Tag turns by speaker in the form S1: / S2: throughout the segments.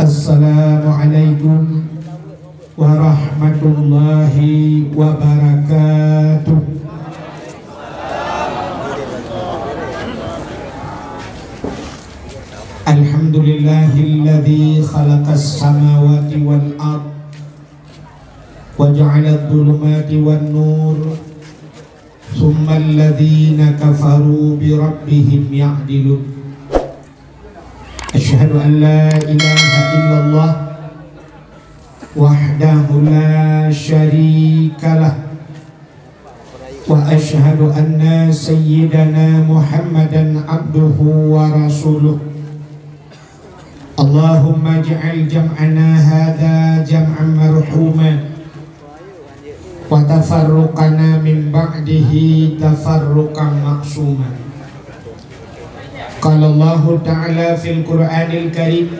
S1: Assalamualaikum warahmatullahi wabarakatuh. Alhamdulillahilladzi khalaqas samawati wal ard wa ja'ala adh-dhulumati wan nur thumma alladhina kafaru bi rabbihim ya'dilun. Asyhadu an la ilaha illallah wahdahu la syarikalah wa asyhadu anna sayyidana Muhammadan abduhu wa rasuluh. Allahumma ij'al jam'ana hadha jam'an marhuman wa tafarruqana min ba'dihi tafarruqan maqsuman. Qala Allah Ta'ala fil Qur'anil Karim,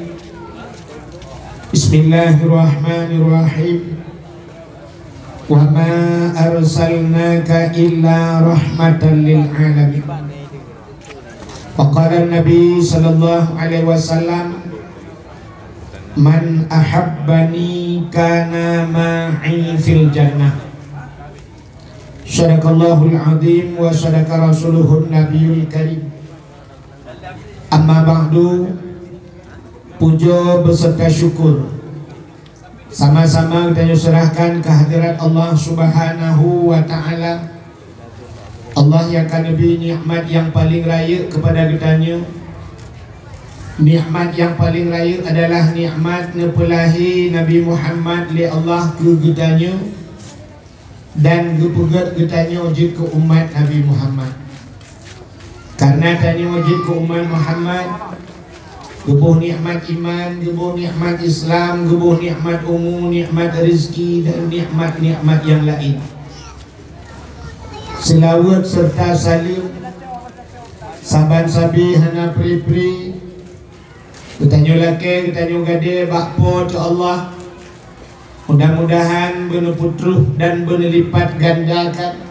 S1: Bismillahirrahmanirrahim, wa ma arsalnaka illa rahmatan lil alamin. Wa qala Nabi sallallahu alaihi wasallam, man ahabbani kana ma'i fil jannah. Sadaqallahul azim wa sadaqa rasuluhun nabiyul karim. Amma ba'du, puja beserta syukur sama-sama kita serahkan kehadirat Allah Subhanahu wa Ta'ala. Allah yang akan beri nikmat yang paling raya kepada kitanya. Nikmat yang paling raya adalah nikmat nepelahi Nabi Muhammad li Allah ke kitanya dan kepegat kitanya wajib ke umat Nabi Muhammad. Karena tanya wajib ke umat Muhammad, gebuh nikmat iman, gebuh nikmat Islam, gebuh nikmat umum, nikmat rezeki dan nikmat-nikmat yang lain. Selawat serta salim saban sabi hana pri-pri, bertanya laki, bertanya gade, bakpo tu Allah. Mudah-mudahan benar putruh dan benar lipat gandakan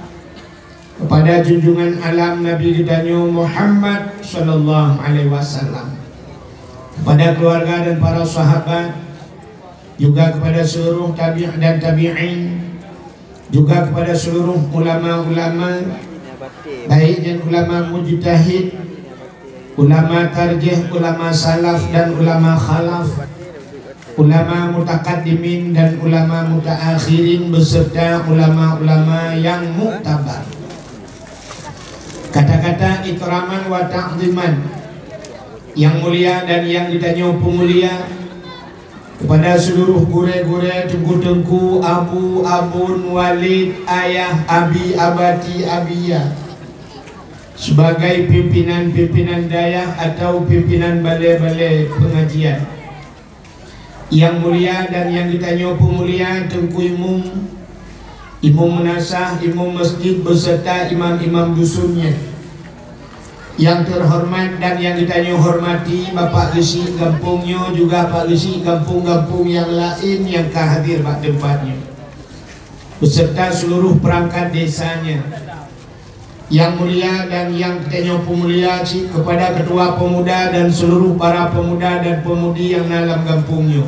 S1: kepada junjungan alam Nabi kita Muhammad sallallahu alaihi wasallam, kepada keluarga dan para sahabat, juga kepada seluruh tabi' dan tabi'in, juga kepada seluruh ulama-ulama, baik dan ulama mujtahid, ulama tarjih, ulama salaf dan ulama khalaf, ulama mutakaddimin dan ulama mutaakhirin, beserta ulama-ulama yang muktabar. Kata-kata ikraman wa ta'ziman yang mulia dan yang ditanya pemulia kepada seluruh gure-gure, tengku-tengku, abu, abun, walid, ayah, abi, abati, abiyah, sebagai pimpinan-pimpinan dayah atau pimpinan balai-balai pengajian yang mulia dan yang ditanya pemulia, tengku imum, imam menasah, imam masjid beserta imam-imam dusunnya yang terhormat dan yang ditanya hormati, Bapak Gesi kampungnya, juga Pak Gesi kampung-kampung yang lain yang hadir pada tempatnya, beserta seluruh perangkat desanya yang mulia dan yang ditanya pemulia kepada ketua pemuda dan seluruh para pemuda dan pemudi yang dalam kampungnya,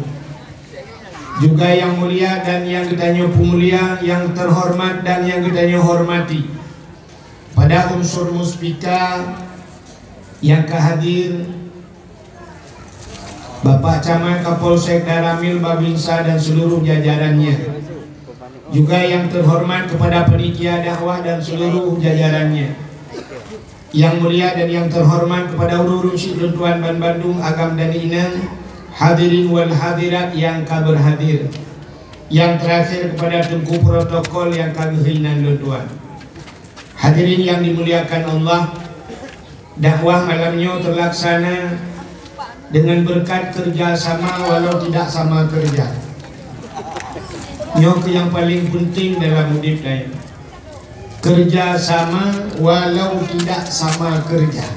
S1: juga yang mulia dan yang ditanya pemulia, yang terhormat dan yang ditanya hormati, pada unsur muspika yang hadir, Bapak Camat Kapolsek Daramil Babinsa dan seluruh jajarannya, juga yang terhormat kepada panitia dakwah dan seluruh jajarannya, yang mulia dan yang terhormat kepada ururun Syekh Tuan Ban Bandung Agam dan Inang, hadirin wal hadirat yang berhadir, yang terakhir kepada tengku protokol yang kehinan Tuan. Hadirin yang dimuliakan Allah, dakwah malamnya terlaksana dengan berkat kerjasama walau tidak sama kerja. Nyok yang paling penting dalam hidup lain, kerjasama walau tidak sama kerja.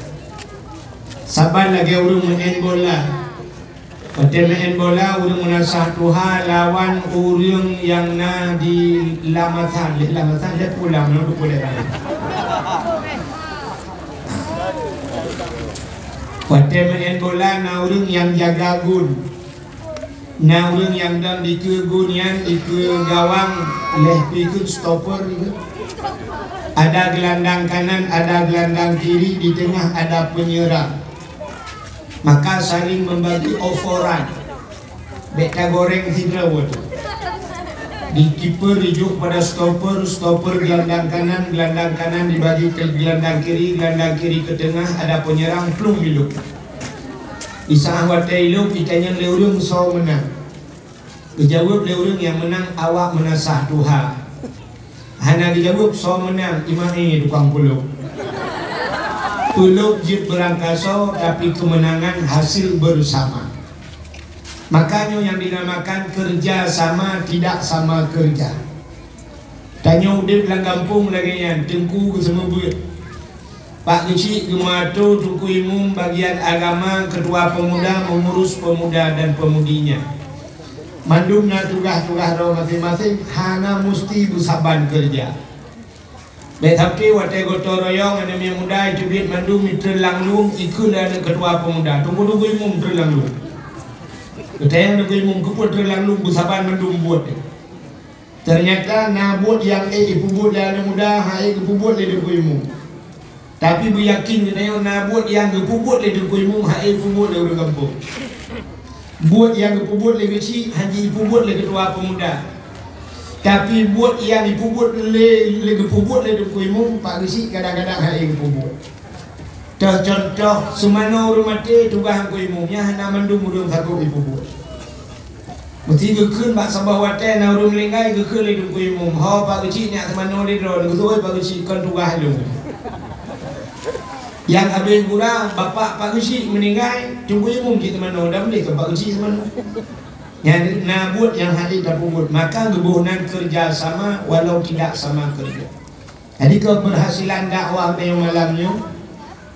S1: Sabar lagi urung main bola, pada main bola urung menasah Tuhan lawan urung yang na di lamatan dia pulang nak boleh. Pada main bola na urung yang jaga gun, Nah orang yang dan di ke gunian, di ke gawang, leh ikut stopper gitu. Ada gelandang kanan, ada gelandang kiri, di tengah ada penyerang. Maka saling membagi overrun. Beta goreng hidra water. Di kiper dijuk pada stopper, stopper gelandang kanan dibagi ke gelandang kiri ke tengah, ada penyerang plung iluk. Isa watai iluk itanya leurung so menang. Dijawab leurung yang menang awak menasah Tuhan. Hana dijawab so menang imani tukang puluk. Puluk jit berangkaso tapi kemenangan hasil bersama. Makanya yang dinamakan kerja sama tidak sama kerja. Tanya udah bilang kampung lagi yang tengku ke semua buat. Pak Kecik Gemato Tuku Imum bagian agama ketua pemuda mengurus pemuda dan pemudinya. Mandumna tugas-tugas roh masing-masing hana mesti busaban kerja. Betapki watai gotong royong ada yang muda itu biar mandum itu langlung ikut ada ketua pemuda. Tunggu-tunggu imum terlanglung. Ketanya ada imum keput terlanglung busaban mandum buat. Ternyata nabut yang ibu buat ada muda hai ibu buat le tunggu imum. Tapi beryakin katanya nabut yang ibu buat le tunggu imum hai ibu buat le orang kampung. Buat yang dipubut le kecil haji dipubut le ketua pemuda. Tapi buat yang dipubut le dipubut le dipubut Pak Kecil kadang-kadang hai dipubut. Contoh semana orang mati tugas ku imumnya hana mandum urang satu dipubut. Mesti gekeun Pak Sabah Wate na urang lengai gekeun le ku imum. Ha Pak Kecil nya semana le ro ngusoi Pak Kecil kan tugas lu. Yang habis gura bapak Pak Kecil meninggal tunggu imum kita mana dah beli ke Pak Kecil mana yang nabut yang hadir dan pungut. Maka kebunan kerja sama walau tidak sama kerja. Jadi keberhasilan dakwah yang malamnya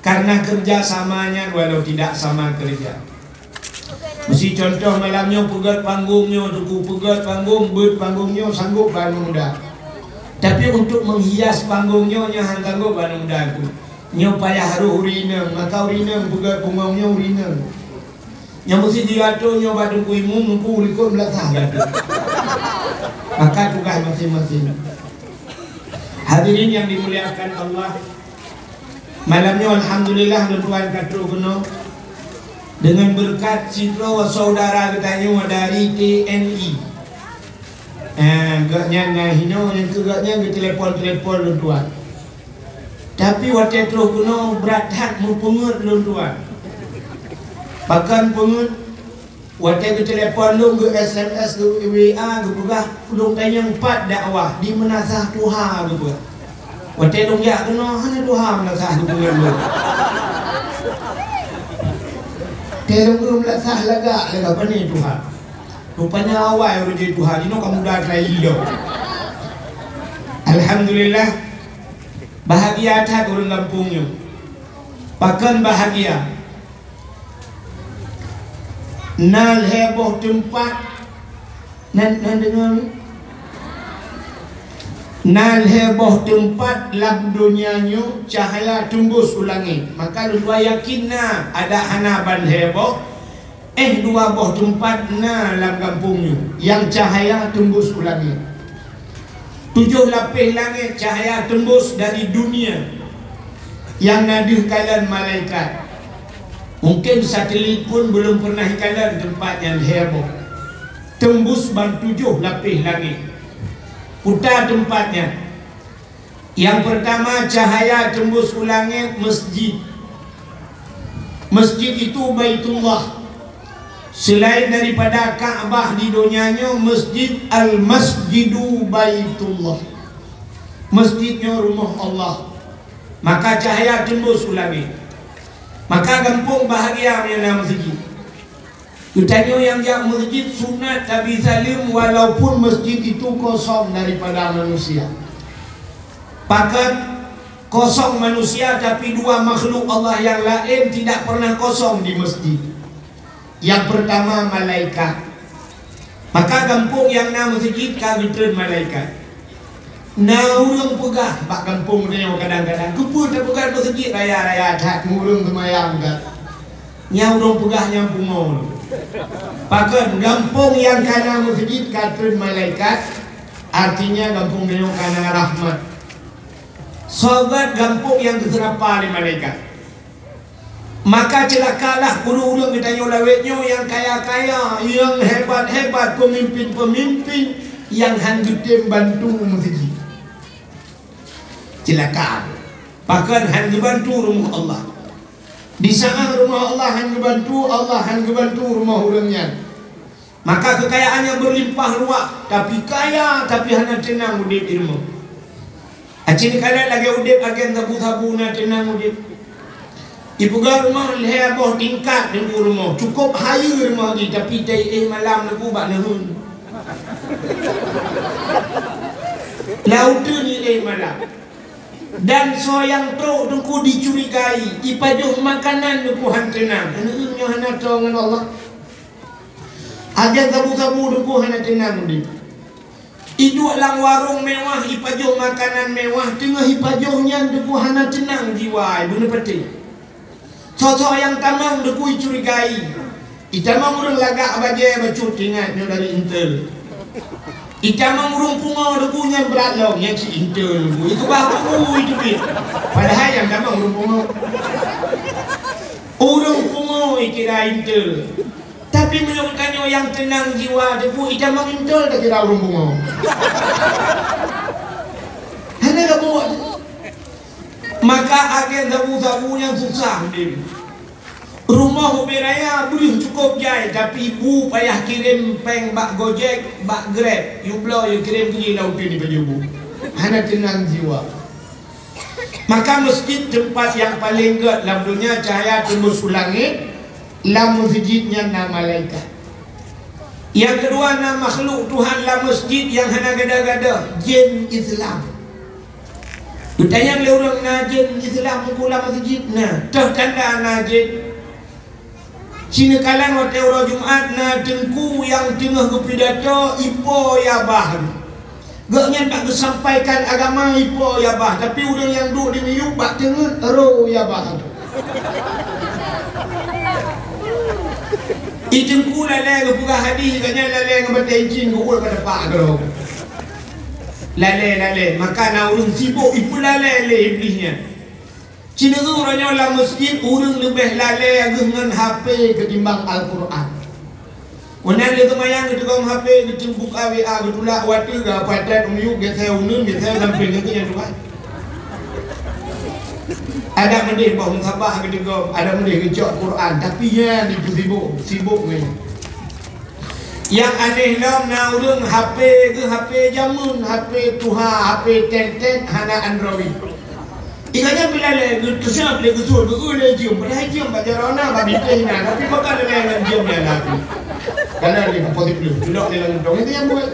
S1: karena kerja samanya walau tidak sama kerja. Mesti contoh malamnya pegat panggungnya, tuku pegat panggung, bet panggungnya sanggup banu muda. Tapi untuk menghias panggungnya yang sanggup banu muda aku. Nyo payah haru urineng, maka urineng buka pungongnya urineng. Yang mesti diatur nyo badu kuimu nungku urikut belasah gadu. Maka tugas masing-masing. Hadirin yang dimuliakan Allah, malamnya alhamdulillah tuan katru kuno dengan berkat citra saudara katanya dari TNI. Gaknya ngahino yang kegaknya ke telepon tuan. Tapi waktu terus kuno berat hat mempengut lu tuan. Bahkan pengut waktu ke telefon lu ke SMS ke WA ke pegah lu tanya 4 dakwah di menasah Tuhan gitu. Waktu lu ya kuno hanya Tuhan menasah di pengut lu. Telung lu menasah lega apa ni Tuhan. Rupanya awal yang jadi Tuhan ini kamu dah try hidup. Alhamdulillah. Bahagia tak orang kampungnya. Bahkan bahagia. Nal heboh tempat. Nan dengar. Nal heboh tempat lab dunianya cahaya tembus ulangi. Maka lu yakin na ada hanaban heboh. Dua boh tempat na lam kampungnya yang cahaya tembus ulangi. 7 lapis langit cahaya tembus dari dunia yang nadih kalian malaikat. Mungkin satelit pun belum pernah kalian tempat yang heboh. Tembus ban 7 lapis langit. Putar tempatnya. Yang pertama cahaya tembus ke langit masjid. Masjid itu Baitullah. Selain daripada Ka'bah di dunianya, masjid Al-Masjidu Baitullah. Masjidnya rumah Allah. Maka cahaya tembus ulangi. Maka kampung bahagia mengenai masjid. Ditanya yang jak masjid sunat tapi salim walaupun masjid itu kosong daripada manusia. Pakat kosong manusia tapi 2 makhluk Allah yang lain tidak pernah kosong di masjid. Yang pertama malaikat. Maka kampung yang nama masjid kawitan malaikat. Nah urang pegah pak kampung dia kadang-kadang kuput pegah masjid raya-raya tak murung semayang kat. Nyaurong pegahnya pungo. Pakan gampung yang kana masjid katrin malaikat, artinya gampung yang kana rahmat. Sobat gampung yang keserapa oleh malaikat. Maka celakalah guru-guru kita nyolawetnya yang kaya-kaya, yang hebat-hebat, pemimpin-pemimpin yang hanggete bantu masjid. Celaka. Bahkan hang bantu rumah Allah. Di saat rumah Allah hang bantu, Allah hang bantu rumah orangnya. Maka kekayaannya berlimpah ruah, tapi kaya tapi hanya tenang udip ilmu. Acin kalian lagi udip agen tabu-tabu na tenang udip. Ibu rumah leheboh tingkat di rumah, cukup hayu rumah ni tapi day malam lebu bak nehun. Laut ni malam. Dan so yang tu dengku dicurigai, ipajuh makanan dengku hantenang. Ini hana dengan Allah. Ada tabu-tabu dengku hana tenang ni. Ijuk lang warung mewah, ipajuh makanan mewah, tengah ipajuhnya dengku hana tenang jiwa. Benar penting. So yang tamang dengku dicurigai. Itamang urang lagak abaje bacut ingatnya dari Intel. Itamang urung pungo degunya berat long yang si Intel. Itu baru itu dia. Padahal yang tamang urung pungo. Urung pungo kira Intel. Tapi menurutkannya yang tenang jiwa debu itamang Intel tak kira urung pungo. Hanya tak buat. Maka agen tabu-tabu yang susah dia. Rumah beraya boleh cukup jai, tapi ibu payah kirim peng bak Gojek, bak Grab. You blow, you kirim ke laut ini baju ibu. Hana tenang jiwa. Maka masjid tempat yang paling dekat dalam dunia cahaya tembus ke langit. Dalam masjidnya nama malaikat. Yang kedua nama makhluk Tuhan dalam masjid yang hana gada-gada jin Islam. Ditanya oleh orang najin Islam mengkulah masjid. Nah, dah tanda najin. Cina kalan waktu orang Jumat na tengku yang tengah kepidato ipo ya bah. Gaknya tak kesampaikan agama ipo ya bah, tapi orang yang duduk di miyuk bak tengah ro ya bah. Itengku lalai ke pura hadis katnya lalai ke baca incin ke ul pada pak kalau. Lalai maka na urang sibuk ipo lalai iblisnya. Cina tu orangnya dalam masjid orang lebih lalai dengan HP ketimbang Al-Quran. Kemudian dia kemayang ketika HP ketimbang buka WA betulak waktu ke padat umyuk biasa unun biasa sampai ke yang tuan. Ada mendih bahawa sabah ketika ada mendih kejok Quran tapi ya itu sibuk ni. Yang aneh dalam na orang HP ke HP jamun, HP tuha, HP tent hana Android. Ikatnya bila le kesap le kesul beul cium pada cium baca rona babi tehna tapi makan le dengan cium dia lagi. Karena dia positif duduk dalam dong itu yang buat.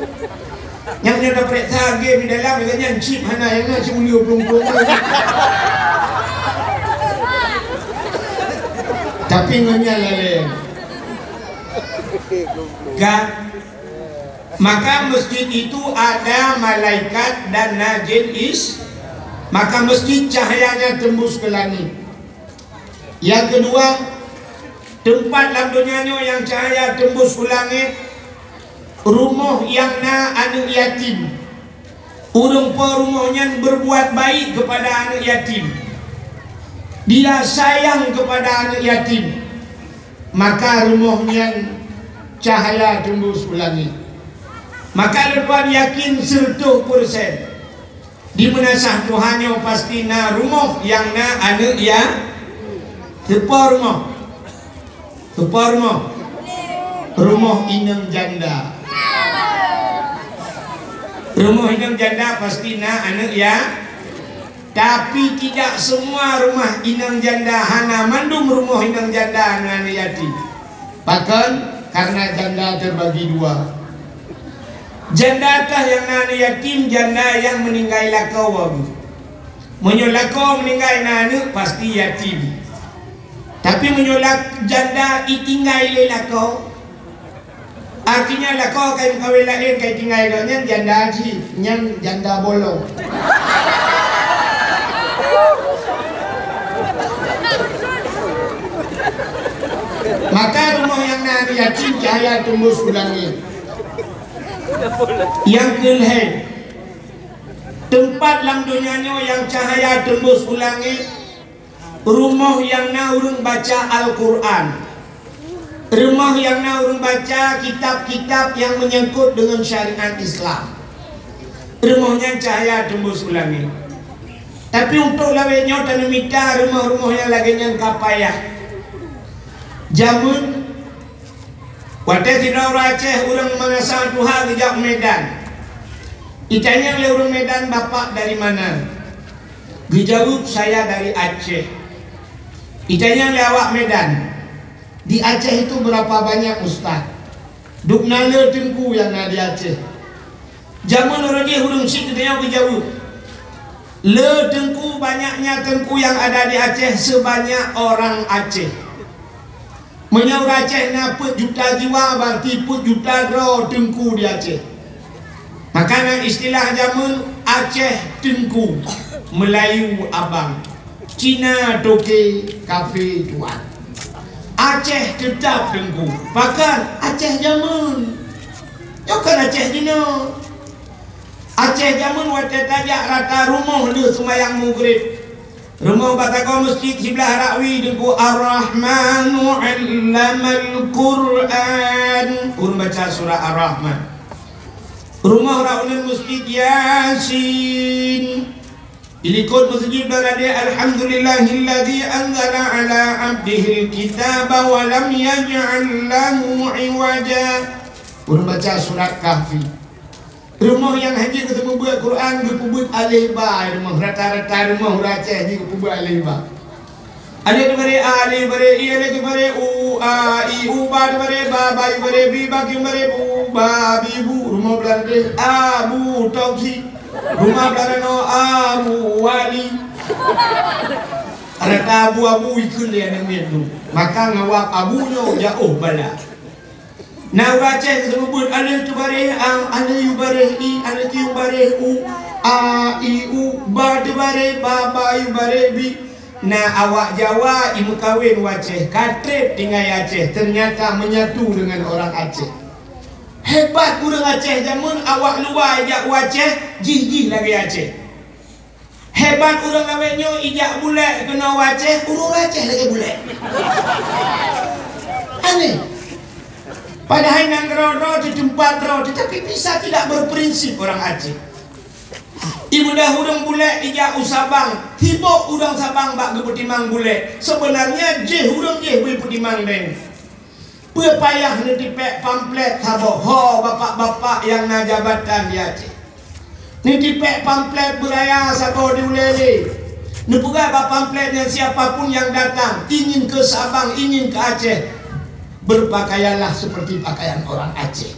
S1: Yang dia dapat periksa game di dalam ikatnya chip hana yang nak cuma 20 tapi ngenya le. Kan maka masjid itu ada malaikat dan najin maka masjid cahayanya tembus ke langit. Yang kedua, tempat dalam dunianya yang cahaya tembus ke langit, rumah yang na anak yatim. Urang rumahnya berbuat baik kepada anak yatim. Dia sayang kepada anak yatim. Maka rumahnya cahaya tembus ke langit. Maka lepas yakin 100%. Di menasah Tuhannya pasti na rumah yang na anak ya sepa rumah inang janda. Rumah inang janda pasti na anak ya. Tapi tidak semua rumah inang janda hana mandum rumah inang janda anak yatim. Bahkan karena janda terbagi dua. Janda kah yang nana yatim, janda yang meninggal lakau babu. Menyolakau meninggal nana pasti yatim. Tapi menyolak janda itinggal lakau. Artinya lakau kain kawin lahir kain tinggal doanya janda haji, yang janda bolong. Maka rumah yang nari yatim cahaya tembus ulangit. Yang kelih tempat dalam dunianya yang cahaya tembus ulangit, rumah yang urung baca Al-Quran, rumah yang urung baca kitab-kitab yang menyangkut dengan syariat Islam. Rumahnya cahaya tembus ulangit. Tapi untuk lawenya tanah mita rumah-rumah yang lagi yang kapayah. Jamun waktu tidak Aceh orang mengasal Tuhan di Medan. Itanya oleh orang Medan, bapak dari mana? Dijawab saya dari Aceh. Itanya oleh awak Medan. Di Aceh itu berapa banyak ustaz? Duknale tengku yang ada di Aceh. Jamun orang dia hurung sik dia dijawab. Le tengku banyaknya tengku yang ada di Aceh sebanyak orang Aceh. Menyaur Aceh na put juta jiwa berarti put juta dro tengku di Aceh. Makanya istilah jamun Aceh tengku, Melayu abang, Cina toke kafe tuan. Aceh tetap tengku. Bahkan Aceh jamun. Bukan Aceh dino. Aceh jamun waktu tajak rata rumah lu semayang maghrib. Rumah batako masjid sebelah Rakwi dengku Ar-Rahmanu 'allamal Qur'an. Urang baca surah Ar-Rahman. Rumah Rakwi masjid Yasin. Ilikut masjid berada Alhamdulillahilladzi anzala ala 'abdihil kitaba wa lam yaj'al lahu 'iwaja. Urang baca surat Kahfi. Rumah yang hanya ketemu buat Quran berpubut alif ba, rumah rata-rata rumah Aceh ni berpubut alif ba. Ada diberi alif beri i, ada diberi u a i u ba diberi ba ba diberi bi ba diberi bu ba bi bu. Rumah berada Abu Tausi, rumah berada no Abu Wali. Rata abu-abu ikut dia yang itu. Maka ngawak abunya jauh bala. Nah Aceh sebut alif tu bare a, alif bare i, alif tu bare u, a i u, ba tu bare ba ba i bare bi. Nah awak Jawa ibu kawin Aceh, katrip tinggal Aceh, ternyata menyatu dengan orang Aceh. Hebat orang Aceh zaman awak luar ijak Aceh, jih lagi Aceh. Hebat orang lawenyo ijak bulat kena Aceh, orang Aceh lagi bulat. Aneh. Padahal nang ro di tempat ro, tetapi bisa tidak berprinsip orang Aceh. Ibu dah hurung bulat ijak usabang, tiba urang Sabang bak geputimang bulat. Sebenarnya je hurung je geputimang den. Payah ni dipek pamflet sabok ho bapak-bapak yang na jabatan di Aceh. Ni dipek pamflet beraya sabo diulele. Ni pegawai bak pamfletnya siapapun yang datang ingin ke Sabang, ingin ke Aceh, berpakaianlah seperti pakaian orang Aceh.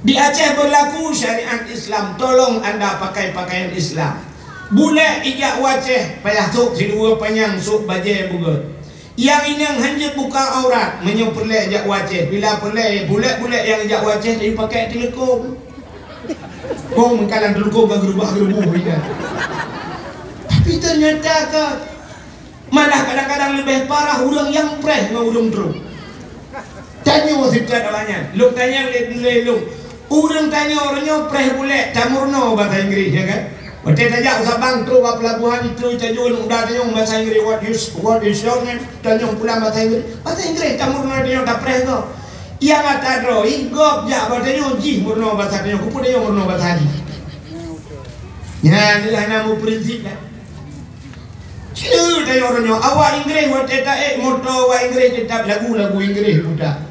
S1: Di Aceh berlaku syariat Islam, tolong anda pakai pakaian Islam. Bule ijak Aceh payah sok si dua penyang sok bajai buga. Yang ini yang hanya buka aurat menyuperlek ijak Aceh. Bila perlek bulet-bulet yang ijak Aceh dia pakai telekom. Oh mengkalang telekom berubah-ubah ini. Tapi ternyata ke malah kadang-kadang lebih parah orang yang preh dengan orang teruk. Tanya wasip adanya, lu tanya lu, orang tanya orangnya preh bulat, tamurno bahasa Inggris ya kan? Waktu tanya Sabang tu pelabuhan itu tanya udah tanya bahasa Inggris what is your name? Tanya pulang bahasa Inggris tamurno dia tak preh tu. Yang ada droi gop ja bahasa ji murno bahasa dia, kupu dia murno bahasa ji. Ya, inilah nama prinsip lah. Cina tanya orangnya awak Inggris waktu tak motor awak Inggris tetap lagu Inggris budak.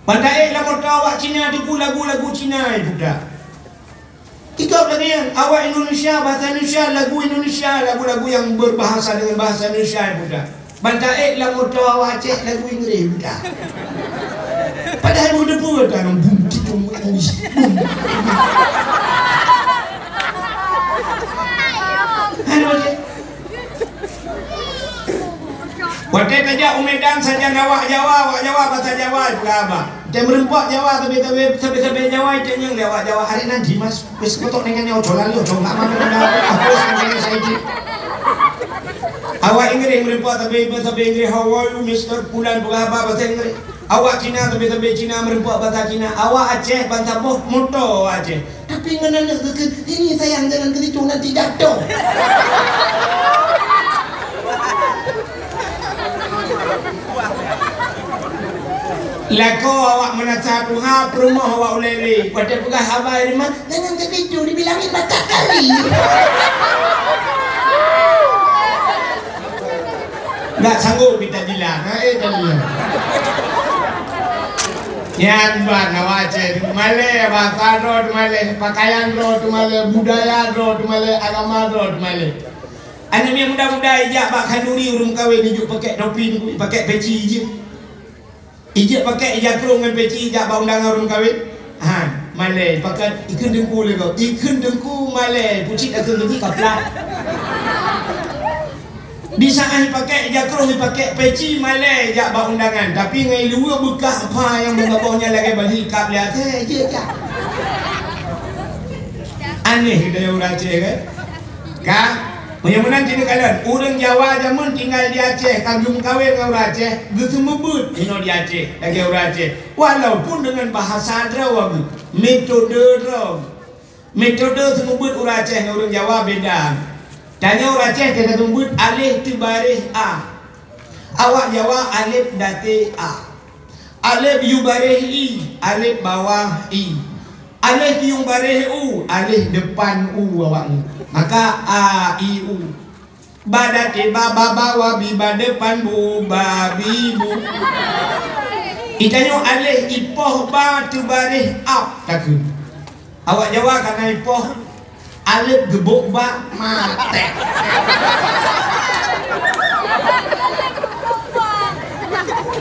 S1: Pandai lah motor awak Cina tu lagu Cina budak. Tiga bagian awak Indonesia bahasa Indonesia lagu yang berbahasa dengan bahasa Indonesia budak. Pandai lah motor awak Aceh lagu Inggris budak. Padahal muda pun tak bum titung Inggris. Waktu saja Medan saja awak Jawa bahasa Jawa pula apa? Dia merempak Jawa tapi Jawa itu yang lewat Jawa hari nanti mas wis kotok dengan ojo lali ojo enggak mana aku dengan saya Awak Inggeris merempak tapi Inggeris. How are you Mr. Pulan berapa bahasa Inggeris. Awak Cina tapi Cina merempak bahasa Cina. Awak Aceh bahasa motor Aceh. Tapi ngana ini sayang jangan kericu nanti jatuh. Lako awak menasihat Tuhan rumah awak uleli. Pada pegah habai rumah jangan kericu dibilangin banyak kali. Nggak sanggup kita bilang, tadi. Yan buat awak Aceh, Malay, bahasa roh Malay, pakaian roh Malay, budaya roh Malay, agama roh Malay. Anak yang muda-muda ijak bak kanduri urung kahwin ijuk pakai topi, pakai peci je. Ijak pakai ijak kerung dengan peci ijak bak undangan urung kahwin. Malay pakai ikan dengku le kau. Ikan dengku Malay, pucik akan pergi kaplat. Bisa pakai jakrong pakai peci Malay jak bak undangan tapi ngai luar bekas apa yang mengabahnya lagi balik kap lihat je. Aneh kita orang Aceh kan menyamanan sini kalian orang Jawa zaman tinggal di Aceh kagum kawin dengan orang Aceh gesembut di Aceh lagi orang Aceh walaupun dengan bahasa Drawag metode sembut orang Aceh dengan orang Jawa beda. Tanya orang Aceh kita sebut alif tu baris A. Awak Jawa alif dati A. Alif yu baris I, alif bawah I. Alif yu baris U, alif depan U awak ni. Maka A I U. Ba dati ba bawah bi ba depan bu babi bu. Itanya alif ipoh ba tu baris A takut. Awak Jawa kana ipoh alif gebuk ba mate.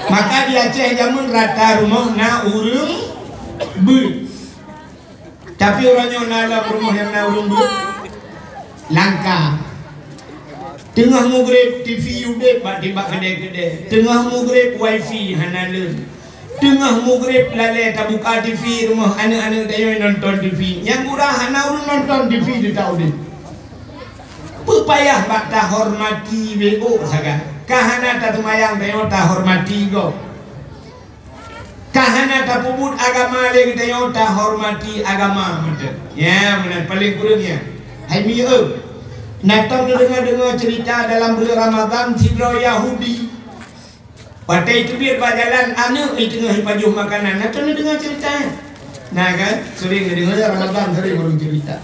S1: Maka di Aceh zaman rata rumah na urung ber. Tapi orangnya nalam rumah yang na urung ber langka. Tengah mugrib TV udah bak tibak gede-gede. Tengah mugrib wifi hanalun. Tengah mugrib lalai tak buka TV rumah anak-anak dia nonton TV. Yang murah anak orang nonton TV dia tahu dia. Pepayah bak tak hormati WO saga. Kahana tak tumayang dia tak hormati go. Kahana tak puput agama dia tak hormati agama betul. Ya benar paling kurangnya. Hai mieu. Natang dengar cerita dalam bulan Ramadan sidra Yahudi. Pada itu biar berjalan anak di tengah pajuh makanan. Nak dengar ceritanya. Nah kan, sering dengar Ramadan sering orang cerita.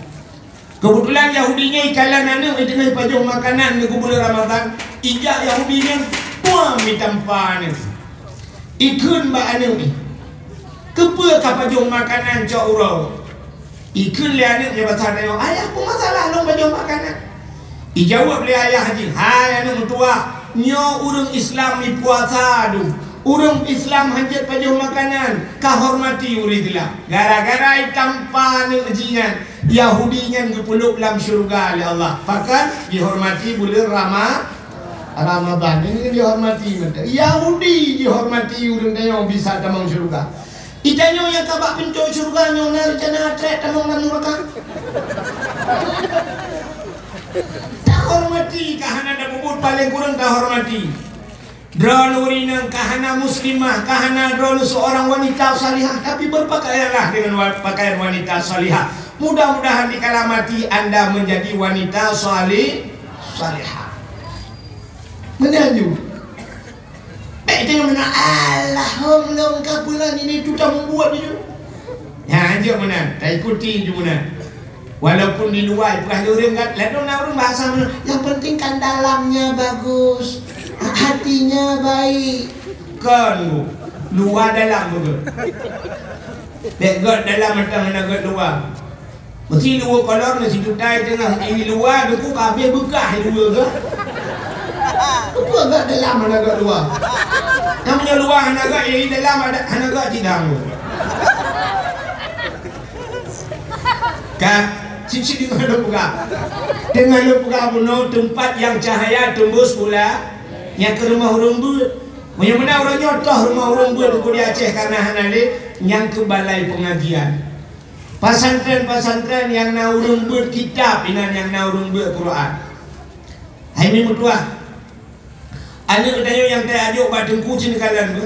S1: Kebetulan Yahudinya ikalan anak di tengah pajuh makanan di kubur Ramadan. Ijak Yahudinya puang di tampaan. Ikun ba anak ni. Kepa ka pajuh makanan cak urau. Ikun le anaknya bahasa dia. Ayah apa masalah long pajuh makanan? Ijawab le ayah haji. Hai anak mertua. Nyo urang Islam ni puasa tu. Urang Islam hanjat pajuh makanan. Kahormati uridlah. Gara-gara tanpa ni ujian. Yahudinya ngepuluk dalam syurga oleh Allah. Bahkan dihormati bulan Ramadan. Ini dihormati. Yahudi dihormati urang dia bisa tamang syurga. Itanya yang kabak pintu syurga nyo na rencana atret tamang neraka. Tak hormati kahana da bubut paling kurang tak hormati. Drone urinang kahana muslimah, kahana drone seorang wanita salihah tapi berpakaianlah dengan pakaian wanita salihah. Mudah-mudahan dikalamati Anda menjadi wanita salihah. Menanju. Tengok mana Allah long kapulan ini tu tak membuat dia. Ya aja mana, tak ikuti je mana. Walaupun di luar pernah orang kat ladon orang bahasa yang penting kan dalamnya bagus, hatinya baik. Kan luar dalam betul. Dekat dalam macam mana kat luar. Mesti luar kolor nasi tutai tengah ini luar deku kabeh bekah luar ke. Itu agak dalam mana kat luar. Namanya luar agak ini dalam ada agak tidak. Kan sisi dengan lembuga bunuh tempat yang cahaya tembus pula yang ke rumah orang buat. Mana orang nyotoh rumah orang buat di Aceh karena hanale yang ke balai pengajian. Pasantren yang na orang buat kitab inan yang na orang buat Quran. Hai mi mutua Anak katanya yang tak ajuk bat tengku sini kalian tu.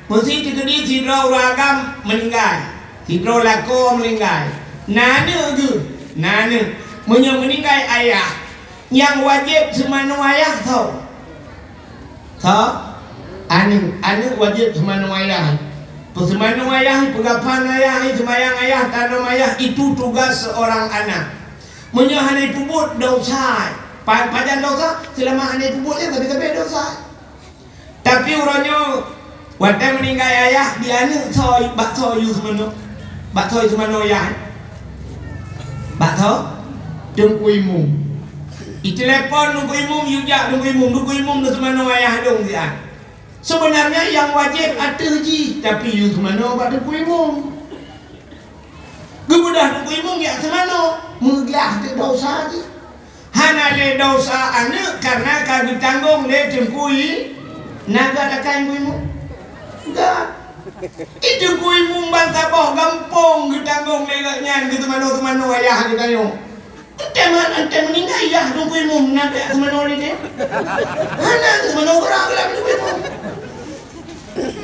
S1: Mesti dikedi sidro ragam meninggal. Sidro lako meninggal. Nana ke? Nana. Meninggal ayah. Yang wajib semana ayah tau. Tau? Anak wajib semana ayah. Semana ayah, pengapan ayah, semayang ayah, tanam ayah, itu tugas seorang anak. Hanai puput dosa. Pajan dosa, selama hanai puputnya tapi dosa. Tapi orangnya waktu meninggal ayah, dia ni bak soy semano. Bak soy semano ayah. Bak soy tunggu imum. Telepon nunggu imum, yujak nunggu imum tu semano ayah dong dia. Sebenarnya yang wajib ada ji, tapi you semano bak tunggu imum. Gemudah tunggu imum ya semano. Menggelah ke dosa je. Hana le dosa anak karena kami tanggung le tengkui naga takai ibu. Enggak. Itu kui bangsa boh gampong ditanggung le nyan gitu mano ayah kita yo. Ente meninggal ayah tungkui ibu naga semano le. Hana semano orang lah ibu.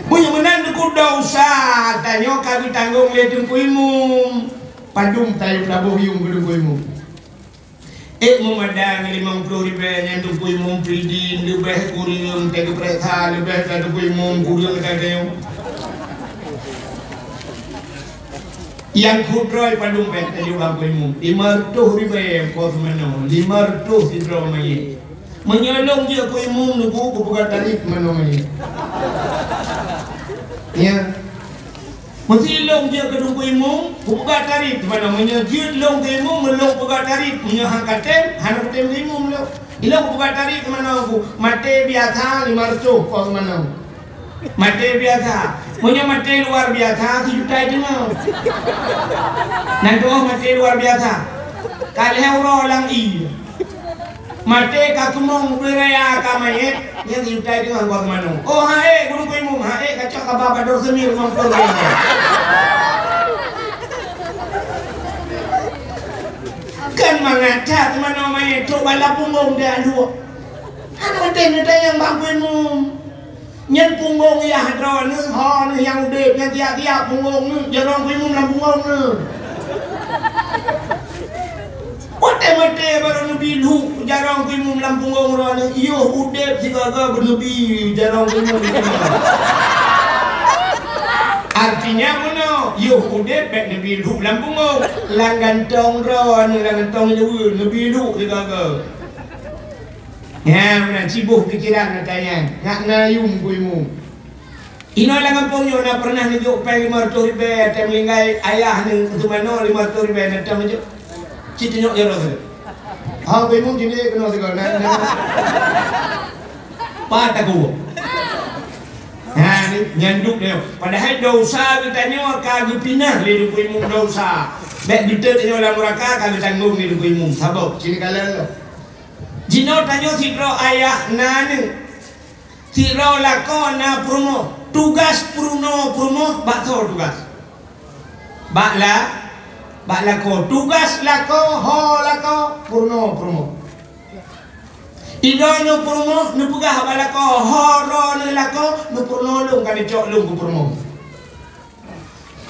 S1: Punya menan ku dosa tanyo kami tanggung le tengkui ibu. Padung tayo labuh yung tengkui ibu. Memadang 50,000 yang tunggu imum pridin lebih kurium tegu periksa lebih tunggu imum kurium kadang yang kudroy padung pet tadi tunggu imum 50,000 kos mano 50 sidro mai menyolong dia ku imum nuku ku buka tarif mano mai ya mesti long dia ke tunggu imum buka tarif mana menyejut long ke imum melong buka tarif menyahang katem hana katem imum lo ilong buka tarif mana aku mate biasa 500 kos mana mate biasa mate luar biasa 1 juta itu mah nanti mate luar biasa kali euro lang i mate kakumong beraya kamayet yang juta itu mah kos mana oh hae guru ku imum hae kacau ka baba dor semir mongkol kan mengacak mana main coba lah punggung dia dua anak tenda yang bangku imum nyen punggung ya hadron ni ho ni yang udip yang tiap-tiap punggung ni jarang imum dalam punggung ni mate baru bilu jarang imum dalam punggung ni yo udip sigaga berlebih jarang imum artinya mana yo udip bek lebih lu dalam punggung lang gantong ron lang gantong lewe lebih lu sigaga ya mana sibuk pikiran katanya ngak ngayum ku imum ino lang kampung yo na pernah nunjuk pe 500,000 tem linggai ayah ni tu mana 500,000 na tem nunjuk citinyo yo ro ha ku imum jini kena sigaga na pataku nyanduk dia padahal dosa katanya kagak pinah le duku imum dosa bek kita tanya dalam neraka kagak tanggung le duku imum sabab sini kalian lo jino tanya sidro ayah nane sidro lako na pruno tugas pruno bakso tugas bak lako tugas lako ho lako pruno Ino no purmo no pugah balako horo no lako no purno lung kan cok lung ku purmo.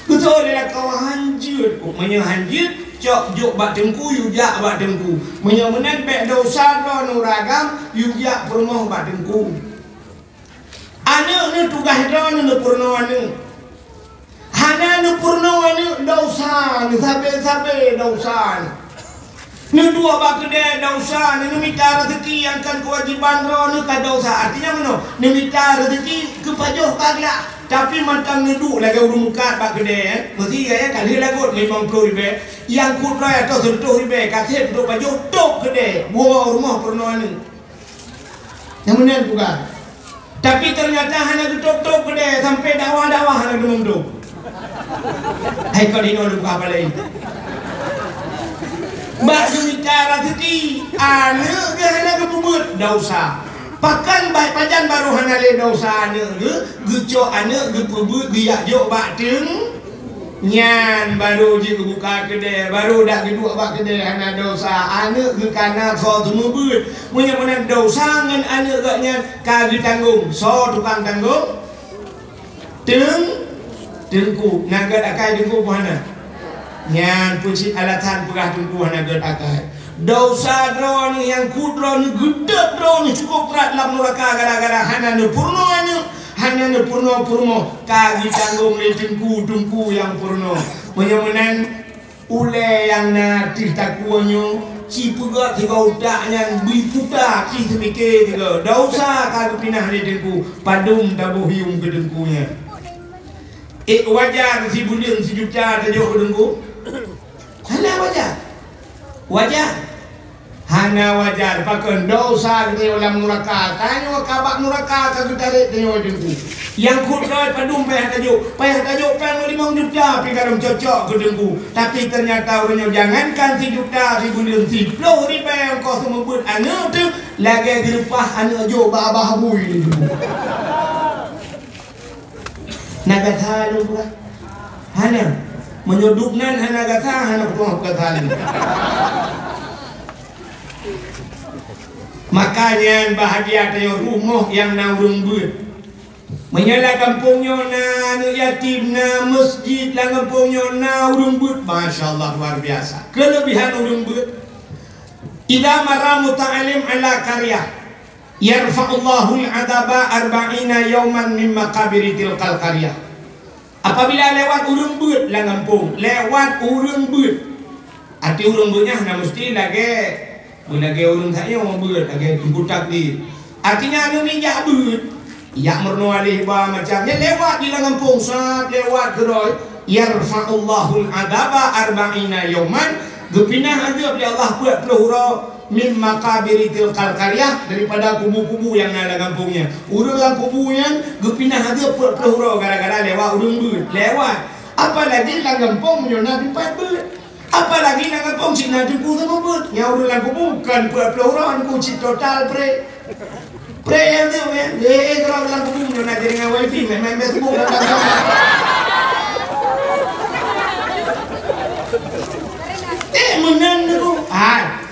S1: Kuto le lako hanjut, menyo hanjut cok juk bak tengku yujak bak tengku. Menyo menan pek dosa ro no ragam yujak purmo bak tengku. Ane no tugas ro no purno ane. Hana no purno ane dosa, no sabe dosa. Ni dua bak kedai dosa, ni minta rezeki yang kan kewajiban ro ni ka dosa. Artinya mana? Ni minta rezeki kepajoh kagak. Tapi mantang neduk lagi urung mukat bak kedai mesti gaya kali lagut 50,000 yang kudrai atau 100,000 kasih duk pajoh tok kedai buah rumah pernah ni. Yang mana bukan? Tapi ternyata hanya tok kedai sampai dakwah hanya demam. Hai kau dino lupa apa lagi? Bak minta rezeki ane ke hana ke pubut dosa pakan baik pajan baru hana le dosa ane ge geco ane ge pubut ge yak jok bak teng Nyan baru je buka kedai, baru dah kedua buat kedai hana dosa. Anak ke kana so semua beut. Punya mana dosa ngan anak gak nyan kagak tanggung. So tukang tanggung. Tengku naga akai tengku mana? Nyan puncit alatan perah tengku naga akai. Dosa drone yang kudron gede drone cukup berat dalam neraka gara-gara hana ne purno hanya ne purno kagi tanggung le tengku yang purno menyemenan ule yang na titakuanyo si puga tiga utaknya biputa ki semike tiga dosa kagi pinah le tengku padum tabuh hiung ke tengkunya wajar si buling si juta tajuk ke tengku hana wajar hana wajar pakai dosa ni dalam neraka tanya kabak neraka kagak tarik tanya dengku yang kudai padum payah tajuk payah 5 juta pi kadang cocok ke dengku tapi ternyata orangnya jangankan si juta si bulan si 10 ribu kau semua buat anak tu lagi gerupah anak jo bah bui ni naga thalu pula hana menyoduknan hana gata hana kuah kata makanya bahagia tayo rumah yang naurung buat menyala kampungnya na yatim na masjid lah kampungnya naurung buat Masya Allah luar biasa kelebihan urung buat idza marra muta'alim ala karya yarfa'ullahu al-adaba 40 yawman min maqabiri tilkal karya apabila lewat urung buat lah kampung lewat urung buat arti urung buatnya na mesti lagi lagi orang saya mau buat lagi budak di artinya anu minyak buat ya merno alih ba macamnya lewat di kampung sat lewat geroi yarfa'ullahu al-adaba 40 yawman gepinah aja di Allah buat pelura min makabiri tilkal karyah daripada kubu-kubu yang ada kampungnya urang kubunya gepinah aja buat pelura gara-gara lewat urang buat lewat apalagi lang kampung nyona di buat apalagi nak kampung Cina jumpu sama buat yang udah lagu bukan pelauran kunci total pre yang tu ya kalau lagu bukan nak jadi dengan wifi main Facebook menang tu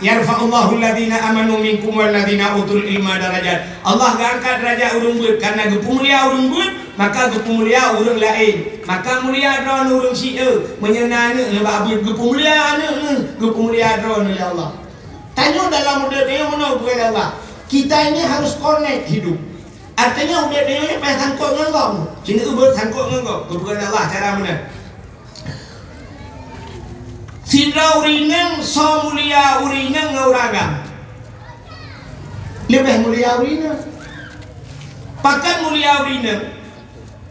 S1: yarfa'ullahu alladhina amanu minkum walladhina utul ilma darajat Allah angkat derajat urang buat karena mulia urang buat maka mulia urang lain maka mulia drone urang sia menyenana lebab mulia drone ya Allah tanya dalam udah dia mana kepada Allah kita ini harus connect hidup artinya udah dia ini payah sangkut dengan kau sini ubah sangkut dengan kau kepada Allah cara mana sidra urinang so mulia urinang ngauraga lebih mulia urinang pakan mulia urinang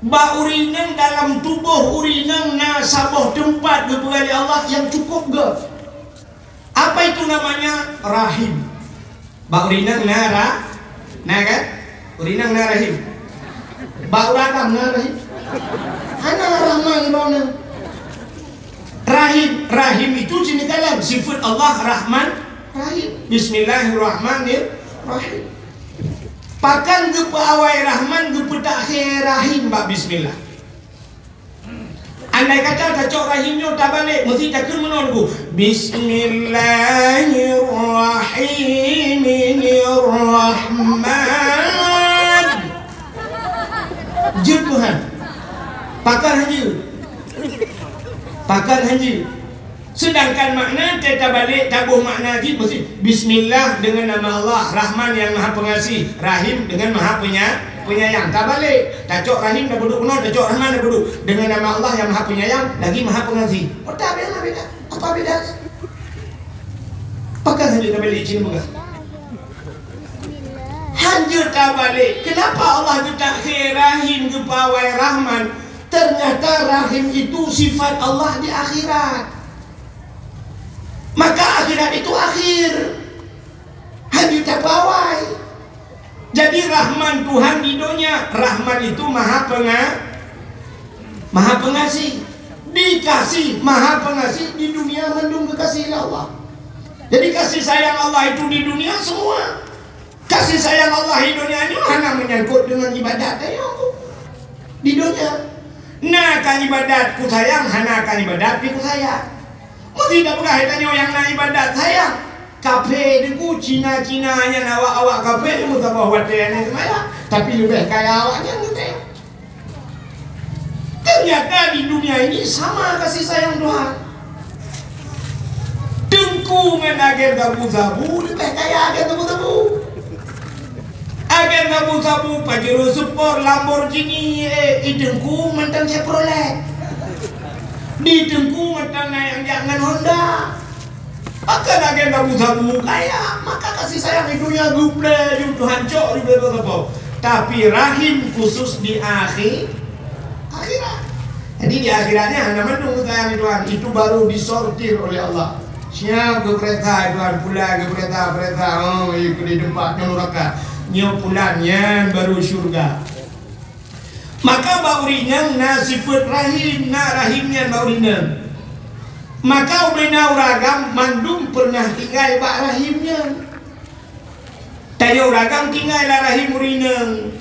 S1: ba urinang dalam tubuh urinang na sabah tempat kepada Allah yang cukup ke apa itu namanya rahim ba urinang na kan urinang na rahim ba uragam na rahim hana rahman ibana Rahim itu sini dalam sifat Allah Rahman Rahim. Bismillahirrahmanirrahim. Pakan ke awal Rahman ke takhir Rahim bak Bismillah. Andai kata cocok rahimnya tak balik mesti tak menunggu Bismillahirrahmanirrahim. Je Tuhan. Pakan haji sedangkan makna kita balik tabuh makna haji mesti Bismillah dengan nama Allah Rahman yang maha pengasih Rahim dengan maha penyayang tak balik cocok Rahim dah duduk penuh cocok Rahman dah duduk dengan nama Allah yang maha penyayang lagi maha pengasih tak beda apa bedanya pakai haji tak balik cina bukan haji tak balik kenapa Allah tak Rahim ke pawai Rahman ternyata rahim itu sifat Allah di akhirat maka akhirat itu akhir haji tak pawai jadi Rahman Tuhan di dunia Rahman itu maha pengasih dikasih maha pengasih di dunia mendung kekasih Allah jadi kasih sayang Allah itu di dunia semua kasih sayang Allah di dunia ini hanya menyangkut dengan ibadat di dunia Na kan ibadat ku sayang, hana kan ibadat ku sayang. Mesti tak pernah tanya yang na ibadat sayang. Kafe deku Cina-Cina hanya awak kafe mu tak bawa tanya semaya. Tapi lebih kaya awaknya gitu. Ternyata di dunia ini sama kasih sayang Tuhan. Dengku menager gabu-gabu lebih kaya agen gabu-gabu. Agen sabu-sabu Pajero Sport Lamborghini idengku mentang Chevrolet, di dengku mentang yang jangan Honda. Akan agen sabu-sabu kaya, maka kasih sayang hidupnya guble itu hancur di beberapa. Tapi rahim khusus di akhirat. Jadi di akhiratnya hanya mendung sayang Tuhan itu baru disortir oleh Allah. Siap ke kereta Tuhan pulang ke kereta oh ikut di tempatnya neraka. Nyopulannya baru surga. Maka baurinang na sifat rahim na rahimnya baurinang. Maka ubena uragam mandum pernah tinggal bak rahimnya. Tayo uragam tinggal lah rahim urinang.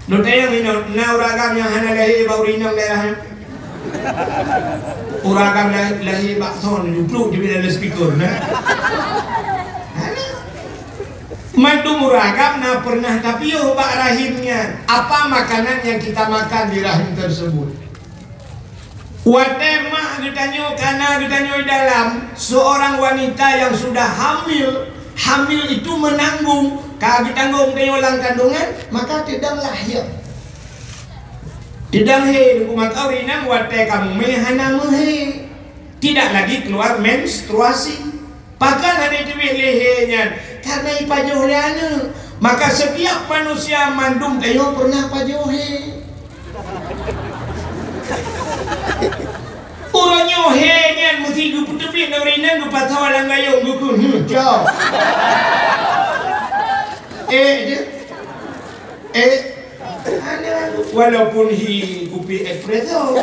S1: Lo tayo na uragam yang hana lahir baurinang daerah. Uragam lahir bak son jupluk di dalam speaker na. Mandum uragam na pernah tapi bak rahimnya. Apa makanan yang kita makan di rahim tersebut? Watemak getanyo kana getanyo dalam seorang wanita yang sudah hamil itu menanggung kagak tanggung tayo lang kandungan maka tidak lahir. Tidak he maka urinang wate kamu mehana mehe. Tidak lagi keluar menstruasi. Bahkan ada itu lehenya karena ipajohleana. Maka setiap manusia mandum tayo pernah pajohe. Orang nyohenya mesti guputupin urinan gupat hawalang gayong gukun. Jauh. Walaupun kupi espresso.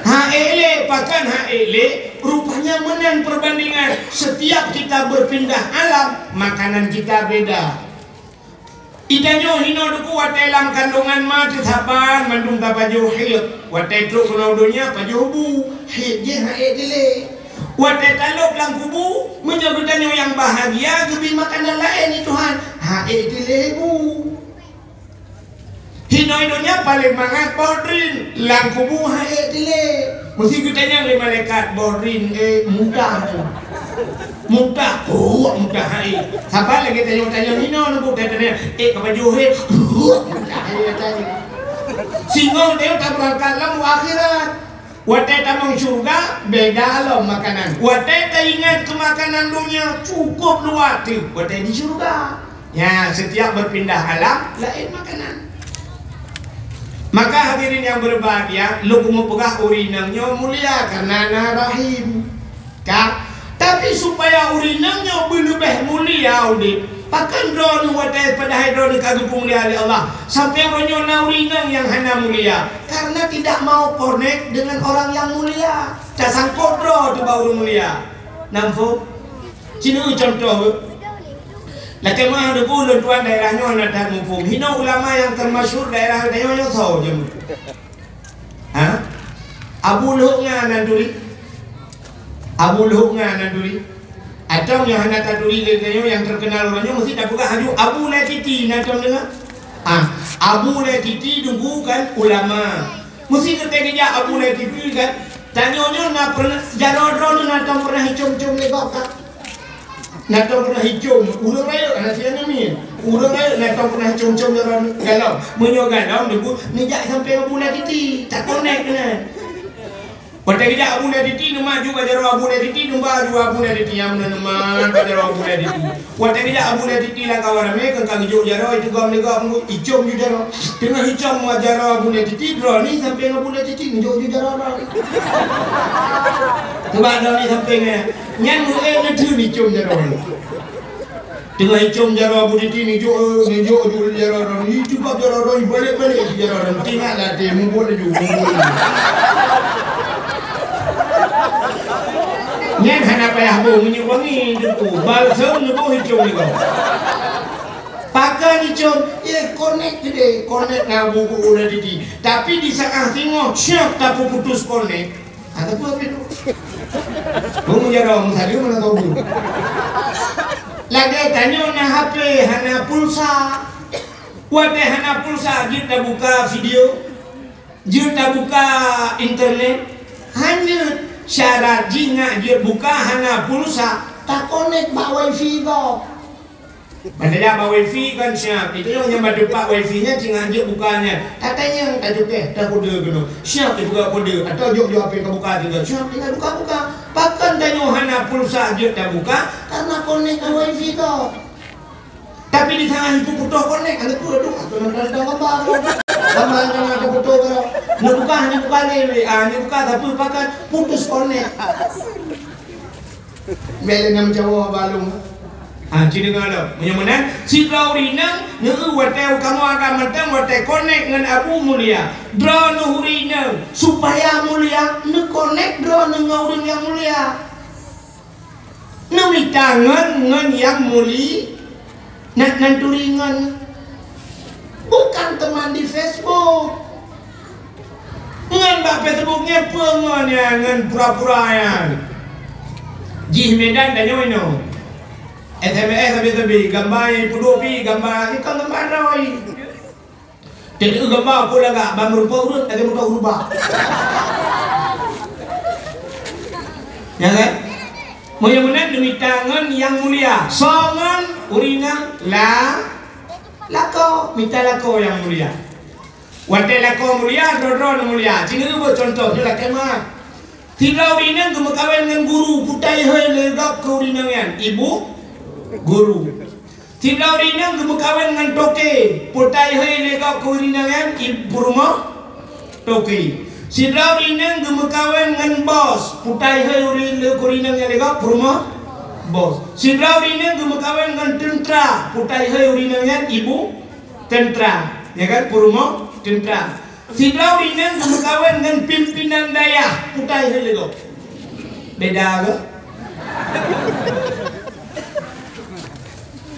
S1: HELE pakan HELE rupanya menang perbandingan. Setiap kita berpindah alam makanan kita beda. Itanyo hino duku wate lam kandungan mati saban mandung tapajo hiyot wate truk konodonya pajo bu hiyot je HELE wate talop lang kubu menjagutanyo yang bahagia gebi makanan lain Tuhan HELE bu. Hinoidonya paling mangat bodrin lang kubu HELE mesti kitanya dari malaikat bodrin mudah mudah hai siapa lagi tanya hino nunggu tanya kepajuh mudah hai tanya singgung dia tak berangkat lam akhirat wate tamang surga beda alam makanan wate ingat ke makanan dunia cukup luati wate di surga ya setiap berpindah alam lain makanan. Maka hadirin yang berbahagia, lu kumupugah urinangnya mulia karena na rahim. Tapi supaya urinangnya lebih mulia udik. Pakan drone wadah pada hidron kagupung mulia oleh Allah. Sampai ronyo na urinang yang hana mulia. Karena tidak mau connect dengan orang yang mulia. Casan kodro tu baru mulia. Nampu? Cina contoh. Laki mah ada puluh tuan daerahnya nak dah mufum. Hina ulama yang termasyhur daerah daerahnya tahu je. Abu Luh ngana duri. Abu Luh ngana duri. Atau yang hendak taduri lekanyo yang terkenal orangnya mesti tak buka haju Abu Latiti nak tahu dengar? Abu Latiti dulu kan ulama. Mesti ketika Abu Latiti kan tanyonya nak pernah jarodron nak tahu pernah hicum-hicum lebak kan? Nak tahu pernah hicum, urang raya anak siapa ni? Urang raya nak tahu pernah hicum-hicum dalam galau, menyogalau dulu nejak sampai Abu Latiti tak connect kan? Pada kita Abu Latiti nama juga jaro Abu Latiti nama juga Abu Latiti yang nama jaro Abu Latiti. Pada kita Abu Latiti lah kawan mereka kang hijau jaro itu kau mereka mengu hicum juga jaro. Tengah hicum jaro Abu Latiti drone ni sampai Abu Latiti hijau jaro orang. Coba drone ni sampai nyan mulai tu hicum jaro. Tengah hicum jaro Abu Latiti hijau jaro orang. Itu kau jaro orang balik jaro orang. Tinggal dia boleh juga. Nyan hana payah bu menyubangi depu balsam nubu hicung ni kau. Pakai ni com, connect deh, connect ngabu udah di. Tapi di saat tengok, siap tak putus connect. Ada tu apa tu? Kamu jarang tadi mana tahu tu? Lagi tanya na HP, hana pulsa. Wate hana pulsa, kita buka video, kita buka internet. Hanya syarat jika dia buka hana pulsa, tak connect bak wifi kau. Padahal bak wifi kan siap. Itu yang nyambat pak wifi-nya jika dia bukanya. Katanya tak cukup, tak kode kena. Siap dia buka kode atau jok HP kau buka juga. Siap tinggal buka. Bahkan tanya hana pulsa dia tak buka karena connect ke wifi kau. Tapi di tengah itu putus connect, ada tu aduh, atau nonton gambar. Gambar yang ada putus kau. Ni buka ni buka tapi pakai putus connect. Mele nam Jawa balung. Cina ngalo. Menyamana si Raurina ngeu wateu kamu akan mentang wateu connect dengan Abu Mulia. Draw nuhurina supaya mulia nu connect draw ngaurin yang mulia. Nu mitangan ngan yang muli. Nak nanturingan. Bukan teman di Facebook. Ngan bak Facebooknya pengen ya ngan pura-pura ya. Jih Medan dan nyoino. SMS tapi gambar pudopi gambar ikan gambar roy. Jadi gambar aku laga bang rupa urut ada rupa rubah. Ya kan? Mulia-mulia demi tangan yang mulia. Songan urina lako minta lako yang mulia. Wate lako mulia dodron mulia. Cina tu contoh je lah kemah. Tiga urina tu berkahwin dengan guru putai hoi legap ke urina kan ibu guru. Tiga urina tu berkahwin dengan toke putai hoi legap ke urina kan ibu rumah toke. Si Raurina gemukawin dengan bos, putai hai urina yang lega rumah bos. Si Raurina gemukawin dengan tentera, putai hai urina yang ibu tentera, ya kan rumah tentera. Si Raurina gemukawin dengan pimpinan daya, putai hai lega. Beda ke?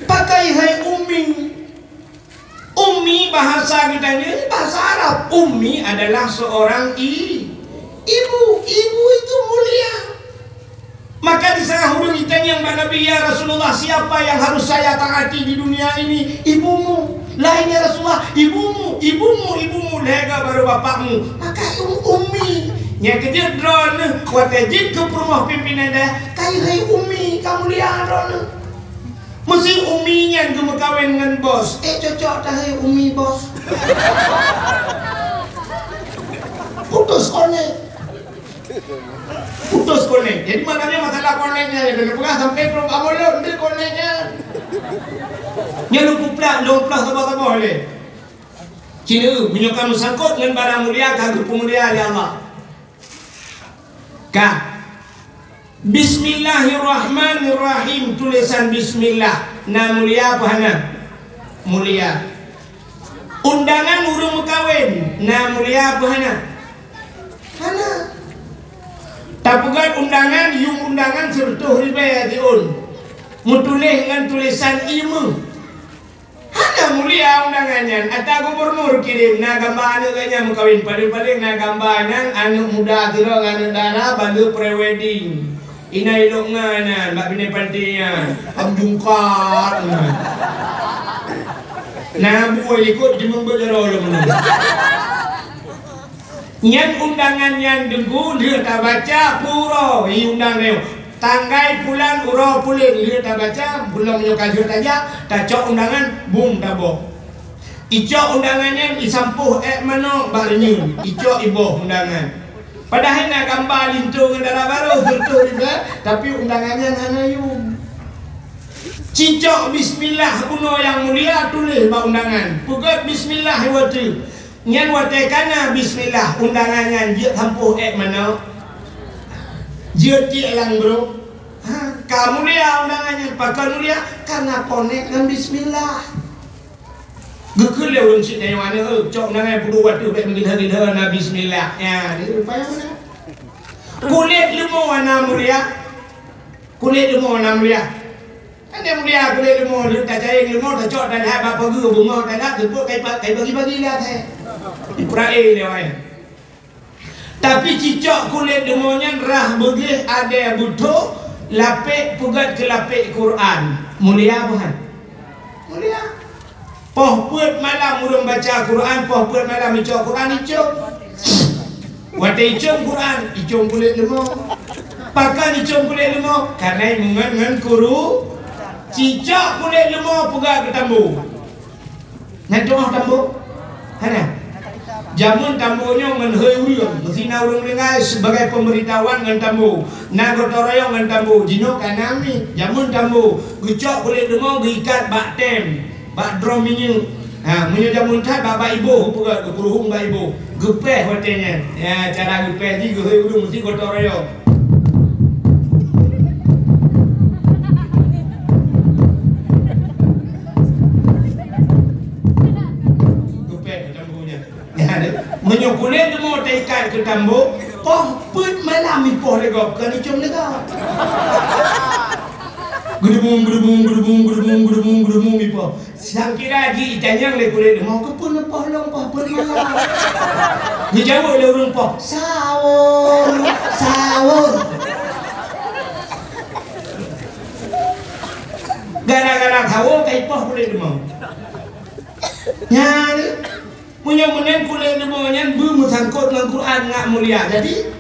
S1: Pakai hai uming. Ummi bahasa kita ini bahasa Arab. Ummi adalah seorang ibu. Ibu itu mulia. Maka di sana huruf kita yang Nabi ya Rasulullah, siapa yang harus saya taati di dunia ini? Ibumu. Lainnya Rasulullah, ibumu. Lega baru bapakmu. Maka ummi. Yang kecil drone. Watajid ke rumah pimpinan dah. Kai ummi kamu lihat drone. Mesti uminya tu berkahwin dengan bos. Cocok dah umi bos. Putus connect. Jadi makanya masalah connectnya ya. Kena pegang sampai belum amolon dia connectnya. Nya lupa apa boleh. Cina menyokong sangkut dengan barang mulia kagum mulia ya Allah. Kah? Bismillahirrahmanirrahim. Tulisan bismillah. Nah mulia apa hana? Mulia. Undangan urung kawin. Nah mulia apa hana? Hana. Tapukan undangan, yung undangan sertuh ribaya diun. Mutulih dengan tulisan ilmu. Hana mulia undangannya. Ata gubernur kirim na gambar kanya mukawin paling na gambaran anu muda tiro anu dana bantu pre-wedding. Inai ilok ngana, mbak bini pantinya, pembungkar. Nah, buat ikut jemeng berjero lo menung. Yang undangan yang dengku dia tak baca puro, undang dia. Tanggai bulan uro pulin dia tak baca, belum nyokan dia aja, tak cok undangan, bum tabok. Icok undangannya disampuh mana balinyu, icok iboh undangan. Padahal nak gambar lintung dengan darah baru betul juga, tapi undangannya nganayum. Cicok bismillah uno yang mulia tulis bak undangan. Pugat bismillah wati. Nyan wati kana bismillah undangannya dia tampuh mana? Dia lang bro. Kamu dia undangannya pakai mulia karena konek dengan bismillah. Gekul le urang sit yang mana cok nangai pudu waktu baik mengidha-idha na bismillah. Ya, dia rupanya mana? Kulit lemau warna mulia. Dia mulia boleh lemah, dia tak jahit lemah, tak cok dan hai bapa guru bunga dan nak jemput kai bagi-bagi lah saya. Iprae dia wai. Tapi cicak kulit lemahnya rah begih ada butuh lapik pugat ke lapik Quran. Mulia bukan? Mulia. Poh puat malam urang baca Quran, poh puat malam baca Quran icung. Wate icung Quran, icung kulit lemah. Pakan icung kulit lemah karena ngan guru cicak kulit lemah pegak ke tambu. Nak doa tambu? Hana. Jamun tambunya ngan heureum, mesina urang dengar sebagai pemberitahuan ngan tambu. Na gotoroyo ngan tambu, jino kanami. Jamun tambu, gucok kulit lemah gikat bak tem, bak drum minyu. Ha, munyo jamun tat bak ibu pegak ke peruhung bak ibu. Gepeh watenya. Ya, cara gepeh ji heureum mesti gotoroyo. Menyokulit dia mau ikat ke tambu, poh put malam ipoh legap kan icom legap. Gedebung ipoh. Sang kira lagi itanyang le kulit dia mau ke pun poh long poh pun malam. Dia jawab le urang poh, sahur. Gara-gara sahur kai poh kulit dia mau. Nyari punya-punya kulit demonya bersangkut dengan Quran ngak mulia. Jadi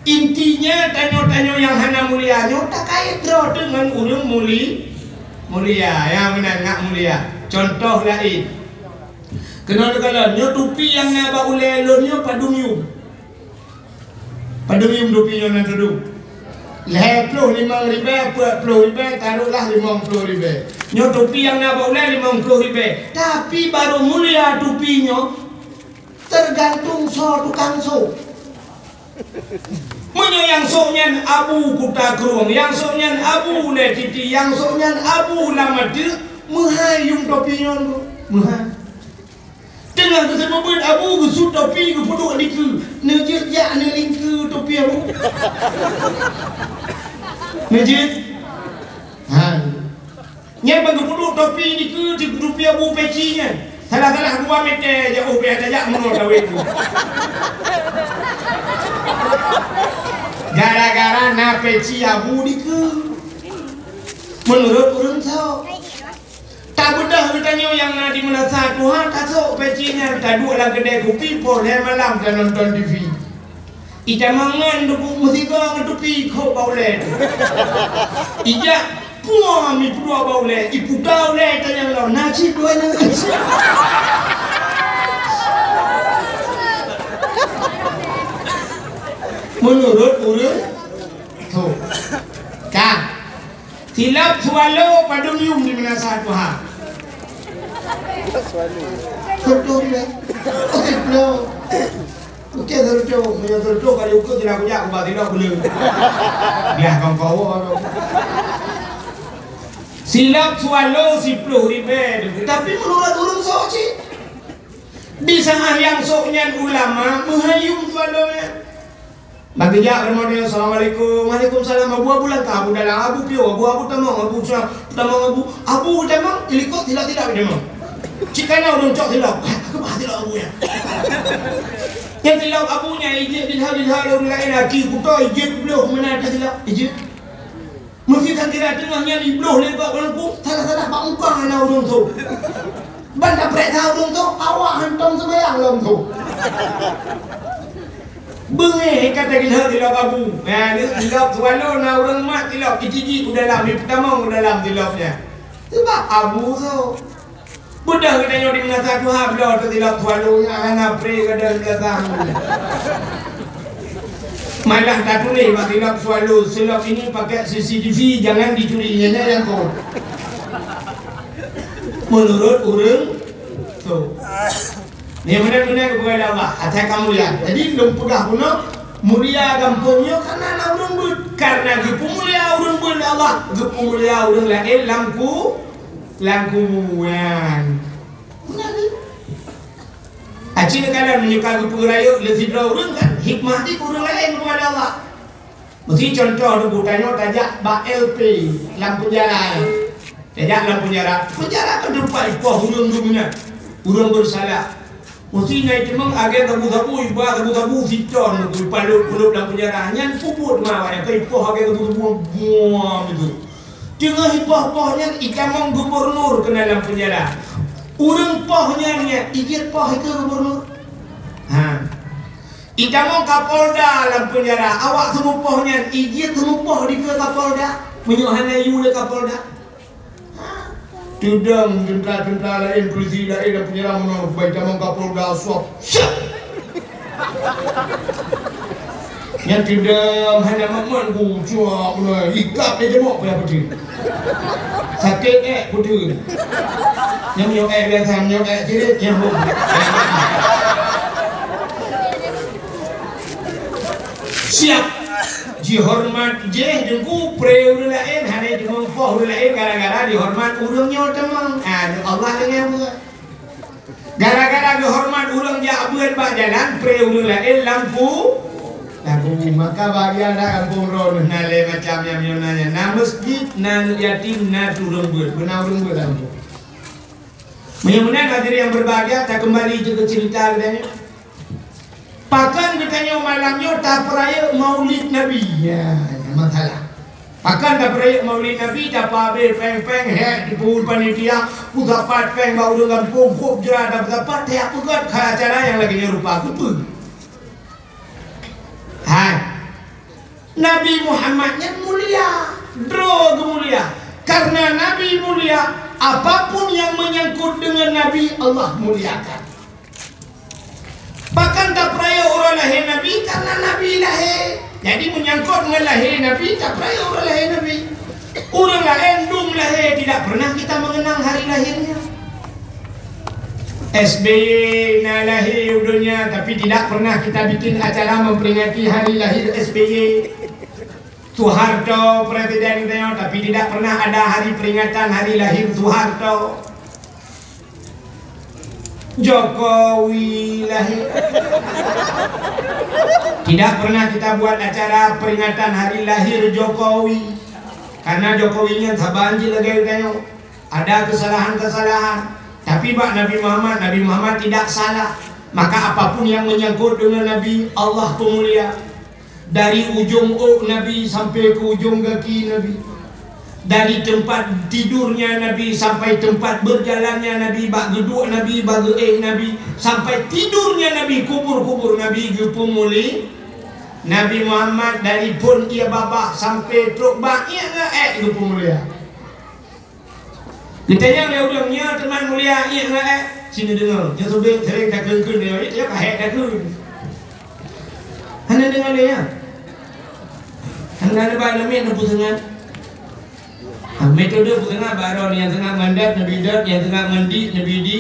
S1: intinya tanyo-tanyo yang hana mulianya tak kait draw dengan urang mulia ya benar ngak mulia. Contoh lain kena kalau nyo tupi yang naba ulelonyo padumyum tupinya nan tudung leh 55 ribu 40 ribu taruhlah 50 ribu. Nyo tupi yang naba ulel 50 ribu. Tapi baru mulia tupinya tergantung so tukang so. Munyo yang soknya abu kuta kerung, yang soknya abu le titi, yang soknya abu lamati menghayung topinya menghayung. Tengah tersebut abu gusut topi gupuduk diku nejit jak nelingku topi abu. Nejit. Ha. Nya gupuduk topi diku di topi abu pecinya. Salah-salah 2 meter jauh biar ajak menol kawin. Gara-gara na peci abu diku. Menurut urang tahu. Tak bedah bertanya yang di mana satu tak sok pecinya tak dua lah kedai kopi pun malam tak nonton TV. Ija mangan dukuk musika ngetupi kau baulet. Ija puang mi pudua baulet, ipu baulet tanya lo nasi dua nasi. Menurut urang tu, kan? Silap swallow padumyum di mana satu ha. Betul ya. Okey bro. Okey betul. Punya betul kalau ikut tidak punya aku tidak boleh. Biar kau. Silap swallow 10 ribu. Tapi menurut urang sok cik. Di sana yang soknya ulama menghayung swallownya. Bagi jak bermodel assalamualaikum, waalaikumsalam. Abu bulan tak abu dalam abu pio, abu tamang, abu tamang, ilikot tidak tamang. Cikana urang cok tilap, aku bah tilap abunya. Yang tilap abunya ijib dilha urang lain lagi, kuto ijib bloh mana ada tilap ijib. Mesti tak kira tengahnya di bloh lepak orang salah pak ungkang ana urang tu. Banda prek tahu urang tu, awak hantam sembayang long tu. Bengih kata gila tilap abu. Nah, ni tilap swallow na orang mak tilap kecil dalam ni pertama dalam tilapnya. Sebab abu tu. Budak kita nyo di mana satu hablo tu tilap swallow nya ana pre kada datang. Malah tak tulis mak tilap swallow silap ini pakai CCTV jangan dicurinya yang kau. Menurut urang tu. Ni benar-benar kepada Allah. Atas kamu lihat. Jadi belum pegah pun mulia kampungnya karena nak urang bud. Karena gepu mulia urang bud Allah. Gepu mulia urang lain langku muan. Benar ni. Acina kalian menyukai gepu raya lebih berapa urang kan? Hikmah di urang lain kepada Allah. Mesti contoh tu tanya tajak bak LP lampu jalan. Tidak dalam penjara ke depan ipah urang dunia. Urang bersalah. Mesti naik cemang agen tabu-tabu ibah tabu-tabu fiton tu palut dalam penjara. Nyan puput mawanya ke ipah agen tabu-tabu buang itu. Tengah ipah-pahnya ikamang gubernur ke dalam penjara. Urang pahnya nya igit pah itu gubernur. Ha. Ikamang kapolda dalam penjara. Awak semua pahnya igit semua pah di ke kapolda. Menyuhana yu le kapolda. Tudang tentara lain, polisi lain dan penjara menolak baik jamang kapolda suap. Yang tudang hanya maman ku cua mulai ikap dia jemok pada putih. Sakit putih. Yang nyok biasa nyok cirit yang hum. Siap. Dihormat je jengku preu lain hanya jengku poh lain gara-gara dihormat urangnya temang. Allah dengan buat. Gara-gara dihormat urang ja abuan bak jalan preu lain lampu maka bagian ada kampung ron nale macam yang nanya na masjid na yatim na turun buat benar urang buat lampu. Mudah-mudahan hadirin yang berbahagia tak kembali ke cerita katanya. Pakan ditanya malamnya tak peraya maulid Nabi. Ya, masalah. Pakan tak peraya maulid Nabi, tak pabe peng-peng hek di pun panitia, udapat peng bau dengan pokok jerah dah dapat tiap pegat ke acara yang lagi nyerupa betul. Hai. Nabi Muhammadnya mulia, dro mulia. Karena Nabi mulia, apapun yang menyangkut dengan Nabi Allah muliakan. Bahkan tak peraya orang lahir Nabi karena Nabi lahir. Jadi menyangkut dengan lahir Nabi tak peraya orang lahir Nabi. Orang lain dum lahir tidak pernah kita mengenang hari lahirnya. SBY na lahir dunia tapi tidak pernah kita bikin acara memperingati hari lahir SBY. Soeharto presiden tapi tidak pernah ada hari peringatan hari lahir Soeharto. Jokowi lahir. Tidak pernah kita buat acara peringatan hari lahir Jokowi karena Jokowinya sabanji lagi tanya ada kesalahan-kesalahan. Tapi bak Nabi Muhammad tidak salah. Maka apapun yang menyangkut dengan Nabi Allah pemulia. Dari ujung Nabi sampai ke ujung kaki Nabi. Dari tempat tidurnya Nabi sampai tempat berjalannya Nabi, bak geduk Nabi, bak Nabi, sampai tidurnya Nabi, kubur Nabi gepumuli. Nabi Muhammad dari pun ia babak sampai truk bak ia gepumuli. Kita yang leudangnya teman mulia ia sini dengar, dia sobek sering tak keun dia kahek tak keun. Hana dengar dia. Hana ada balamin nak pusangan. Metode tengah baron yang tengah mandat Nabi dat, yang tengah mandi Nabi di,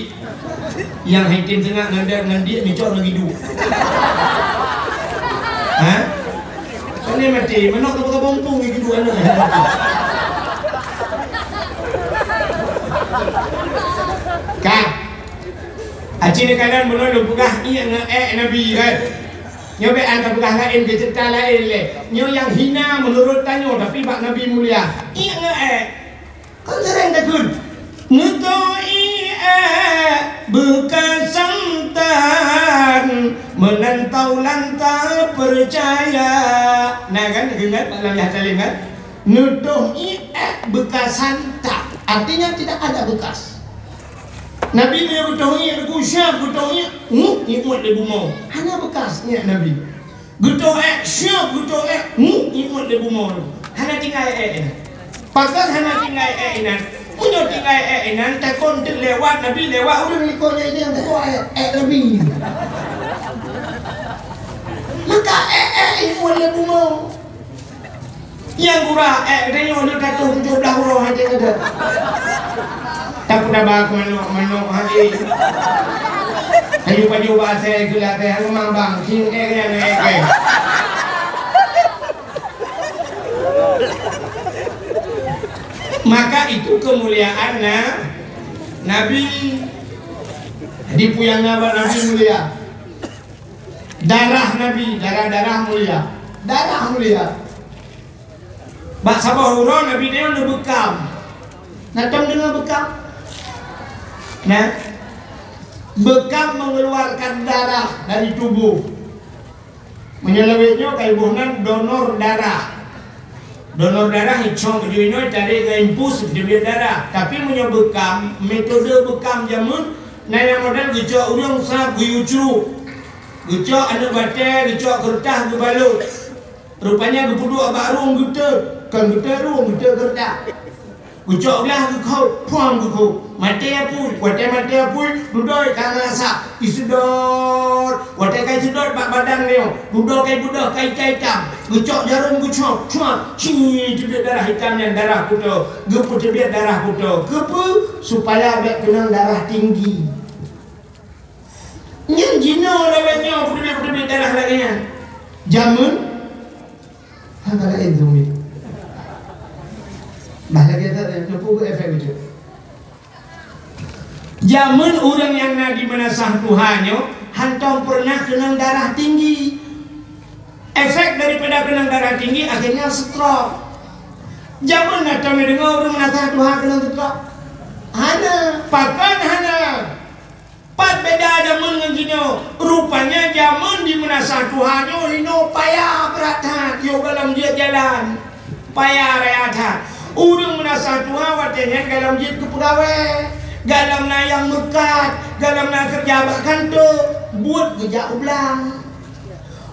S1: yang hakim tengah mandat mandi micok lagi du. Hah? Ini mati, menok tak bompong lagi dua anak. Kak, aci ni kanan benar lu pegah iya Nabi kan. Nyo be anta pegah lain ke cerita lain le. Nyo yang hina menurut tanyo tapi bak Nabi mulia. Iya kan sering takut. Ngutoi bekas santan menantau lantar percaya. Nah kan ingat Pak Lam Yahtalim kan? Ngutoi bekas santan artinya tidak ada bekas. Nabi dia bertauhid, syaf bertauhid, ikut dia bumau. Hanya bekasnya Nabi. Syaf ikut dia bumau. Hanya tinggal Pakat hanya tinggal punya tinggal takon lewat Nabi lewat orang likornya dia Nabi. Maka ikut dia bumau. Yang kurang dia yang ada 17 orang aja ada. Tak pernah baku manuk hari. Ayo baju bahasa gula teh memang bang king yang Maka itu kemuliaan Nabi. Di puyang Nabi mulia. Darah Nabi, darah mulia. Darah mulia. Bak sabah hurau Nabi dia udah bekam. Natang dengar bekam. Nah, bekam mengeluarkan darah dari tubuh. Menyelewitnya kaibunan donor darah. Donor darah hicong kejuino cari ke impus dia darah. Tapi menyebekam metode bekam jamun. Nah yang model gecok urang sa guyucu. Gecok ada bate, gecok kertas gebalut. Rupanya gepudu abarung gitu. Kan gitu rung gitu kertas. Gecok lah gekau, puang gekau. Mate apui, wate mate apui, dudoi karena sa isudot. Wate kai sudot bak badan leo. Dudoi kai budah kai hitam. Gecok jarum gecok, cuak, cing jebet darah hitamnya darah kudo. Gepu jebet darah kudo. Gepu supaya abek kenang darah tinggi. Yang jino lewatnya jebet darah lagi nya. Jamun, hangkala enzumi. Bahlah kita nampu efek itu. Jamun orang yang nadi menasah Tuhannya, hantam pernah kenang darah tinggi. Efek daripada kenang darah tinggi akhirnya stroke. Jamun nata mendengar orang menasah Tuhan kenang stroke. Hana, pakan hana. Pat beda jamun dengan jino. Rupanya jamun di menasah Tuhannya rino payah berathat. Yo dalam dia jalan payah reathat. Urang menasah Tuhan watenya dalam jid ke pegawai. Galam na yang mekat, galam na kerja kantor, buat kerja ublang.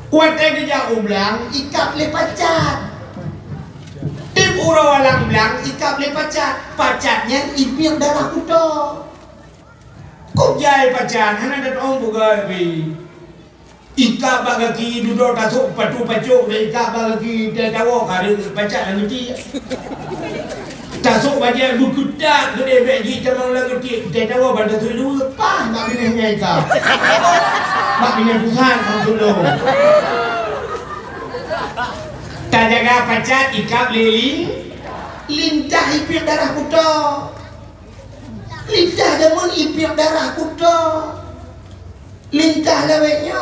S1: Wate kerja ublang, ikap le pacat. Tip ura walang blang, ikap le pacat. Pacatnya ipir darah kuda. Kok jai pacat, hana dat ong bugai bi. Ikap bagaki duduk tasuk patu pacuk, ikap bagaki tetawa kari pacat lagi. Tasuk baca buku tak gede begi tamang lagu ti tetawa pada tu dulu pah tak binanya ikap. Mak binan pusat orang dulu. Tak jaga pacat ikap lilin lintah ipir darah kuda. Lintah demun ipir darah kuda. Lintah lewetnya.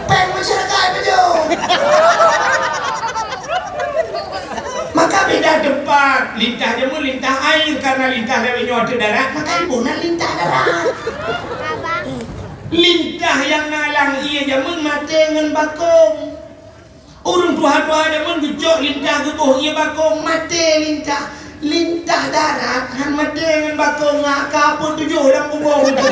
S1: Pen masyarakat bejo. Maka beda tempat. Lintah jemu lintah air karena lintah lewatnya ada darat, maka ibunan lintah darat. Lintah yang nalang ia jamun mati dengan bakong. Urung tuha-tuha jamun gecok lintah gebuh ia bakong mati lintah. Lintah darat han mati dengan bakong ngak kapun tujuh dalam kubur itu.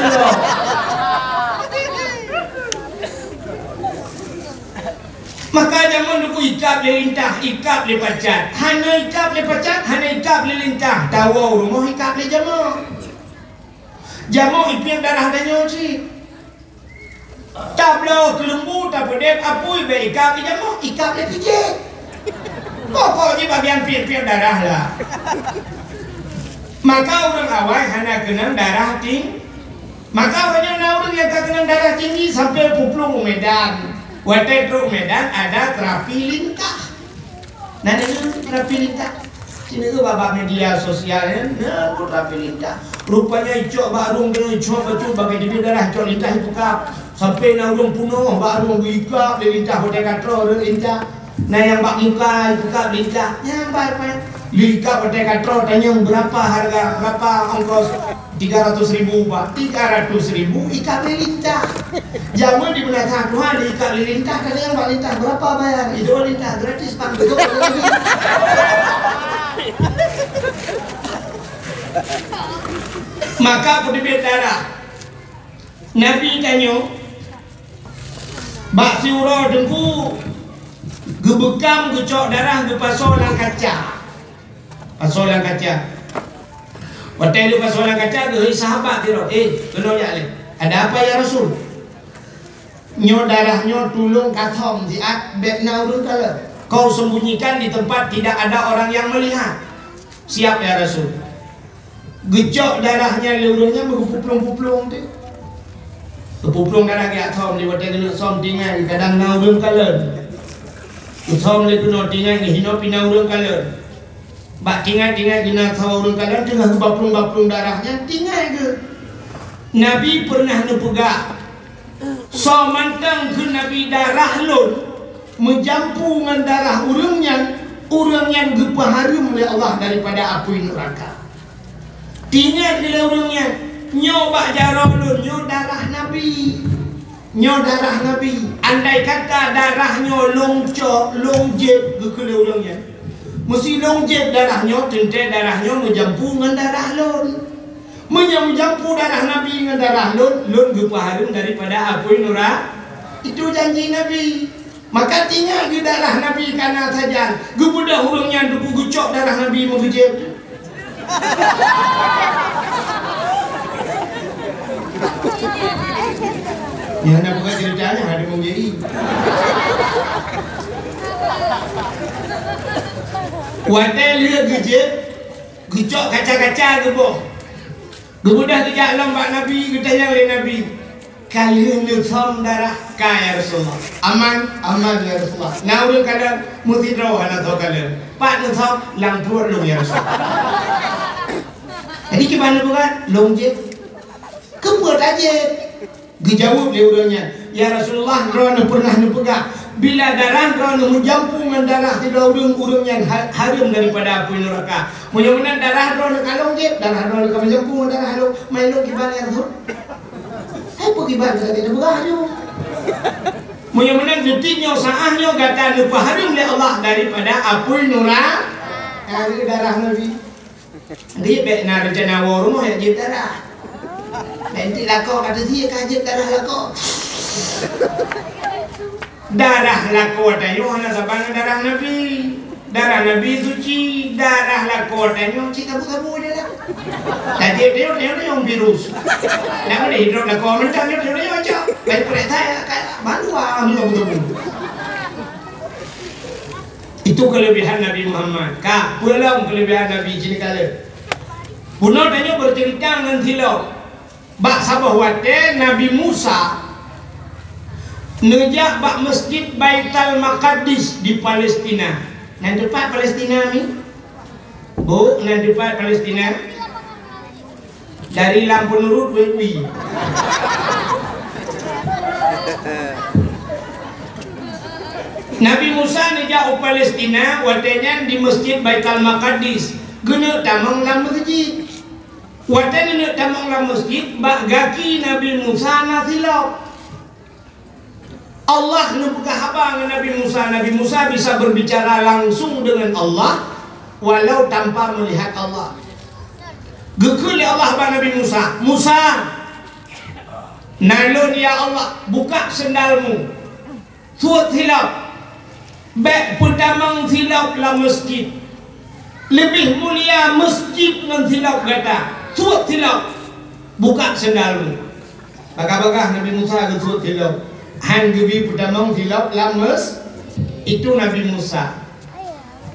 S1: Maka jamun aku ikap le lintah, ikap le pacat. Hana ikap le pacat, hana ikap le lintah. Tawa rumah ikap le jamu. Jamu ipir darah danyo si. Tablo kelembu tak pedep apui be ikap le jamu, ikap le pijit. Pokoknya bagian pir-pir darah lah. Maka orang awal hana kenang darah tinggi. Maka orang yang kenang darah tinggi sampai puplung Medan. Wate truk Medan ada terapi lintah. Nah ini terapi lintah. Sini tu babak media sosial nah terapi lintah. Rupanya icok barung dengan icok baju bagai di darah icok lintah itu kap. Sampai naudung punuh barung ikap lintah hotel katro lintah. Nah yang bak muka itu kap lintah. Yang baik Lika hotel katro tanya berapa harga berapa ongkos 300.000 Pak. 300.000 ikat lintah. Jamu di menasah Tuhan ikat lintah kan yang bak lintah berapa bayar? Itu lintah gratis Pak. Betul. Maka pedebit darah. Nabi tanya bak siura dengku gebekam gecok darah gepasolan kaca. Pasolan kaca. Waktu itu pasolan kaca ke sahabat dia. Kena ya le. Ada apa ya Rasul? Nyo darahnya tulung kathom diat bet naurun kala. Kau sembunyikan di tempat tidak ada orang yang melihat. Siap ya Rasul. Gecok darahnya leurungnya berpuplung-puplung tu. Berpuplung darah dia thom di waktu kena som tinggal kadang naurun kala. Thom le kena tinggal ni hino pinaurun kala. Bak tinggal gina urun kalian tengah baplung darahnya tinggal ke. Nabi pernah nepegak so mantang ke Nabi darah lun menjampu dengan darah urungnya orang yang gepaharum oleh Allah daripada api neraka. Tinggal bila orangnya nyoba jarah ulun, nyo darah Nabi. Nyo darah Nabi. Andai kata darahnya longjeb gekele orangnya. Mesti longjeb darahnya, tentu darahnya menjampu dengan darah lon. Menjampu darah Nabi dengan darah lon gepaharum daripada api neraka. Itu janji Nabi. Maka tinggal di darah Nabi karena saja gebudah orangnya duku gucok darah Nabi menggejep. Ya nak bukan ceritanya ada menjadi. Wadah lihat gejep, gucok kaca-kaca geboh. Gebudah tidak lomba Nabi, getanya oleh Nabi. Kalian nusam darah kaya Rasulullah. Aman ya Rasulullah. Nah udah kadang mesti rawat atau kalian. Pak nusam lampuan lu ya Rasulullah. Jadi gimana bukan? Longjek. Kebuat aja. Dijawab dia orangnya. Ya Rasulullah, rono pernah pegang. Bila darah rono menjampu dengan darah tidak urung-urung harum daripada api neraka. Mudah-mudahan darah rono kalongjek, darah rono menjampu dengan darah harum. Main lo gimana ya Rasul? Apa gimana tidak berharum? Mudah-mudahan detiknya saahnya kata lupa harum oleh Allah daripada api neraka. Dari darah Nabi. Dia baik nak rencana warung ya jep darah. Nanti lako kata dia kajep darah lako. Darah lako tayo hana sabana darah Nabi. Darah Nabi suci, darah lako tayo cita buka dia lah. Tadi dia yang virus. Nama dia hidup lako mentang dia aja. Baik pada saya malu betul. Itu kelebihan Nabi Muhammad. Kak, pulang kelebihan Nabi sini kali. Bunuh tanya bercerita dengan silau. Bak sabah wate Nabi Musa ngejak bak masjid Baitul Maqdis di Palestina. Nan depan Palestina ni. Bu, nan depan Palestina. Dari lampu nurut wewi. Nabi Musa ngejak ke Palestina, watenya di masjid Baitul Maqdis. Guna tamang lam masjid. Watenya tamang lam masjid, bak gaki Nabi Musa nasilap. Allah nubuka haba dengan Nabi Musa. Nabi Musa bisa berbicara langsung dengan Allah walau tanpa melihat Allah. Gekuli Allah bang Nabi Musa. Musa, nalun ya Allah, buka sendalmu. Suat hilap. Baik pertama silap lah masjid. Lebih mulia masjid dengan silap kata. Suat silap. Buka sendalmu. Bagah-bagah Nabi Musa ke suat silap. Han gebi pertama silap lah itu Nabi Musa.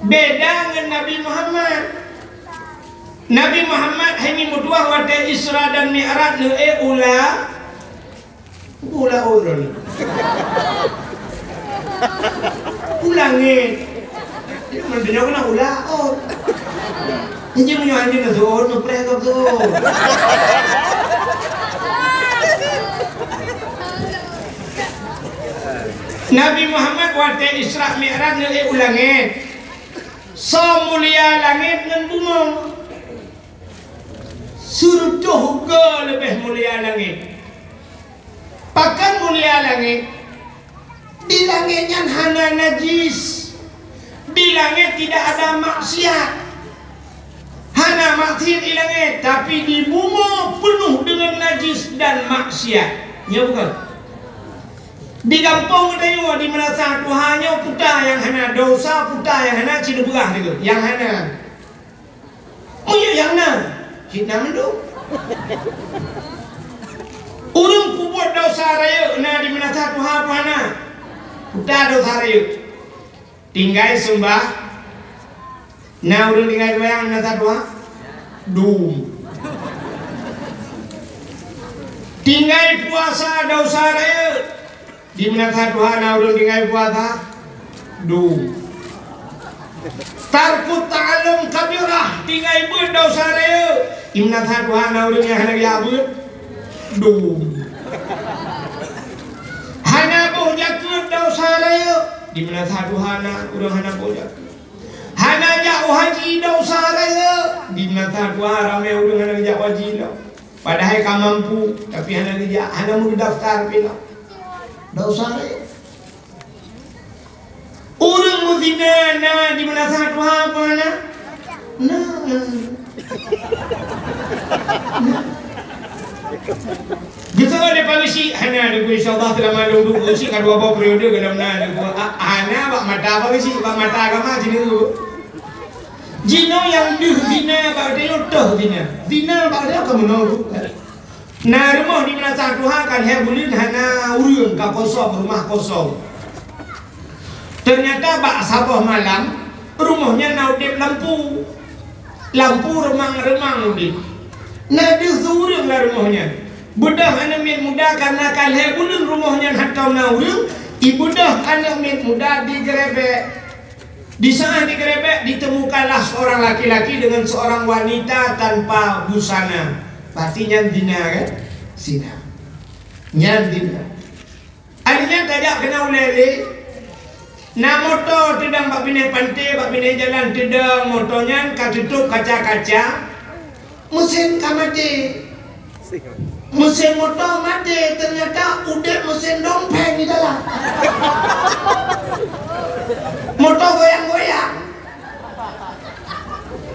S1: Beda dengan Nabi Muhammad. Nabi Muhammad hanya mutuah wate Isra dan Mi'raj ne ula urun. Ulangin. Ini mendengar kena ulah. Oh. Ini punya anjing tu, nupreh kau tu. Nabi Muhammad wate Isra Mi'raj ne ulangin. So mulia langit dan bumi. Surga lebih mulia langit. Pakan mulia langit. Di langitnya hanya najis. Di langit tidak ada maksiat. Hanya maksiat di langit, tapi di bumi penuh dengan najis dan maksiat. Ya bukan? Di kampung ada di mana satu hanya putar yang hanya dosa, putar yang hanya cina berah itu. Yang hanya. Oh ya yang mana? Cina itu. Orang kubur dosa raya na di mana satu hana. Putar dosa raya. Tinggal sembah. Nah orang tinggal bayang mana satu ha? Dum. Tinggal puasa dosa raya. Di mana satu hana orang tinggal puasa? Dum. Tarkut ta'alum kabirah. Tinggal berdosa raya. Di mana satu hana orang yang hana yabut? Dum. Hana boh jakut dosa raya. Di mana satu hana orang hana boh jakut. ngajak haji dah usah raya. Di mata tua ramai orang yang ngajak haji dah. Padahal kau mampu, tapi hana ngajak, hana mau daftar pila. Dah usah raya. Orang muzina na di mana satu apa na? Bisa ada polisi hana ada insyaallah dalam ada polisi kadua apa periode dalam na hana bak mata polisi bak mata agama jinu jino yang duh zina bak dia toh zina bak dia kamu nol na rumah di mana satu kan he bulin hana urang ka kosong rumah kosong ternyata bak sabah malam rumahnya naudip lampu remang-remang udip na duh urang lah rumahnya. Budak anak min muda karena kalhe ulun rumahnya hatau nauril, ibu dah anak min muda digerebek. Di sana digerebek ditemukanlah seorang laki-laki dengan seorang wanita tanpa busana. Berarti nyantina kan? Sina. Nyantina. Akhirnya tajak kena ulele. Na motor tedang bak bine pantai, bak bine jalan tedang motornya katutup kaca-kaca. Mesin kamati. Mesin motor mati, ternyata udah mesin dompeng di dalam. Motor goyang-goyang.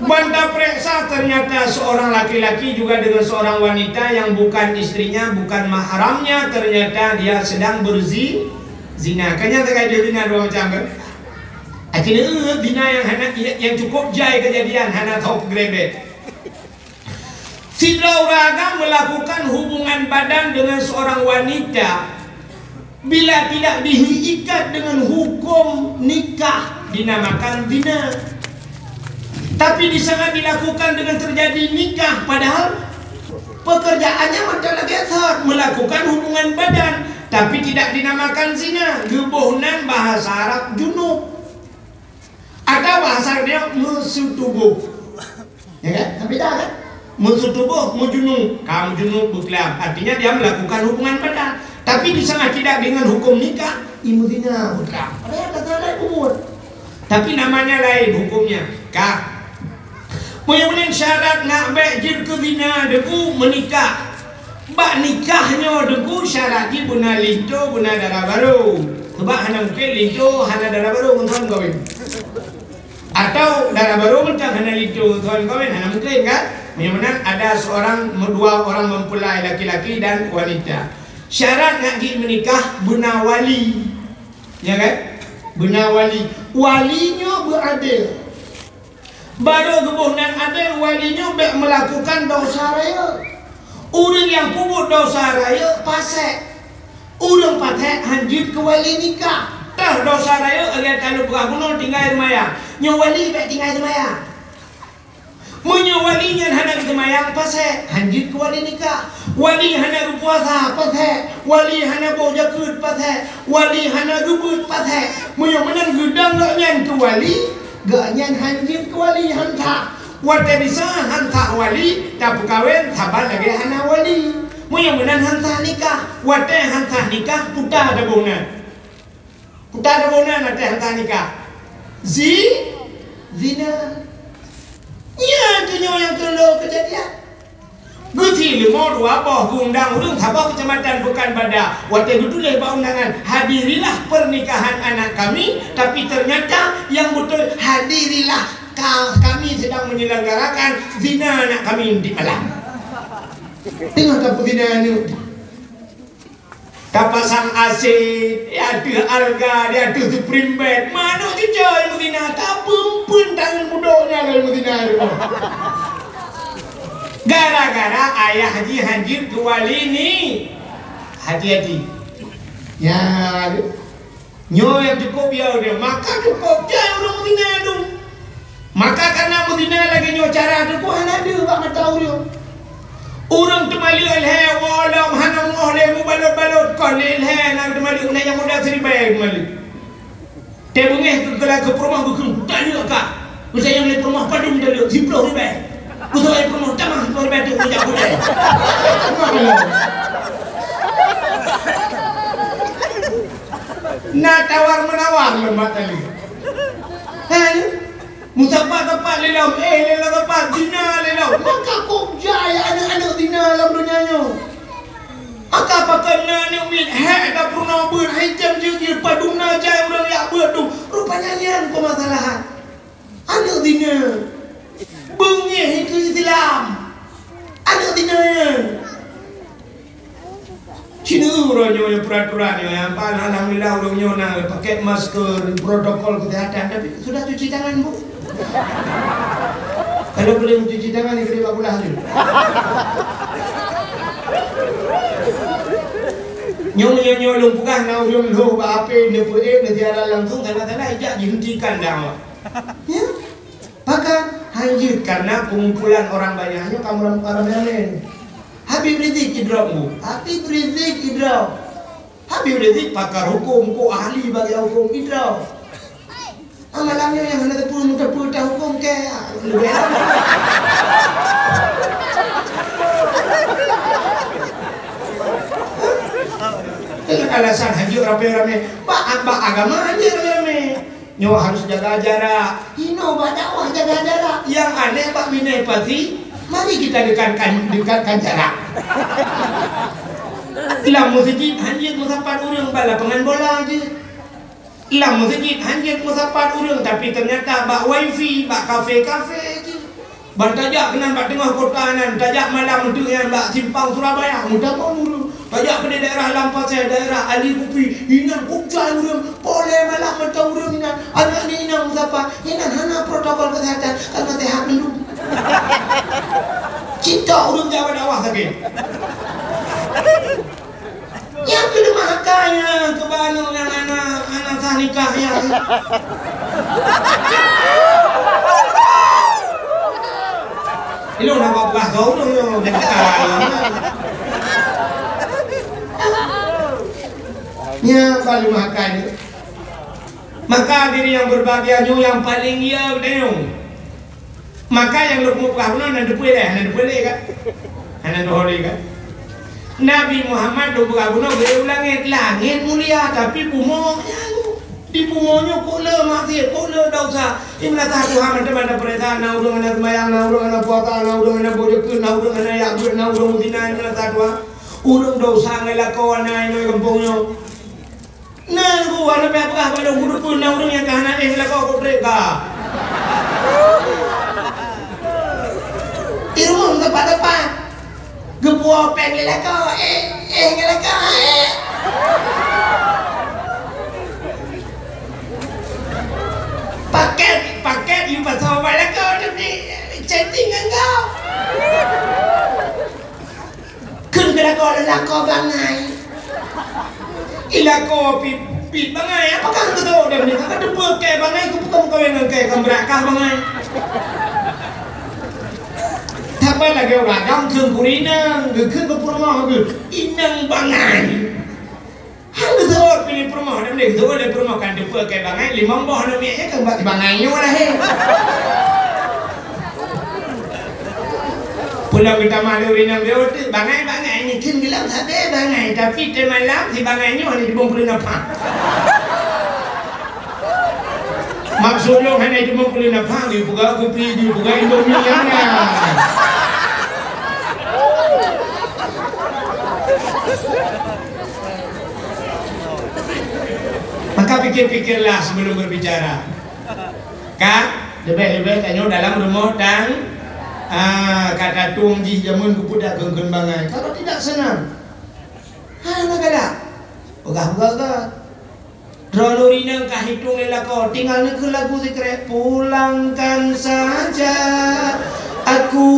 S1: Banta periksa ternyata seorang laki-laki juga dengan seorang wanita yang bukan istrinya, bukan mahramnya. Ternyata dia sedang berzina. Kayaknya terkait dia zina dua macam kan? Akhirnya zina yang cukup jai kejadian hana tahu grebet. Sidra Uraga melakukan hubungan badan dengan seorang wanita bila tidak diikat dengan hukum nikah dinamakan zina. Tapi di sana dilakukan dengan terjadi nikah padahal pekerjaannya macam lagi melakukan hubungan badan tapi tidak dinamakan zina. Gebuhnan bahasa Arab junub atau bahasa dia musuh tubuh. Ya kan? Tapi dah kan? Musuh tubuh, mujunung, kamu junub buklam. Artinya dia melakukan hubungan badan, tapi di sana tidak dengan hukum nikah, imudina buklam. Ada kata lain umur, tapi namanya lain hukumnya. Kak, punya syarat nak bejir ke zina deku menikah. Bak nikahnya deku syaratnya buna linto, buna darah baru. Sebab hana mungkin linto, hana darah baru tuan kawin. Atau darah baru mentang hana linto tuan kawin, hana mungkin kan? Memang ada dua orang mempelai laki-laki dan wanita. Syarat nak menikah bena wali, ya kan? Bena wali, walinya beradil. Baru kebunan adil walinya melakukan dosa raya. Orang yang kubur dosa raya pasek. Orang patek hanjut ke wali nikah. Dah dosa raya agar kalau bergabung tinggal rumah. Nyo wali baik tinggal rumah. Munyo walinya hana kemayang pasek hanjit ke wali nikah. Wali hana berpuasa pasek, wali hana boja kut pasek, wali hana rubut pasek. Munyo menang gedang gak nyan ke wali, gak nyan hanjit ke wali hantar. Wate bisa hantar wali, tak kawin sabar lagi hana wali. Munyo menang hantar nikah, wate hantar nikah putar ada bonan. Putar ada bonan wate hantar nikah. Zina. Ya, tu yang kelok kejadian. Guti lima dua boh undang urung tabah kecamatan bukan pada. Waktu itu lebar undangan hadirilah pernikahan anak kami. Tapi ternyata yang betul hadirilah kami sedang menyelenggarakan zina anak kami di malam. Tengok tak zina ni. Kapasang AC, dia ada alga, dia ada supreme bed. Mana tu coy mudina? Tak pun tangan mudoknya kalau mudina itu. Gara-gara ayah haji hanjir ke wali ni. Hati-hati. Ya, nyo yang cukup ya dia. Maka cukup dia orang mudina tu. Maka karena mudina lagi nyo cara tu, kau hana ada bak tahu dia. Orang temali elhe walam hanam oleh mu balot-balot kon elhe nak temali unai yang muda seribai temali. Te bungeh ke rumah bukan tak ada kak. Saya yang rumah padum dah dia 10 ribu. Usah rumah tamah 10 ribu tu ujak boleh. Nak tawar menawar lembat tadi. Musafah tepat lelau, lelau tepat, zina lelau. Maka kau jaya anak-anak zina dalam dunianya. Maka apa kena ni umit hak dah pernah berhijab je paduna jaya orang yang berdu. Rupanya yang kau masalahan. Anak zina. Bengih ke Islam. Anak zina. Cina orangnya yang peraturan yang alhamdulillah orangnya nak pakai masker, protokol kesehatan, tapi sudah cuci tangan bu. Kalau boleh cuci tangan ni kena bakulah tu. Nyonya lumpukah nak orang lu apa ni boleh negara langsung sana ijak dihentikan dah. Ya, bahkan hanyut karena pengumpulan orang banyaknya kamu orang lain. Habib Rizik Idrok Habib Rizik Idrok Habib Rizik pakar hukum, ku ahli bagi hukum Idrok. Amalannya yang hendak pun hukum ke lebih alasan haji rame-rame pak agama haji rame-rame nyo harus jaga jarak ino dakwah jaga jarak yang aneh pak binai pasti mari kita dekatkan jarak ilang masjid hanjit musapat urang bala pengan bola aja ilang masjid hanjit musapat urang tapi ternyata bak wifi bak kafe-kafe aja ban tajak kenan bak tengah kota nan tajak malam untuk yang bak simpang Surabaya mudah mulu tajak ke daerah Lampasai daerah Ali Kupi inan kubjai urang boleh malam mentau urang inan anak ni inan musapa inan hana protokol kesehatan kalau sehat dulu cinta urang Jawa dakwah sakit yang kedua makanya kebanu yang anak sah nikah ya ini nak buat kau dong nya paling makan maka diri yang berbahagia yang paling ya deung maka yang lu muka pun nanti boleh kan Nabi Muhammad do berguna langit mulia tapi bumonya di bumonya kole masih kole dosa imna satu Tuhan teman perintah na urang na sembahyang na urang na puasa na urang na bojokeun na urang na yakbur na urang mudina imna satu urang dosa ngelakuan na ino kampungnya nah gua na apa pada urang pun na urang yang kahana ngelakuan mereka irung tepat-tepat gebuah pengen laka ngelaka paket you pasal laka tapi chatting engkau kun laka bangai ilako pipit bangai apakah tu tahu dah ni tak ada pakai bangai aku bukan kau yang ngkai kamberakah bangai apa lagi orang yang kengkurinang, gekeng ke permah ke, inang bangai. Hang betul pilih permah, dan dia betul dia permah kan dia pakai bangai, lima boh namanya kan bagi bangainya lah he. Pulau kita malu rinang dia tu bangai ni kan gelam sabe bangai, tapi dia malam si bangainya hanya di bawah apa? Maksudnya hanya di bawah apa? Dia buka kopi, dia buka Indomie yang ni. Maka pikir-pikirlah sebelum berbicara. Kak, lebih-lebih tanya dalam rumah dan kata tungji jamun kupudak kengkun bangai. Kalau tidak senang, nak ada. Ogah. Dronorinang kahitung lelako tinggal nak lagu zikre pulangkan saja aku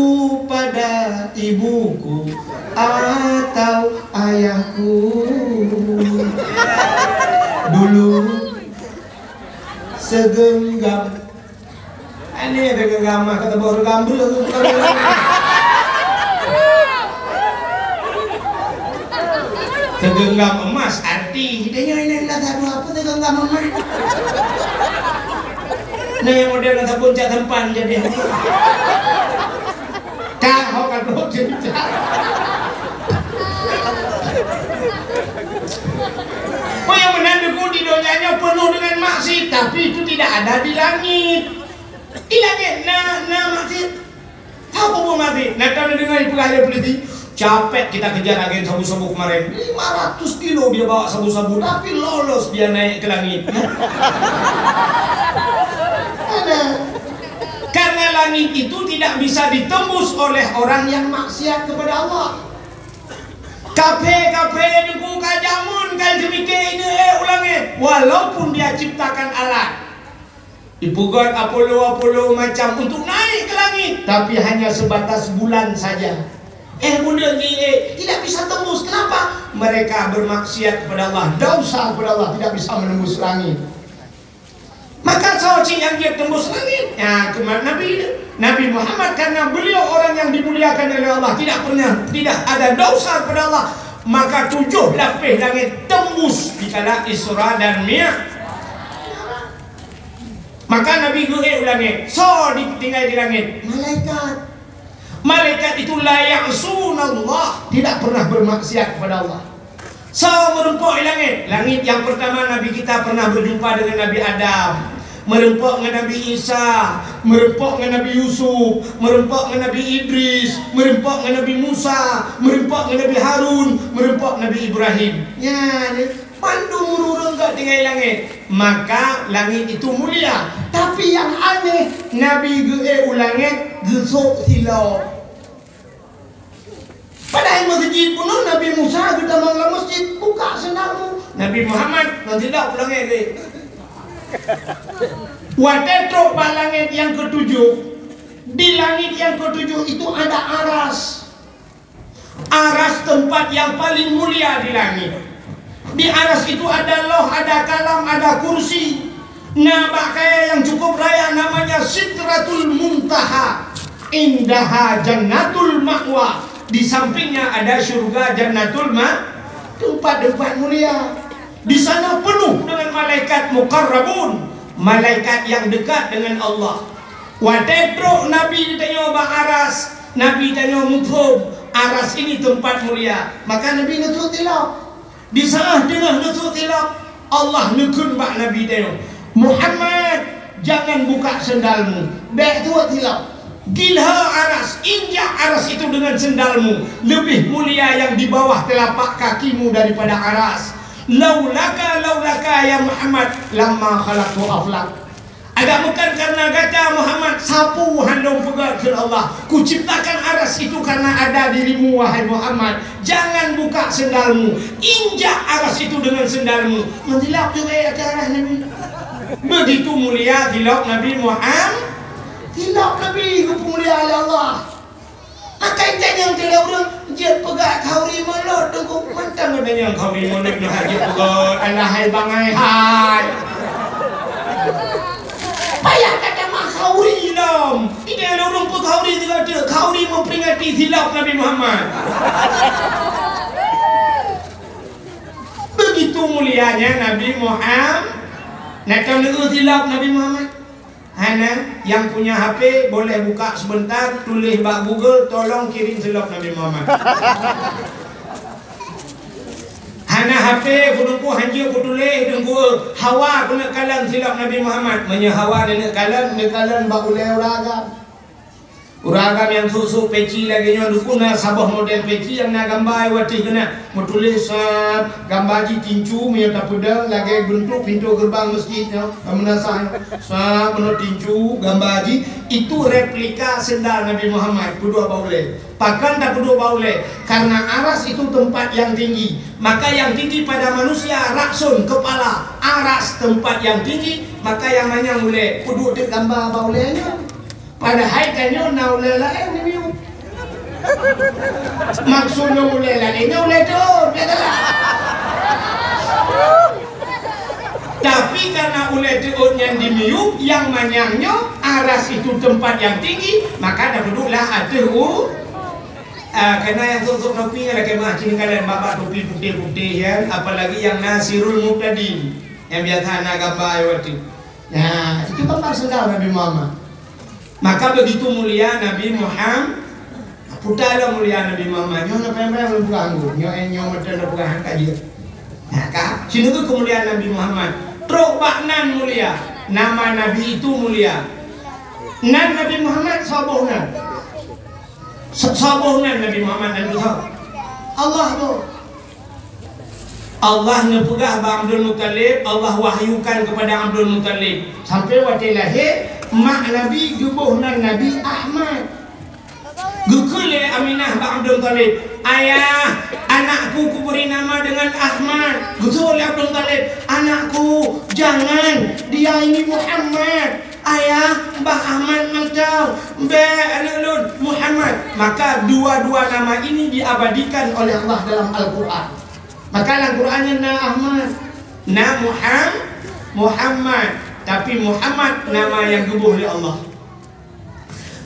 S1: pada ibuku atau ayahku dulu segenggam aneh ada gegama kata baru gambrel segenggam emas arti hidupnya ini adalah satu apa segenggam emas nah yang model nasa puncak tempan jadi kak hokan roh cerita oh yang menandaku di dunianya penuh dengan maksiat tapi itu tidak ada di langit Ilangin na mati. Apa mau mati? Nata dengar pengalir polisi. Capek kita kejar agen sabu-sabu kemarin. 500 kilo dia bawa sabu-sabu, tapi lolos dia naik ke langit. Ada. Karena langit itu tidak bisa ditembus oleh orang yang maksiat kepada Allah. Kafe duku kajamun kan semike ini ulangi. Walaupun dia ciptakan alat, dipugar Apollo macam untuk naik ke langit, tapi hanya sebatas bulan saja. Bunda ni tidak bisa tembus. Kenapa? Mereka bermaksiat kepada Allah, dosa kepada Allah, tidak bisa menembus langit. Maka sauci yang dia tembus langit. Ya, kemana Nabi Muhammad, karena beliau orang yang dimuliakan oleh Allah, tidak ada dosa kepada Allah, maka 7 lapis langit tembus di kala Isra dan Mi'raj. Maka Nabi ulangi, so ditinggal di langit. Malaikat itu la ya'sunallah, tidak pernah bermaksiat kepada Allah. So merempok di langit. Langit yang pertama Nabi kita pernah berjumpa dengan Nabi Adam, merempok dengan Nabi Isa, merempok dengan Nabi Yusuf, merempok dengan Nabi Idris, merempok dengan Nabi Musa, merempok dengan Nabi Harun, merempok Nabi Ibrahim. Ya, pandu mururung kau tinggal langit. Maka langit itu mulia. Tapi yang aneh, Nabi ulangit gesok silau. Padahal masjid pun Nabi Musa kita mangla masjid, buka sendalmu. Nabi Muhammad nanti tak ulangit ke. Watetro langit yang ke-7. Di langit yang ke-7 itu ada aras. Aras tempat yang paling mulia di langit. Di aras itu ada loh, ada kalam, ada kursi. Nah, pakai yang cukup raya namanya Sidratul Muntaha. Indaha Jannatul Ma'wa. Di sampingnya ada surga Jannatul tempat mulia. Di sana penuh dengan malaikat muqarrabun, malaikat yang dekat dengan Allah. Watetro Nabi ditanya aras, Nabi tanya mufhum, aras ini tempat mulia. Maka Nabi nutup tilap. Di sana dengar nutup tilap, Allah nukun bak Nabi tanya, Muhammad, jangan buka sendalmu. Baik tu tilap. Gilha aras, injak aras itu dengan sendalmu. Lebih mulia yang di bawah telapak kakimu daripada aras. Laulaka ya Muhammad lamma khalaqtu aflak. Agak bukan karena kata Muhammad sapu handong pegat ke Allah, ku ciptakan aras itu karena ada dirimu wahai Muhammad. Jangan buka sendalmu, injak aras itu dengan sendalmu. Mentilap juga ke arah Nabi. Begitu mulia tilap Nabi Muhammad. Tilap Nabi mulia oleh Allah. Maka yang tidak orang dia pegat kauri melot dengan mantan ada yang kauri melot dah haji pegat alahai bangai hai. Payah kata mak kauri dom. Ini ada orang pun kauri juga dia. Kauri memperingati silap Nabi Muhammad. Begitu mulianya Nabi Muhammad. Nak tahu silap Nabi Muhammad. Hana yang punya HP boleh buka sebentar, tulis bak Google, tolong kirim silap Nabi Muhammad. Hana HP kudu hanji ku tulis dengku hawa kena kalan silap Nabi Muhammad. Menya hawa nak kalan bak ulai uragam yang susu peci lagi nyo dukuna sabah model peci yang nak gambar wati kena menulis gambar ji tincu me ta pedang lagi bentuk pintu gerbang masjidnya menasah sa meno tincu gambar ji itu replika sendal Nabi Muhammad kedua baule pakan tak kedua baule karena aras itu tempat yang tinggi maka yang tinggi pada manusia raksun kepala aras tempat yang tinggi maka yang mana mulai kudu de gambar baulenya padahal kanyo na ulela ni biu maksudnya ulela ni tu tapi karena ulela yang di miu yang manyangnya aras itu tempat yang tinggi maka dah duduklah ada karena yang tutup topi ada kemah kini kalian bapak topi putih-putih ya apalagi yang Nasirul Muqtadi yang biasa nak gambar waktu nah itu tempat sendal Nabi Muhammad. Maka begitu mulia Nabi Muhammad, putala mulia Nabi Muhammad. Nyo na pembe buka anggur, nyo meten buka hangka dia. Nah, kah? Sini tu kemuliaan Nabi Muhammad. Trok baknan mulia, nama Nabi itu mulia. Nan Nabi Muhammad sabuhna. Sabuhna Nabi Muhammad dan Allah tu. Allah nepegah ba Abdul Muttalib, Allah wahyukan kepada Abdul Muttalib sampai waktu lahir mak Nabi gebuhna Nabi Ahmad. Gukule Aminah ba Abdul Muttalib, ayah, anakku kuberi nama dengan Ahmad. Betul Abdul Muttalib, anakku jangan, dia ini Muhammad. Ayah, Mbah Ahmad macam anak Muhammad. Maka dua-dua nama ini diabadikan oleh Allah dalam Al-Quran. Maka Al-Qurannya na Ahmad, na Muhammad, tapi Muhammad nama yang gebuh oleh Allah.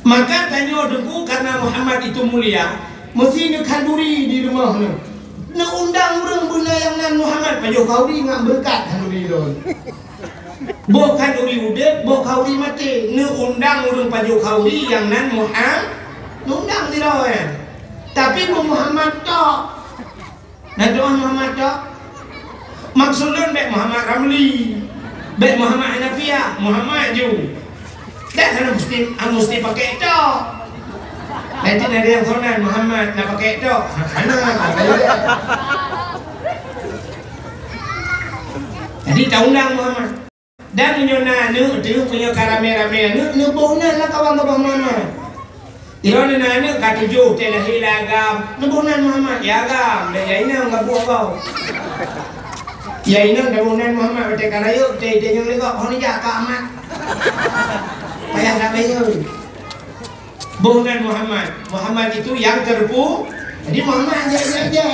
S1: Maka tanya dengku karena Muhammad itu mulia, mesti ni kanduri di rumah ni. Nak undang orang benda yang nan Muhammad, pajo kauri ngak berkat kanduri tu. Bo kanduri udet, bo kauri mati. Nak undang orang pajo kauri yang nan Muhammad, undang di lawan. Tapi Muhammad tak. Nak doa Muhammad tak. Maksudnya baik Muhammad Ramli, baik Muhammad Hanafiah, Muhammad ju. Dan mesti pakai itu. Nanti ada yang sonan Muhammad nak pakai itu. Jadi tak undang Muhammad. Dan menyona tu punya karame-rame nu bohnan lah kawan-kawan Muhammad. Iron na katujuh telah hilagam nu bohnan Muhammad ya agam dan ya ina enggak buah kau. Ya ina dah bohnan Muhammad betul karaya teh yang legak honi jak ka amat. Payah nak bayar. Bohnan Muhammad itu yang terpu. Jadi Muhammad aja.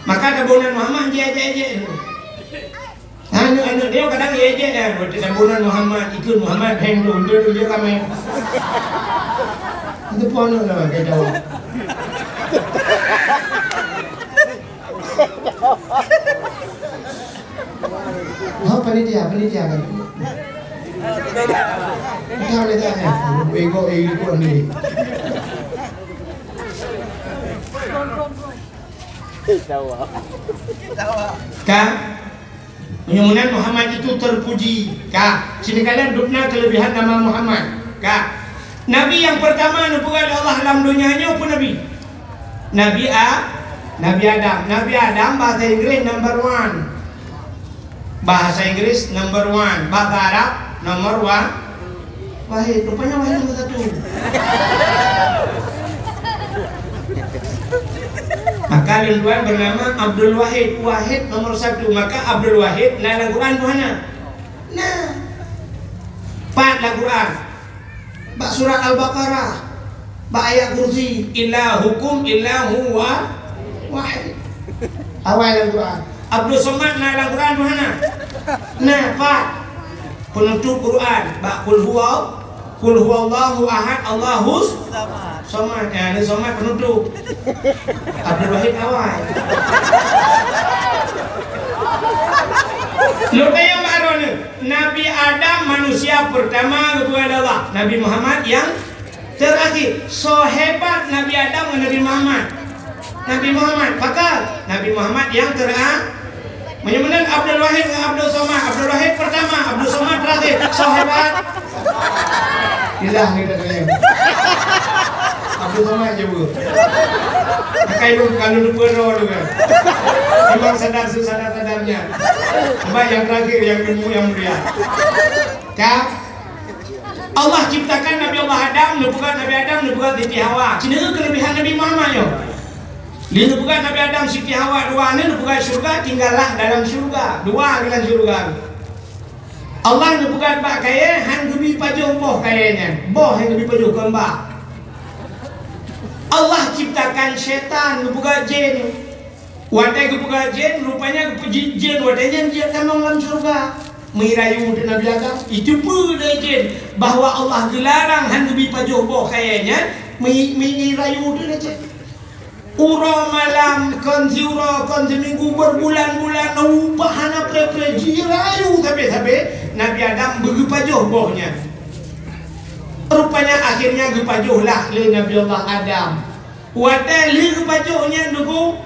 S1: Maka ada bohnan Muhammad aja. Anak dia kadang aja dah. Ada bohnan Muhammad ikut Muhammad hang tu dia kami. Itu pun lah kita tahu. Oh panitia kan. Kita boleh tanya, ego ni. Kak, mudah-mudahan Muhammad itu terpuji. Kak, sini kalian duduknya kelebihan nama Muhammad. Kak, Nabi yang pertama nubuat Allah dalam dunia hanya apa Nabi? Nabi Adam. Nabi Adam bahasa Inggris number 1. Bahasa Inggris number 1. Bahasa Arab nomor 1. Wahid, rupanya Wahid nomor 1. Maka lindungan bernama Abdul Wahid. Wahid nomor 1. Maka Abdul Wahid dalam Quran mana? Nah, 4 dalam Quran. Bak surah Al-Baqarah, bak ayat kursi, ilahukum illahu wahid. Awal dalam Quran. Abdul Somad dalam Quran mana? Nah, 4 penutup Quran. Bak kul huwallahu ahad, Allahus Somad. Ini Somad penutup. Abdul Wahid awal. Lo kayak baru ni, Nabi Adam manusia pertama kepada Allah, Nabi Muhammad yang terakhir. So hebat Nabi Adam dan Nabi Muhammad. Pakar Nabi Muhammad yang terakhir. Menyebutkan Abdul Wahid dengan Abdul Somad. Abdul Wahid pertama, Abdul Somad terakhir. So hebat. Hilang kita kalian. Abdul Somad je bu. Pakai lu kalau lupa roh tu kan. Memang sadar-sadarnya. Sebab yang terakhir yang ilmu yang mulia. Kak, Allah ciptakan Nabi Allah Adam, nubuat Nabi Adam, nubuat Siti Hawa. Cina kelebihan Nabi Muhammad yo. Dia nubuat Nabi Adam, Siti Hawa dua ni nubuat syurga, tinggallah dalam syurga. Dua dalam syurga. Allah nubuat bak kaya, hang gebi pajuh boh kayanya. Boh hang gebi pajuh kembak. Allah ciptakan syaitan, nubuat jin. Wadah kebuka jin, rupanya kepuji jin, wadahnya jin kan dalam syurga. Mengirayu dan Nabi Adam. Itu pun dari jin. Bahawa Allah gelarang hang gebi pajuh boh kayanya. Mengirayu dan jin. Ura malam, konsi minggu berbulan-bulan, upahana pre-pre jirayu sampai Nabi Adam bergepajuh bohnya. Rupanya akhirnya gepajuhlah le Nabi Allah Adam. Wadah le gepajuhnya nunggu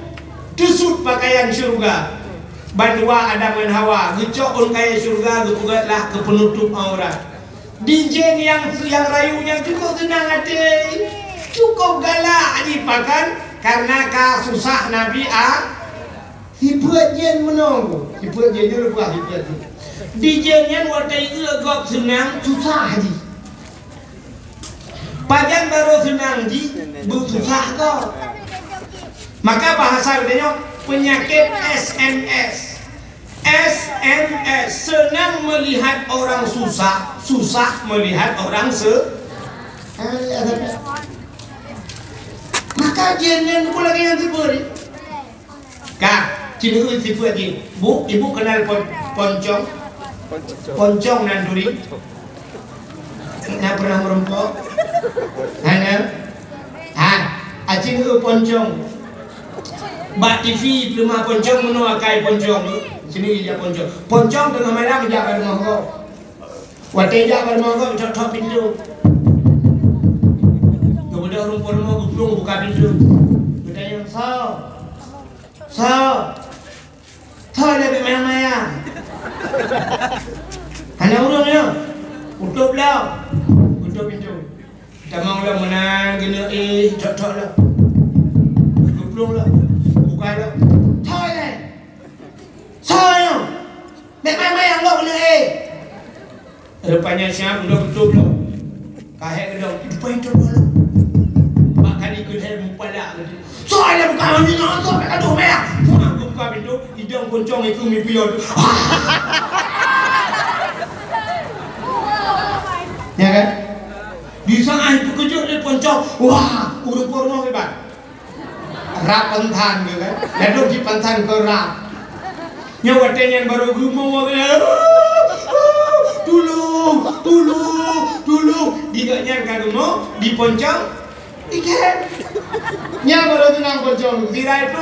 S1: tusut pakaian syurga. Bandua Adam dan Hawa, gecok on kaya syurga, gepugatlah ke penutup aurat. DJ yang rayunya cukup tenang hati, cukup galak dipakan karena kasusah Nabi hibuat jen menunggu, hibuat jen dulu buat hibuat jen. DJ nya watai gop senang susah haji. Pajan baru senang ji, bu susah kok. Maka bahasa bedanya penyakit SMS. SMS senang melihat orang susah, susah melihat orang maka jenis aku lagi yang diberi. Kak, cini itu tipu aja. Bu, ibu kenal poncong? Poncong nanduri. Nggak pernah merempok. Hanya, acing itu poncong. Bak TV rumah poncong menuakai poncong. Sini dia poncong. Poncong tengah malam jaga rumah kau. Waktu jaga rumah kau cocok pintu. Kemudian rumah gulung buka pintu. Bertanya, so ada bermaya-maya. Hanya urungnya, tutup lah, tutup pintu. Kita mau lah menang gini, cocok lah. Gulung lah, buka lah. Saya, memang yang lo boleh. Rupanya siapa udah betul lo. Kahek kedok, itu itu lo. Makan ikut saya mumpala. Saya bukan ini nonton, mereka tuh merah. Aku buka pintu, hidung poncong itu mimpi itu. Ya kan? Di sana itu kejut le poncong. Wah, urut porno hebat. Rap pentan gitu kan? Lalu di pentan ke rap. Nyawaten yang baru ngomong tolong digaknya kan mau diponcong ikan nya baru tenang poncong tirai itu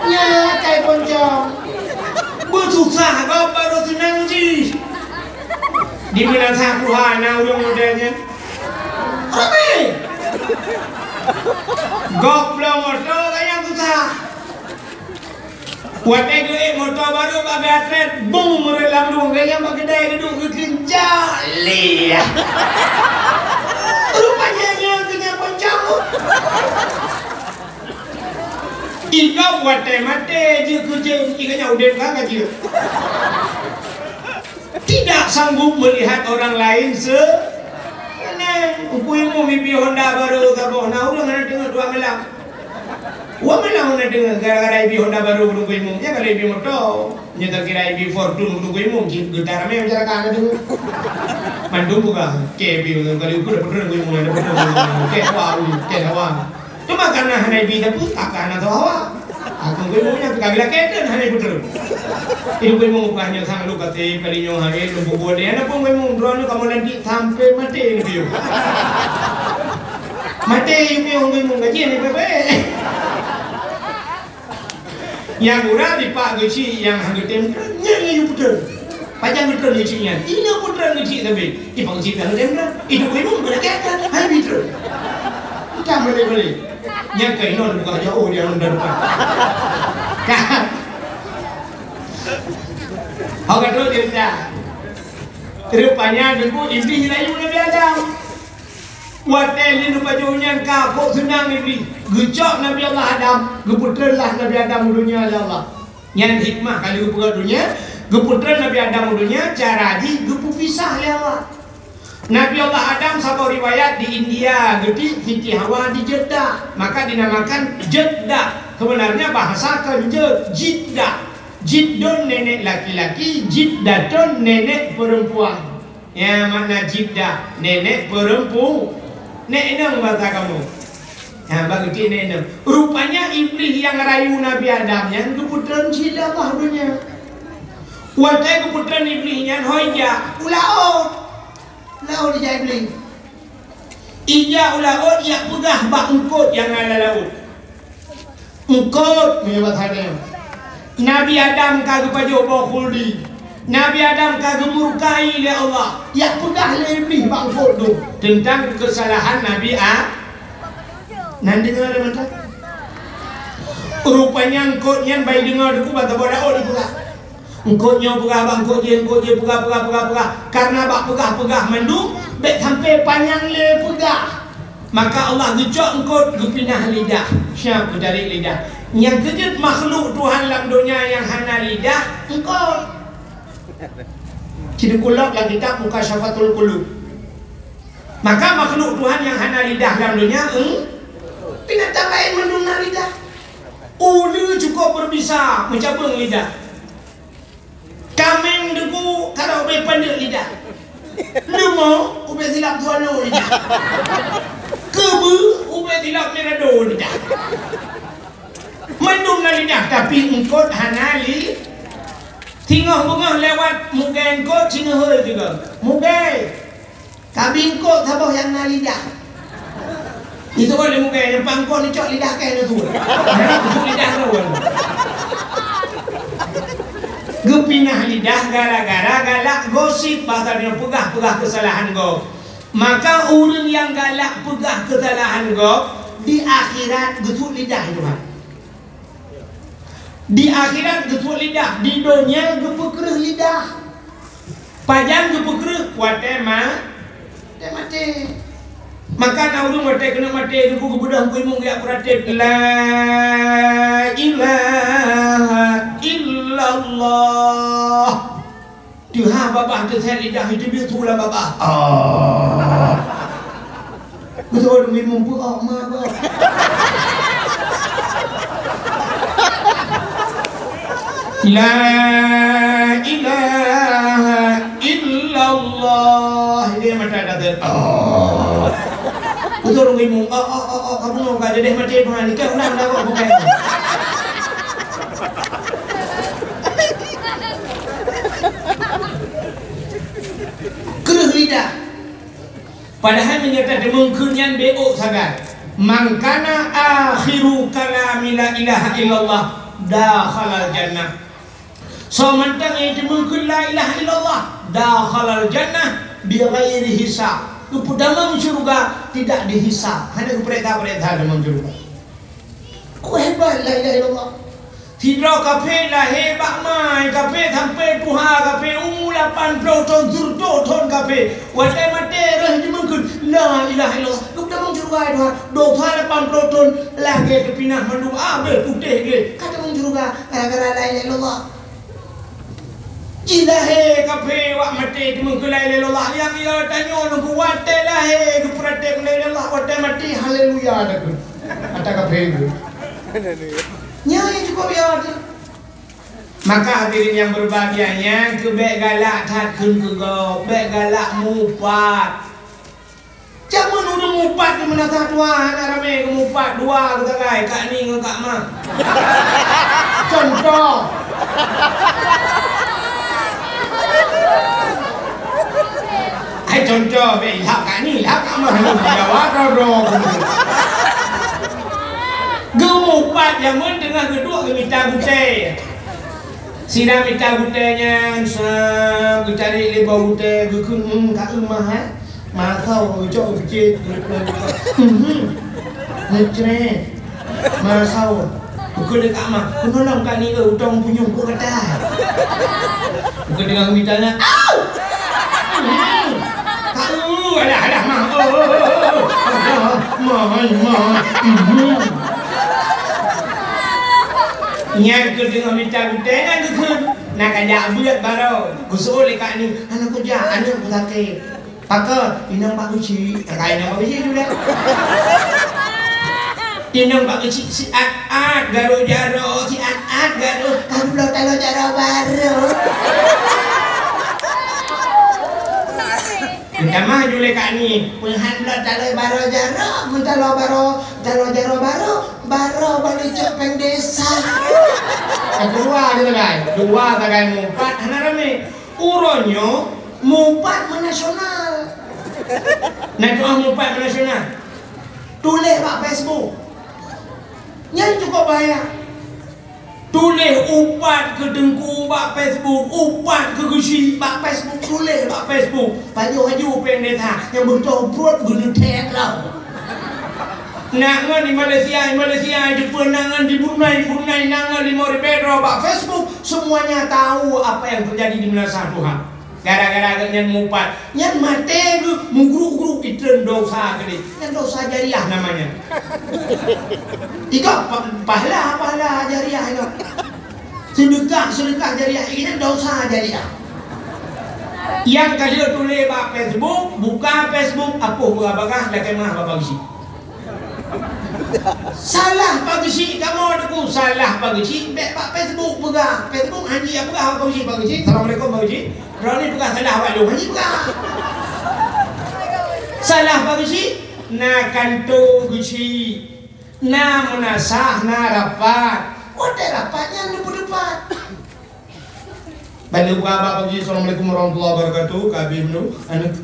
S1: nya kayak poncong bersusah kau baru tenang sih di mana sakuhana udah mudanya rame goblok motor kayak susah. Waktu itu motor baru pakai atlet, boom merelam dong, kayaknya pakai daya gedung kekenjali ya. Rupanya yang punya poncong. Ika buat mate je kerja, ikanya udah kagak je. Tidak sanggup melihat orang lain ukuimu mimpi Honda baru kaboh, nah udah mana dengar dua melang. Wah malah nak dengar gara-gara ibu Honda baru guru ibu, ya kalau ibu motor, nyata kira ibu Fortune guru ibu, gitar me bicara kan ada tu, mandu buka, ke ibu kalau ibu dapat guru ibu ada betul, ke hawa, cuma karena hanya ibu dapat, karena tu hawa, aku guru ibu nya kabila keten hanya betul, ibu ibu bukannya sang lu kata kali nyoh hari lu buat dia, ada pun ibu drone kamu nanti sampai mati ibu, mati ibu gaji ni bebe. Yang murah di Pak Geci yang harga tempera nyanyi putar panjang putar ngecinya ini putar ngeci tapi di Pak Geci harga tempera itu memang berkaitan hal itu kita boleh yang kain non bukan jauh dia non depan kan apa tu dia rupanya dulu iblis layu Nabi Adam Watel ini bajunya kapok senang ini gecok Nabi Allah Adam geputerlah Nabi Adam dunia Allah yang hikmah kali geputer dunia geputer Nabi Adam dunia cara di gepu pisah Allah Nabi Allah Adam satu riwayat di India gede Siti Hawa di Jeddah maka dinamakan Jeddah sebenarnya bahasa Kenjed Jiddah Jiddon nenek laki-laki Jiddatun nenek perempuan ya makna Jiddah nenek perempuan nek enam bahasa kamu. Nah, bagi nek enam. Rupanya iblis yang rayu Nabi Adam yang keputran sila bahdunya. Waktu keputran iblisnya hoja ulaut. Laut dia iblis. Ija ulaut yang pegah bak engkut yang ada laut. Engkut ni bahasanya. Nabi Adam kagak pajo bokhuldi. Nabi Adam kagak murkai oleh Allah. Yang pedah lebih bangkut tu tentang kesalahan Nabi Nanti dengar ada macam. Rupanya engkotnya bayi dengar aku bata bola oh dibuka. Engkau nyo pegah bang, engkau je pegah. Karena bak pegah mendung, bek sampai panjang le pegah. Maka Allah gecok engkau gepinah lidah. Siapa dari lidah? Yang kejut makhluk Tuhan dalam dunia yang hana lidah, engkau. Cina kulak lagi tak muka syafatul qulub. Maka makhluk Tuhan yang hana lidah dalam dunia, binatang lain mendengar lidah. Ulu cukup berbisa mencabung lidah. Kameng deku kalau ube pandai lidah. Lemo ube silap tuano lidah. Kebu ube silap merado lidah. Mendengar lidah tapi engkau hana li. Tinggal bengah lewat muka engkau cina hơi juga. Muka kabin engkau tabah yang na lidah. Itu kalau muka yang pangkau ni cok lidah kaya tu. Nak busuk lidah tu. Gepinah lidah gara-gara galak gosip bahasa dia pegah kesalahan kau. Maka orang yang galak pegah kesalahan kau di akhirat getuk lidah itu kan. Di akhirat getuk lidah, di dunia gepekereh lidah. Pajang gepekereh watema mati. Maka nauru mati kena mati duku kebudah kuimung ya kuratit la ilaha illallah. Tuhan babah tu saya lidah itu dia tulah babah. Betul kuimung pu ma ba. La ilaha illallah. Dia mata datang. Betul ngimung, kamu mau gak ada deh mati Tuhan ini kan udah kok bukan. Kereh lidah. Padahal menyatakan mengkenyan beok sagar. Mangkana akhiru kalami la ilaha illallah dakhalal jannah. So mentang itu mengken la ilaha illallah dakhalal jannah bi ghairi hisab. Dalam syurga tidak dihisap, hanya perintah-perintah dalam syurga. Kau hebat la ilaha illallah. Tidak kafe lah hebat mai, kafe sampai Tuhan, kafe 80 ton zurto ton kafe. Watai mate reh di mungkin la ilaha illallah. Kau dalam syurga itu, 80 ton lagi kepinah mandu abe putih le. Kata dalam syurga gara-gara la ilaha illallah. Jilahe kafe wak mati cuma kelai lelah yang ia tanya nunggu wate lahe ke pratek lelah wate mati haleluya ada ke ada kafe itu nyai cukup ya ada. Maka hadirin yang berbahagianya kebek galak takun ke go bek galak mupat. Jangan udah mupat di mana Tuhan rame ke mupat dua ke tagai kak ni ke kak ma. Contoh hai contoh be ilhak kat ni ilhak kat mana jawab rodong gemupat yang tengah geduk ke minta gute sida minta gutenya ke cari lebau gute ke kat rumah masau cok kecil ngecre masau bukan dekat mak penolong kat ni ke utang punyung ku kata bukan dengan mitanya au kau alah mah nyai ke dengan minta gutenya ke nak ajak buat baru kusol kat ni anak kerja anak ku sakit pakar inang pak uci kai nama uci sudah inang pak uci si at garo jaro si at garo kamu lo talo jaro baru kita mah jule kat ni punhan lo talo baru jaro mentalo baru talo jaro baru balicok peng desa kedua gitu kan dua tagai mumpat hana rame uronyo mumpat menasional nak doa mumpat menasional tulis pak Facebook yang cukup bahaya tulis upat ke dengku pak Facebook upat ke gesi pak Facebook tulis pak Facebook baju-baju pendeta yang bertobrot gede tek lah Nangan di Malaysia Jepun, nangan di Brunei nangan di Moribedro, bak Facebook, semuanya tahu apa yang terjadi di Menasah Tuhan. Gara-gara nyan mupat, nyan mate mu guru-guru pitren dosa gede, nyan dosa jariah namanya. Ika pahala jariah itu. Sedekah jariah ini dosa jariah. Yang kasih tulis bak Facebook, buka Facebook, apa bagah lagi mah bapak isi. Salah pagi kamu aku salah pagi pak Facebook buka Facebook haji apa pagi. Assalamualaikum pagi. Rani buka salah awak lu haji buka. Salah pagi na kanto guci na munasah na rapat. Ada rapatnya depan. Balik buka apa pagi. Assalamualaikum warahmatullahi wabarakatuh. Kabim nu.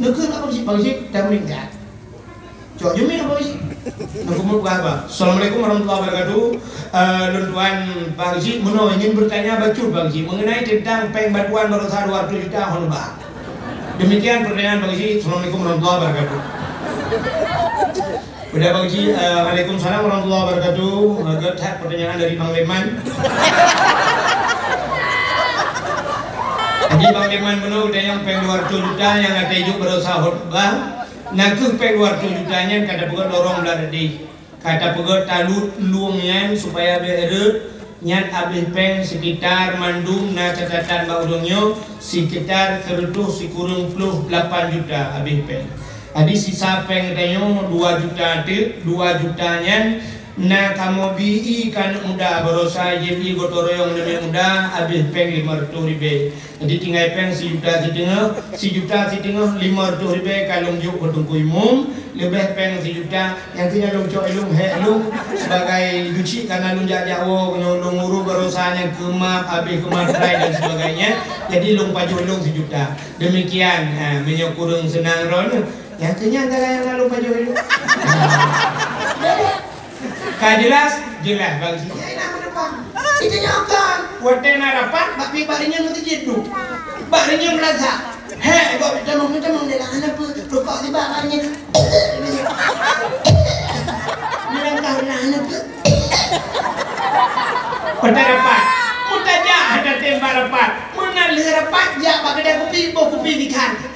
S1: Nukeun apa pagi dah meningkat. Cok jumi apa sih? Aku apa? Assalamualaikum warahmatullahi wabarakatuh. Tuan Pak Haji, Muno ingin bertanya bacur Pak Haji mengenai tentang pengbantuan berusaha 200 juta honba. Demikian pertanyaan Pak Haji. Assalamualaikum warahmatullahi wabarakatuh. Udah Pak Haji, Waalaikumsalam warahmatullahi wabarakatuh. Agak pertanyaan dari Bang Leman. Haji Bang Leman Muno udah yang peng 200 juta yang ada ijuk berusaha honba. Nak peng 200 jutanya kata pegot dorong belardi, kata pegot talut luangnya supaya bererut nyat abis peng sekitar mandum na catatan baudongnya sekitar 100 kurang 8 juta abis peng. Adi sisa peng katanya 2 juta tu 2 jutanya na kamu bi kan muda berosa jadi gotoroyong demi muda abis peng 500 ribu. Jadi tinggal peng 1 juta setengah 500 ribu kalau juk bertungku umum lebih peng 1 juta yang tinggal long cok elung helung sebagai duci karena long jawo nyolong uru berosanya kemak abis kemak try dan sebagainya. Jadi long paju elung 1 juta. Demikian minyak kurung senang ron. Yang kenyang antara yang lalu paju elung. Jelas Bang Haji. Ya nama depan. Itu nyokan. Wate narapan, tapi barinya nanti jedu. Barinya merasa. Hei, kau minta mau dia lah anak rokok di barinya. Bilang kau lah anak. Wate rapat. Mutaja ada tembak rapat. Mengalir rapat ya bagi dia kopi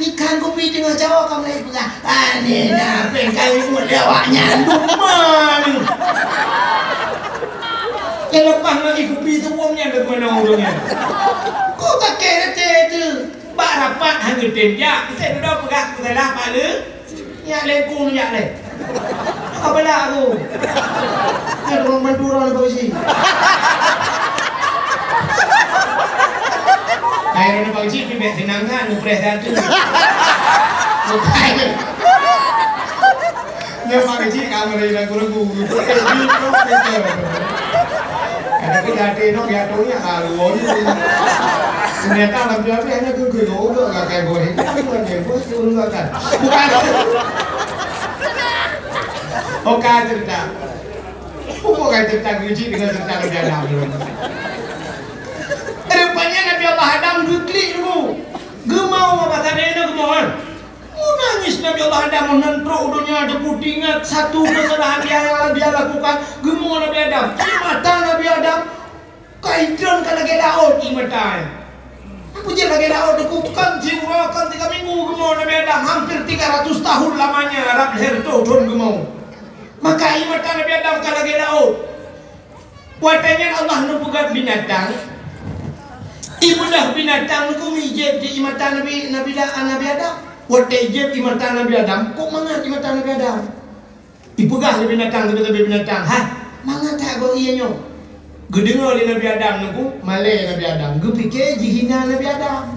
S1: ikan kopi tengah Jawa kamu lagi pegang. Ani dah pengkai mulut awaknya duman. Yang lepas lagi kopi tu uangnya dari mana orangnya? Kau tak kira tu. Bak rapat hanya tembak. Kita dah pegang salah pak le. Ya lekung ya le. Apa dah aku? Ada orang Madura le bagi. Akhirnya Pak Haji pibet senang kan ngepres satu. Bukan. Dia Pak Haji kamera yang kurang gugur. Ada kejadian no jatuhnya haluan. Ternyata laki-laki hanya gugur gak kayak gue. Gue turun kan. Bukan. Oke cerita. Bukan cerita Haji dengan cerita kejadian. Rupanya Nabi Allah Adam duklik dulu. Gemau apa tadi itu gemauan. Nangis Nabi Allah Adam menentruk dunia ada putingat satu kesalahan dia lakukan. Gemau Nabi Adam. Mata Nabi Adam kaitan ke lagi laut di mata. Aku je lagi laut dekukan jiwakan 3 minggu gemau Nabi Adam hampir 300 tahun lamanya Arab herto don gemau. Maka mata Nabi Adam ke lagi laut. Watanya Allah nubugat binatang. Ibudah binatang ku mijib di mata Nabi Adam. Wate ijib di mata Nabi Adam. Kok mangat di mata Nabi Adam? Ipegah di binatang tapi binatang. Ha, mangat tak go ianya. Gedengar oleh Nabi Adam nuku malai Nabi Adam. Gu fikir jihina Nabi Adam.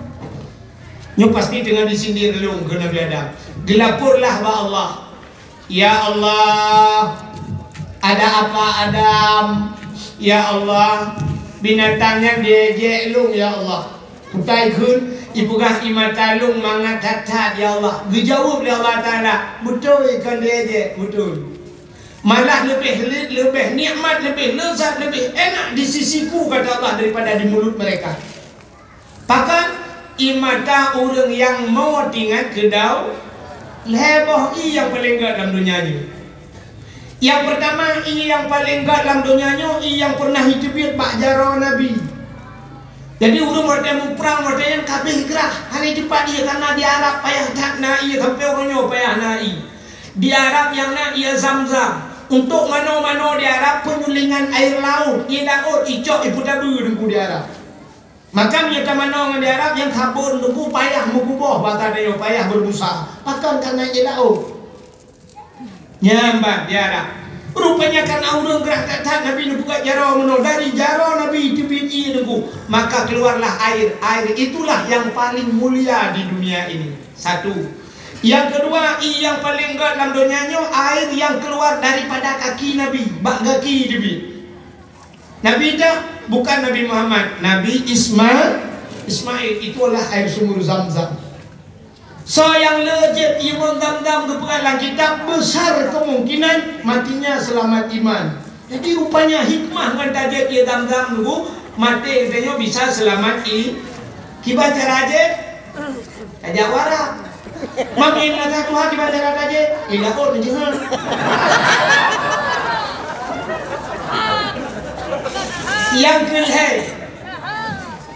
S1: Nyo pasti tengah disindir lung ke Nabi Adam. Gelapurlah ba Allah. Ya Allah, ada apa Adam? Ya Allah, binatangnya diejek lung ya Allah. Putai kun ipugah imata lung mangat tatat ya Allah. Dijawab oleh Allah Taala, betul ikan diejek, betul. Malah lebih nikmat, lebih lezat, lebih enak di sisiku kata Allah daripada di mulut mereka. Bahkan imata orang yang mau tinggal kedau leboh yang paling enggak dalam dunia ini. Yang pertama, ia yang paling enggak dalam dunianya, ia yang pernah hidup pak jaro Nabi. Jadi urung mereka perang mereka yang kabeh gerah hari cepat dia karena di Arab payah tak nai sampai orangnya payah nai. Di Arab yang nak ia Zam-Zam. Untuk mano-mano di Arab penyulingan air laut, ia laut icok ibu tabu dengku di Arab. Maka mereka mano di Arab yang kabun dengku payah mengubah bata dia payah berbusa. Pakan karena ia laut. Nyambat di Arab. Rupanya karena urang gerah tak Nabi buka jaro meno dari jaro Nabi tibit nunggu, maka keluarlah air. Air itulah yang paling mulia di dunia ini. Satu. Yang kedua, yang paling enggak dalam dunianya air yang keluar daripada kaki Nabi, bak kaki tibit. Nabi dah bukan Nabi Muhammad, Nabi Ismail itulah air sumur Zam-Zam. So yang legit iman Zam-Zam keperangan kitab besar kemungkinan matinya selamat iman. Jadi rupanya hikmah dengan tajak ia Zam-Zam dulu mati katanya bisa selamat kibat cara aja tajak warap makin nasa Tuhan kibat cara aja tidak kok menjengah. Yang kedua,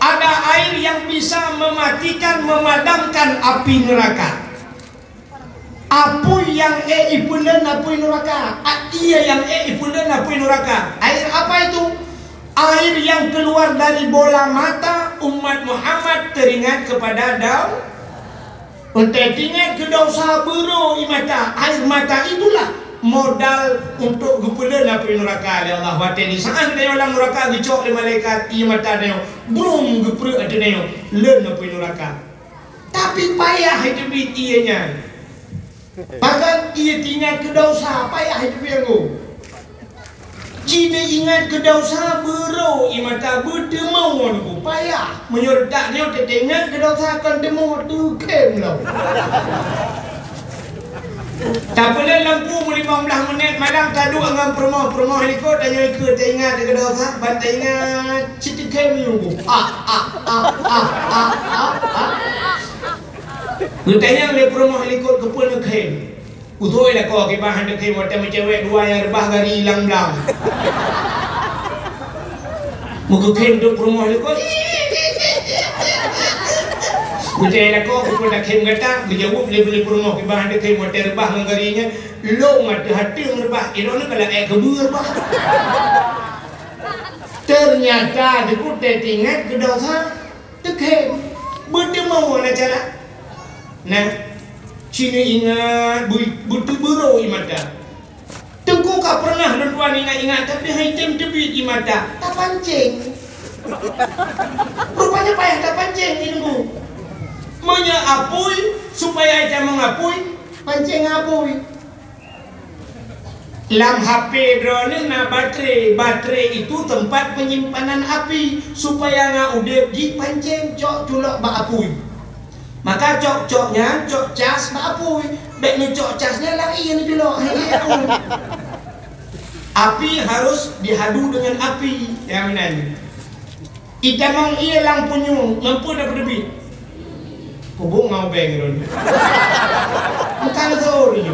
S1: ada air yang bisa mematikan, memadamkan api neraka. Apu yang ipulen api neraka. Ia yang ipulen api neraka. Air apa itu? Air yang keluar dari bola mata umat Muhammad teringat kepada daun. Untuk ingat ke dosa bero mata. Air mata itulah modal untuk gupulan api neraka. Ya Allah wateni saan dayo lang neraka dicok di malaikat iya mata dayo belum gupru ada dayo len api neraka. Tapi payah hidup ianya. Bahkan ia tinggal ke dosa payah hidup aku. Jika ingat ke dosa bero iya mata berdemau aku payah menyerdak dia terdengar ke dosa akan demo tu kem lah. Tak boleh lampu 15 menit malam tadu angan promo helikopter tanya ikut tak ingat dekat dosa bantai ingat cerita kami nunggu bertanya oleh promo helikopter kepul ngekem utoi lah kau kebahan ngekem macam cewek dua yang rebah gari hilang belang muka kem tu promo helikopter Berjaya kau kepada kem kata berjawab beli promo ke bahan dia kem motor rebah menggarinya lo mata hati merebah ini kalau kebur bah ternyata dekut tingkat ke dosa kem berdemau nak cara nah cini ingat butuh buru imata tengku kau pernah tuan ingat tapi hitam tebit imata tak pancing rupanya payah tak pancing ini menyaapui supaya kita mengapui pancing apui lam HP drone na baterai itu tempat penyimpanan api supaya ngaudep di pancing cok culok ba apui maka cok-coknya cok cas ba apui baik ni cok casnya lagi ini culok api harus dihadu dengan api yang ini kita mau ia lang punyung mampu dapat lebih kubung mau bengron bukan sorry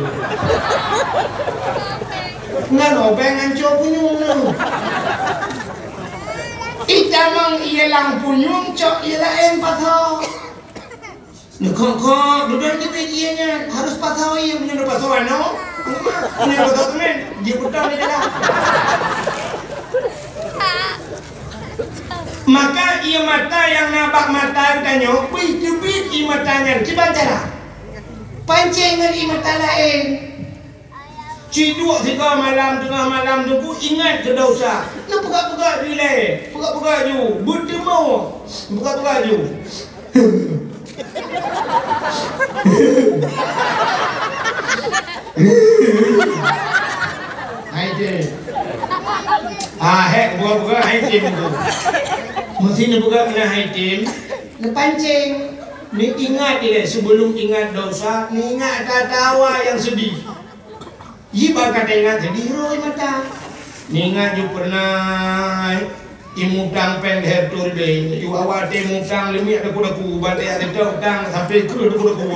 S1: nggak mau bengan punyung itamang ialang punyung cok ialah pasau nekok duduk di ianya harus pasau iya punya pasauan no punya pasau temen dia putar di dalam maka ia mata yang nabak mata tanya bit ia matanya coba cara pancingan ia mata lain ciduk tiga malam tengah malam tunggu ingat ke dosa lu buka-buka relay buka-buka ju berdemau buka-buka ju hai deh hek buka-buka hai tim tu mesti nak buka kena hai tim nak pancing ni ingat dia sebelum ingat dosa ni ingat tawa yang sedih Iba kata ingat sedih roi mata ni ingat you pernah imutang pen hertur be you awate mutang lemik aku dah ku batai ada tang sampai ku dah ku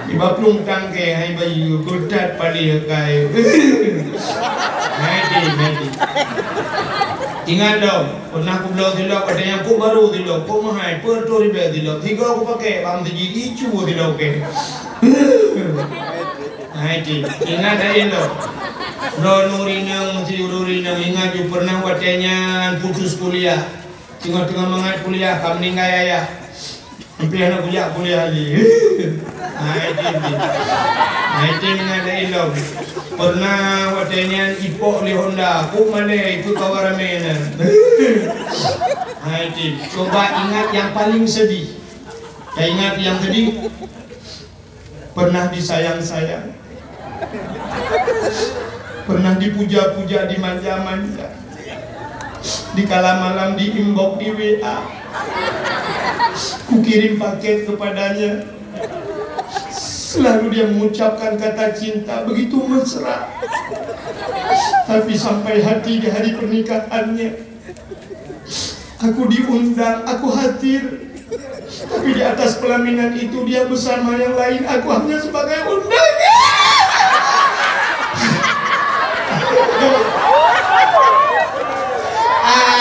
S1: Iba plung tangke hai bayu kudat pali kai. Medi. Ingat dong, pernah aku bilang tidak ada yang aku baru tidak, aku mahal per 2,000 tidak, 3 aku pakai, bang jadi icu tidak oke. Ingat aja dong. Bro nurinang, si nurinang, ingat juga pernah watenya putus kuliah, tengah-tengah mengat kuliah, kami meninggal ayah. Sampai anak kuliah lagi. Itu ada ilmu. Pernah watenya ipok li Honda, aku mana itu kawaramenan. Coba ingat yang paling sedih. Ingat yang sedih. Pernah disayang-sayang. Pernah dipuja-puja, dimanja-manja. Di kala malam diimbok di WA. Ku kirim paket kepadanya. Selalu dia mengucapkan kata cinta begitu mesra. Tapi sampai hati di hari pernikahannya, aku diundang, aku hadir. Tapi di atas pelaminan itu dia bersama yang lain, aku hanya sebagai undangan.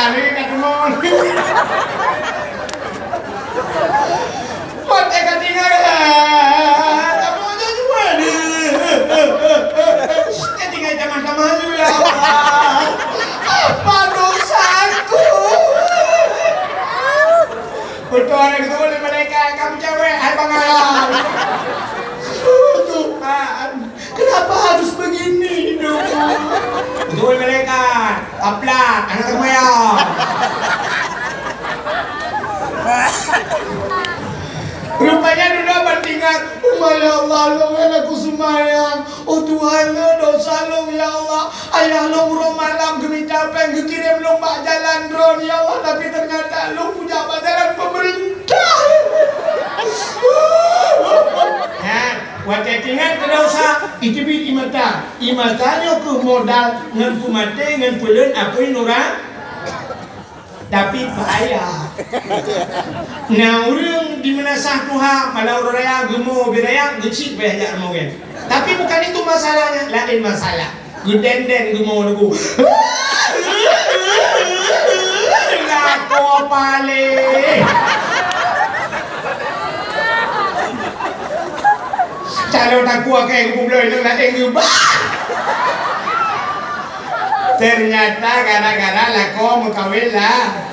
S1: Ini ketemu. Mati ketinggalan. Kamu aja cuma ketinggalan zaman-zaman dulu ya Allah. Apa dosaku? Betul anak itu oleh mereka kamu cewek, hai bangal. Tuhan, kenapa harus begini hidupku? Betul mereka, aplak, anak kemayang. Rupanya dunia bandingan. Ya Allah, long aku semayang. Oh Tuhan, dosa long ya Allah. Ayah long urung malam gemi capek kirim long bak jalan drone ya Allah. Tapi ternyata long punya bak jalan pemerintah. Wadah tinggal ke dosa. Itu bit imata. Imatanya ke modal ngan pumate ngan pulen apa orang. Tapi bahaya. Nah orang di mana sah Tuhan pada orang raya gemo beraya gecik banyak mau kan. Tapi bukan itu masalahnya, lain masalah. Geden gemo nunggu. Lako pale. Kalau tak kuat kayak gue belum itu lain gubah. Ternyata gara-gara lako mau kawin lah.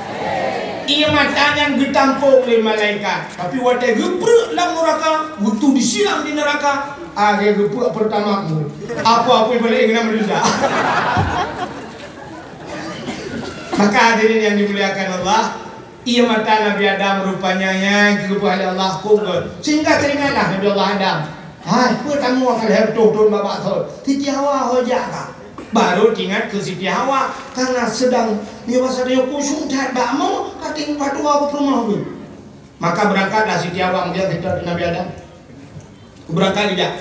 S1: Ia matanya getampung oleh malaikat. Tapi wadah geprek dalam neraka, waktu disiram di neraka, agak geprek pertamamu. Apa-apa yang boleh ingin menunda. Maka hadirin yang dimuliakan Allah, ia mata Nabi Adam rupanya yang kepada Allah kubur. Sehingga teringatlah Nabi Allah Adam. Hai, pertama kali hertuh bapak thot. Titi Hawa hojak kah? Baru ingat ke Siti Hawa karena sedang dewasa dia kusung tak mau kating padu aku rumah tu. Maka berangkatlah Siti Hawa melihat kita Nabi Adam. Berangkat dia.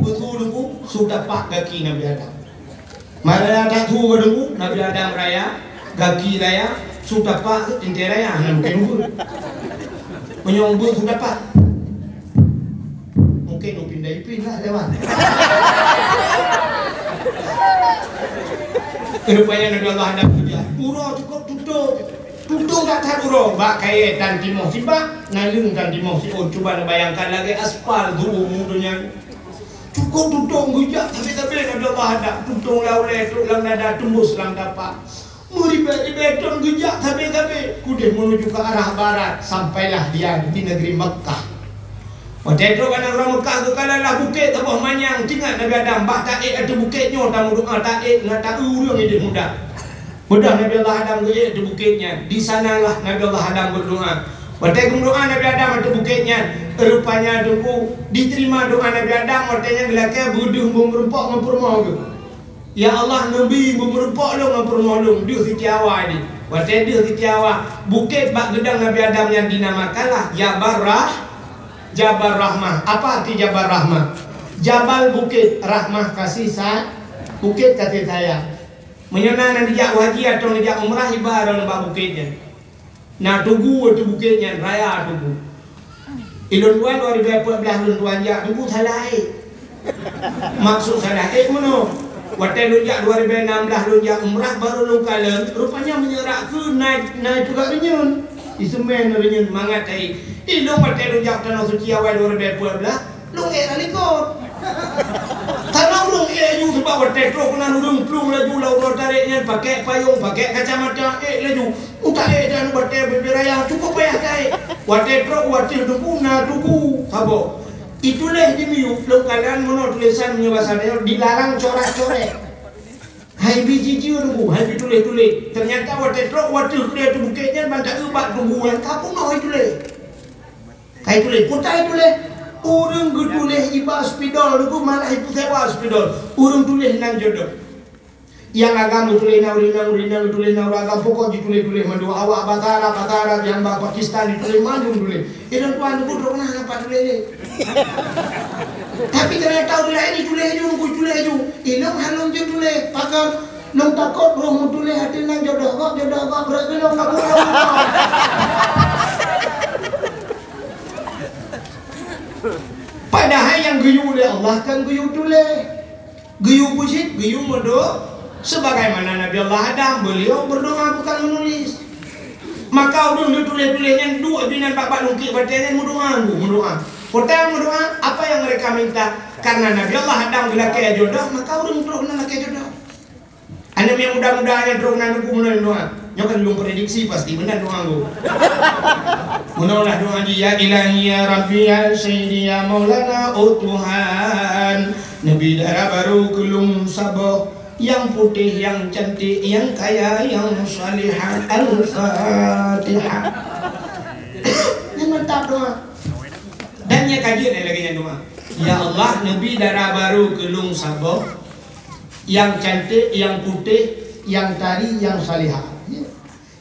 S1: Betul dulu sudah pak kaki Nabi Adam. Mana ada tu dulu Nabi Adam raya kaki raya sudah pak tentera ya mungkin menyambut sudah pak mungkin pindah lewat. Rupanya Nabi Allah ada puja uro cukup tutup tak tahu uro bak kaya dan timah si bak nalung dan timah si oh coba bayangkan lagi aspal dulu mudunya cukup tutup gujak tapi Nabi Allah ada tutup lauleh tulang nada tembus lang dapat muribadi beton gejak tapi kuda menuju ke arah barat sampailah dia di negeri Mekah. Waktu itu kan orang Mekah tu kalau lah bukit tak boleh manyang tinggal Nabi Adam bah tak ada bukitnya tamu doa tak ngata urang ini mudah. Mudah Nabi Allah Adam ke di bukitnya. Di sanalah Nabi Allah Adam berdoa. Waktu berdoa Nabi Adam ada bukitnya. Rupanya dulu diterima doa Nabi Adam waktunya gelaknya buduh memerempak ngapurmau tu. Ya Allah Nabi memerempak lo ngapurmau dia Siti Hawa ni. Waktu dia Siti Hawa bukit bak gedang Nabi Adam yang dinamakanlah Jabal Rahmah. Apa arti Jabal Rahmah? Jabal bukit, Rahmah kasih bukit kasih sayang. Menyenang dijak haji atau dijak umrah ibarat nampak bukitnya. Nah tugu itu bukitnya raya tugu. Ilun tuan 2014 ilun tuan jak tugu salah. Maksud salah mana? Waktu lunjak 2016 lunjak umrah baru lukalan rupanya menyerak ke naik juga renyun. Isumen renyun mangat ai. Ilung waktu lunjak tanah suci awal 2012 lung likot. Tanah urung laju sebab waktu truk kena urung plung laju lalu tariknya pakai payung pakai kacamata laju utak dan waktu beraya cukup payah kai waktu truk waktu tugu sabo itulah dimiuk lung kalian mono tulisan bahasanya dilarang corak-coret hai biji tunggu hai tulis ternyata waktu truk waktu tulis tu bukitnya banyak ubat tunggu yang kapung mau tulis hai tulis putai tulis urang tulis iba spidol itu malah itu sewa spidol urang tulis nang jodoh yang agama tulis naurina tulis nauraga pokok ditulis mandu awak batara yang ba Pakistan ditulis mandu tulis itu tuan itu pernah apa tulis tapi ternyata tulis ini tulis ju ilmu halung je tulis pakai nong takut roh tulis hati nang jodoh kok berarti nong kabur padahal yang guyu oleh Allah kan guyu tulis guyu puji guyu modo sebagaimana Nabi Allah Adam beliau berdoa bukan menulis maka urung ditulis-tulisnya dua binan bapak lungkik bertanya mendoa pertama mendoa apa yang mereka minta karena Nabi Allah Adam bila kaya jodoh maka urung terus nak kaya jodoh anda yang mudah-mudahan terus nak doa nyokan belum prediksi pasti benar doa aku. Menolak doa dia ilahi ya Rabbi ya Sayyidi ya Maulana oh Tuhan Nabi darah baru kelum saboh yang putih yang cantik yang kaya yang salihah al-fatihah. Ini mantap doa. Dan yang kajian lagi doa. Ya Allah Nabi darah baru kelum saboh yang cantik yang putih yang tadi yang salihah.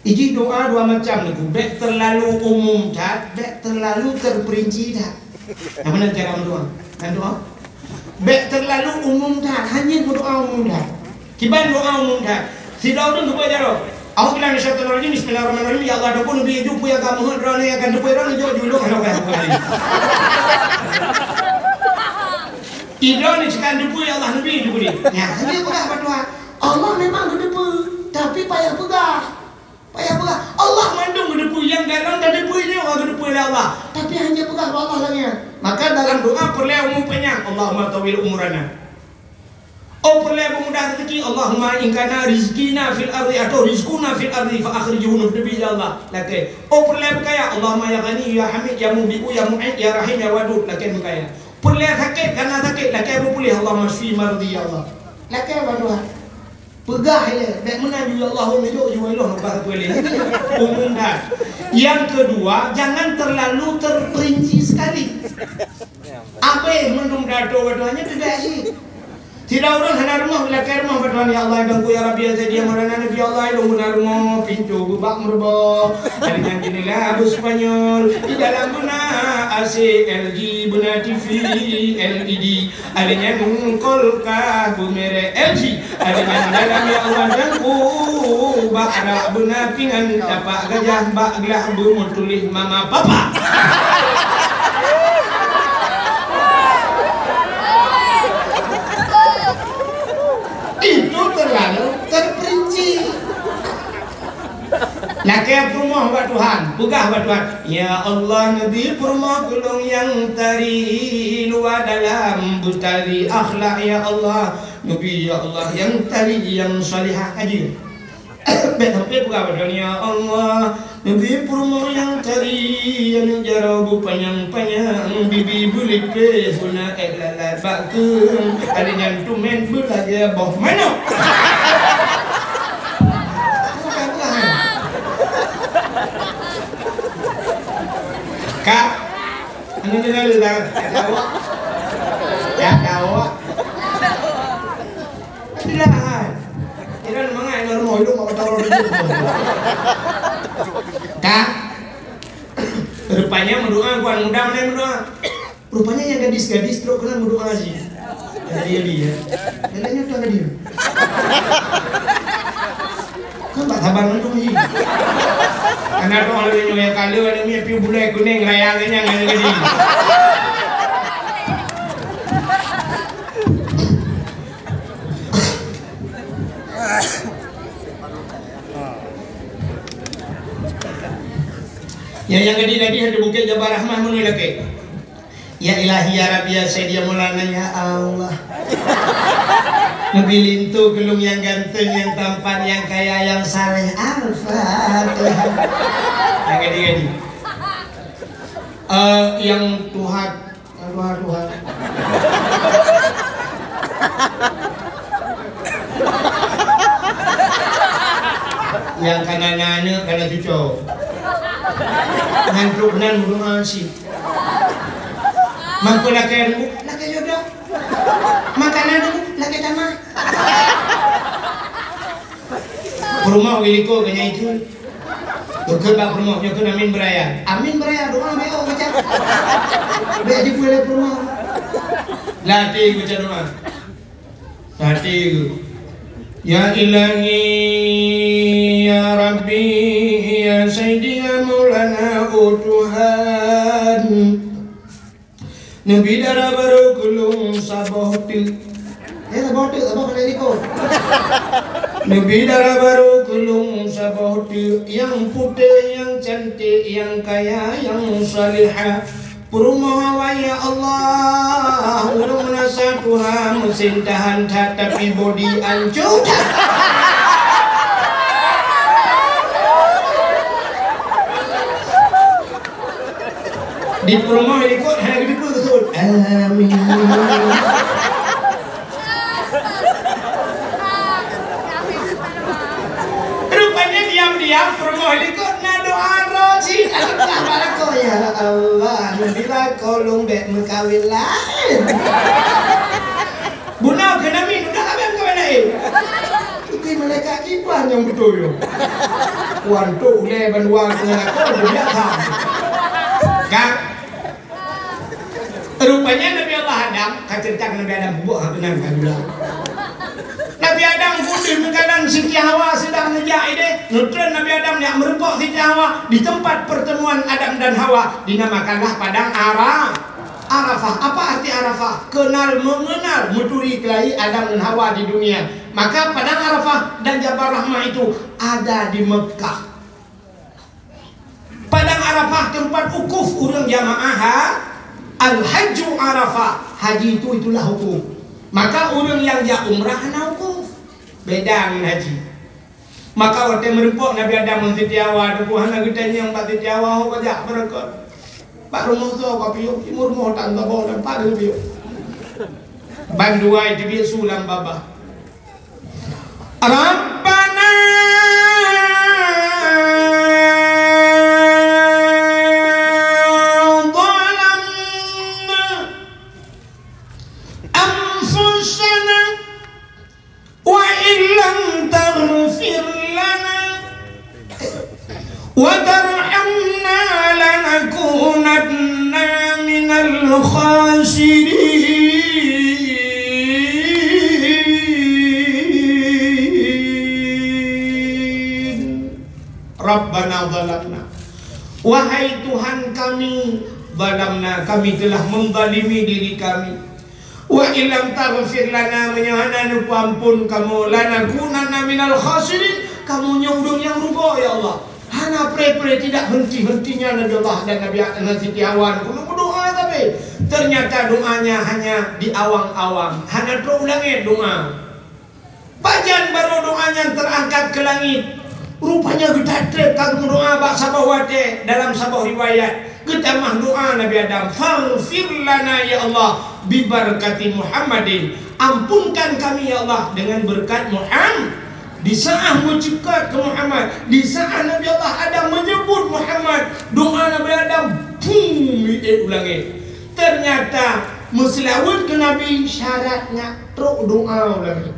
S1: Iji doa dua macam niku, baik terlalu umum dah, baik terlalu terperinci dah. Yang mana cara mendoa? Dan doa? Baik terlalu umum dah, hanya berdoa umum dah. Kiban doa umum dah. Si Daud tu buat jaro. Aku bilang Bismillahirrahmanirrahim, Bismillahirrahmanirrahim. Ya Allah, dapur nabi hidup yang kamu drone yang akan dapur orang jauh dulu kalau kau kali. Idon ni sekarang dapur ya Allah nabi hidup ni. Ya, hanya pegah berdoa. Allah memang dapur, tapi payah pegah. Allah mandung gedepu yang galon dan depu ini orang gedepu oleh Allah tapi hanya pegang Allah lagi maka dalam doa perlu umumnya Allahumma tawil umurana perlu pemudah rezeki Allahumma ingkana rizkina fil ardi atau rizkuna fil ardi fa akhrijuhu nabi ya Allah laki perlu kaya Allahumma ya ghani ya hamid ya mubi'u ya mu'id ya rahim ya wadud laki kaya perlu sakit karena sakit laki apa pulih Allahumma shfi mardi ya Allah laki apa doa pegah ya, dan menabi Allah menuju Allah nampak boleh. Umum dah. Yang kedua, jangan terlalu terperinci sekali. Apa yang mendung dato berdoanya tidak sih. Tidak orang hana rumah bila kaya rumah berdoa ya Allah dan ku ya Rabbi ya Zaidi Maulana Nabi Allah lu benar rumah pintu bubak merba. Dengan jendela abu Spanyol di dalam guna AC LG guna TV LED adanya kolka bumere LG adanya dalam ya Allah dan ku bakra guna pingan dapat gajah bak gelah bumutulih mama papa. Itu terlalu terperinci. Laki rumah buat Tuhan, bukan buat Tuhan. Ya Allah Nabi rumah gulung yang tari luar dalam butari akhlak ya Allah Nabi ya Allah yang tari yang salihah aja. Tapi bukan buat ya Allah Nabi rumah yang tari yang jarabu panjang-panjang bibi bulik pe puna lalat bakun ada yang tumen belajar boh mana. Kak, ini dia dah tahu. Ya tahu. Tidak. Tidak mangai normal hidup mau tahu dulu. Kak, rupanya mendoa kuan muda mana mendoa. Rupanya yang gadis-gadis terus kena mendoa sih. Dia. Yang lainnya tuh dia. sabar menunggu. Karena tu orang yang kalau ada ni piu bulai kuning layangnya ngani gini. Yang tadi ada bukit Jabal Rahmah muni lagi. Ya ilahi ya Rabbi ya Sayyidi ya Maulana ya Allah. Lebih lintu gelung yang ganteng, yang tampan, yang kaya, yang saleh. Al-Fatihah. Yang gadi-gadi. Yang Tuhan, Tuhan. Yang kanan-kanan, kanan cucu. Ngantuk nan burung asik. Mangko laki jodoh. Makanan dulu laki tamah. Rumah wiliko kanya itu. Berkebak rumah nyoku amin beraya. Amin beraya doa meo macam. Be di boleh rumah. Latih baca doa. Latih. Ya ilahi ya Rabbi ya Sayyidi ya Maulana Tuhan. Nabi darah baru kulung sabohti. Sabohti apa pada ini Nabi darah baru kulung sabohti. Yang putih, yang cantik, yang kaya, yang salihah. Perumahan ya Allah. Urung nasa Tuhan mesin tahan tapi body ancur. Di promo ini kok hanya gitu betul. Amin. Rupanya diam-diam promo ini kok doa roji. Allah kok ya Allah. Bila kolong dek mengkawin lain. Bunau kena min udah abang kawin lain. Itu mereka kipan yang betul yo. Wantu le banduan dengan kau biasa. Kak. Rupanya Nabi Allah Adam, kaceritakan Nabi Adam buah benar kan bilang. Nabi Adam pun kadang Siti Hawa sedang ngejai deh. Nutron Nabi Adam yang merempok Siti Hawa di tempat pertemuan Adam dan Hawa dinamakanlah padang Arafah. Apa arti Arafah? Kenal mengenal meturi kelahi Adam dan Hawa di dunia. Maka padang Arafah dan Jabal Rahmah itu ada di Mekah. Padang Arafah tempat ukuf urang jamaah. Al-Hajju Arafah, haji itu itulah hukum. Maka orang yang dia umrah hana hukum. Beda dengan haji. Maka waktu merempok Nabi Adam mensitiawa, Tuhan nak kita yang pak sitiawa ho kajak berkat. Pak rumah tu apa piu, timur mau tak tahu dan pak dia piu. Banduai dia sulam baba. Rabbana وترحمنا لنكونن من الخاسرين Rabbana zalamna. Wahai Tuhan kami, zalamna, kami telah menzalimi diri kami. Wa illam taghfir lana, menyahana nu ampun kamu, lanakunanna minal khasirin, kamu nyundung yang rugo ya Allah. Hana pre-pre tidak henti-hentinya Nabi Allah dan Nabi Siti Hawa berdoa, tapi ternyata doanya hanya di awang-awang. Hana terulangnya doa. Pajan baru doanya terangkat ke langit. Rupanya kita kagum doa bak sabah wate dalam sabah riwayat. Kita mah doa Nabi Adam, faghfir lana ya Allah bi barakati Muhammadin. Ampunkan kami ya Allah dengan berkat Muhammad. Di saat mencipta ke Muhammad, di saat Nabi Allah Adam menyebut Muhammad, doa Nabi Adam ulangi. Ternyata meselawat ke Nabi syaratnya teruk doa ulangi.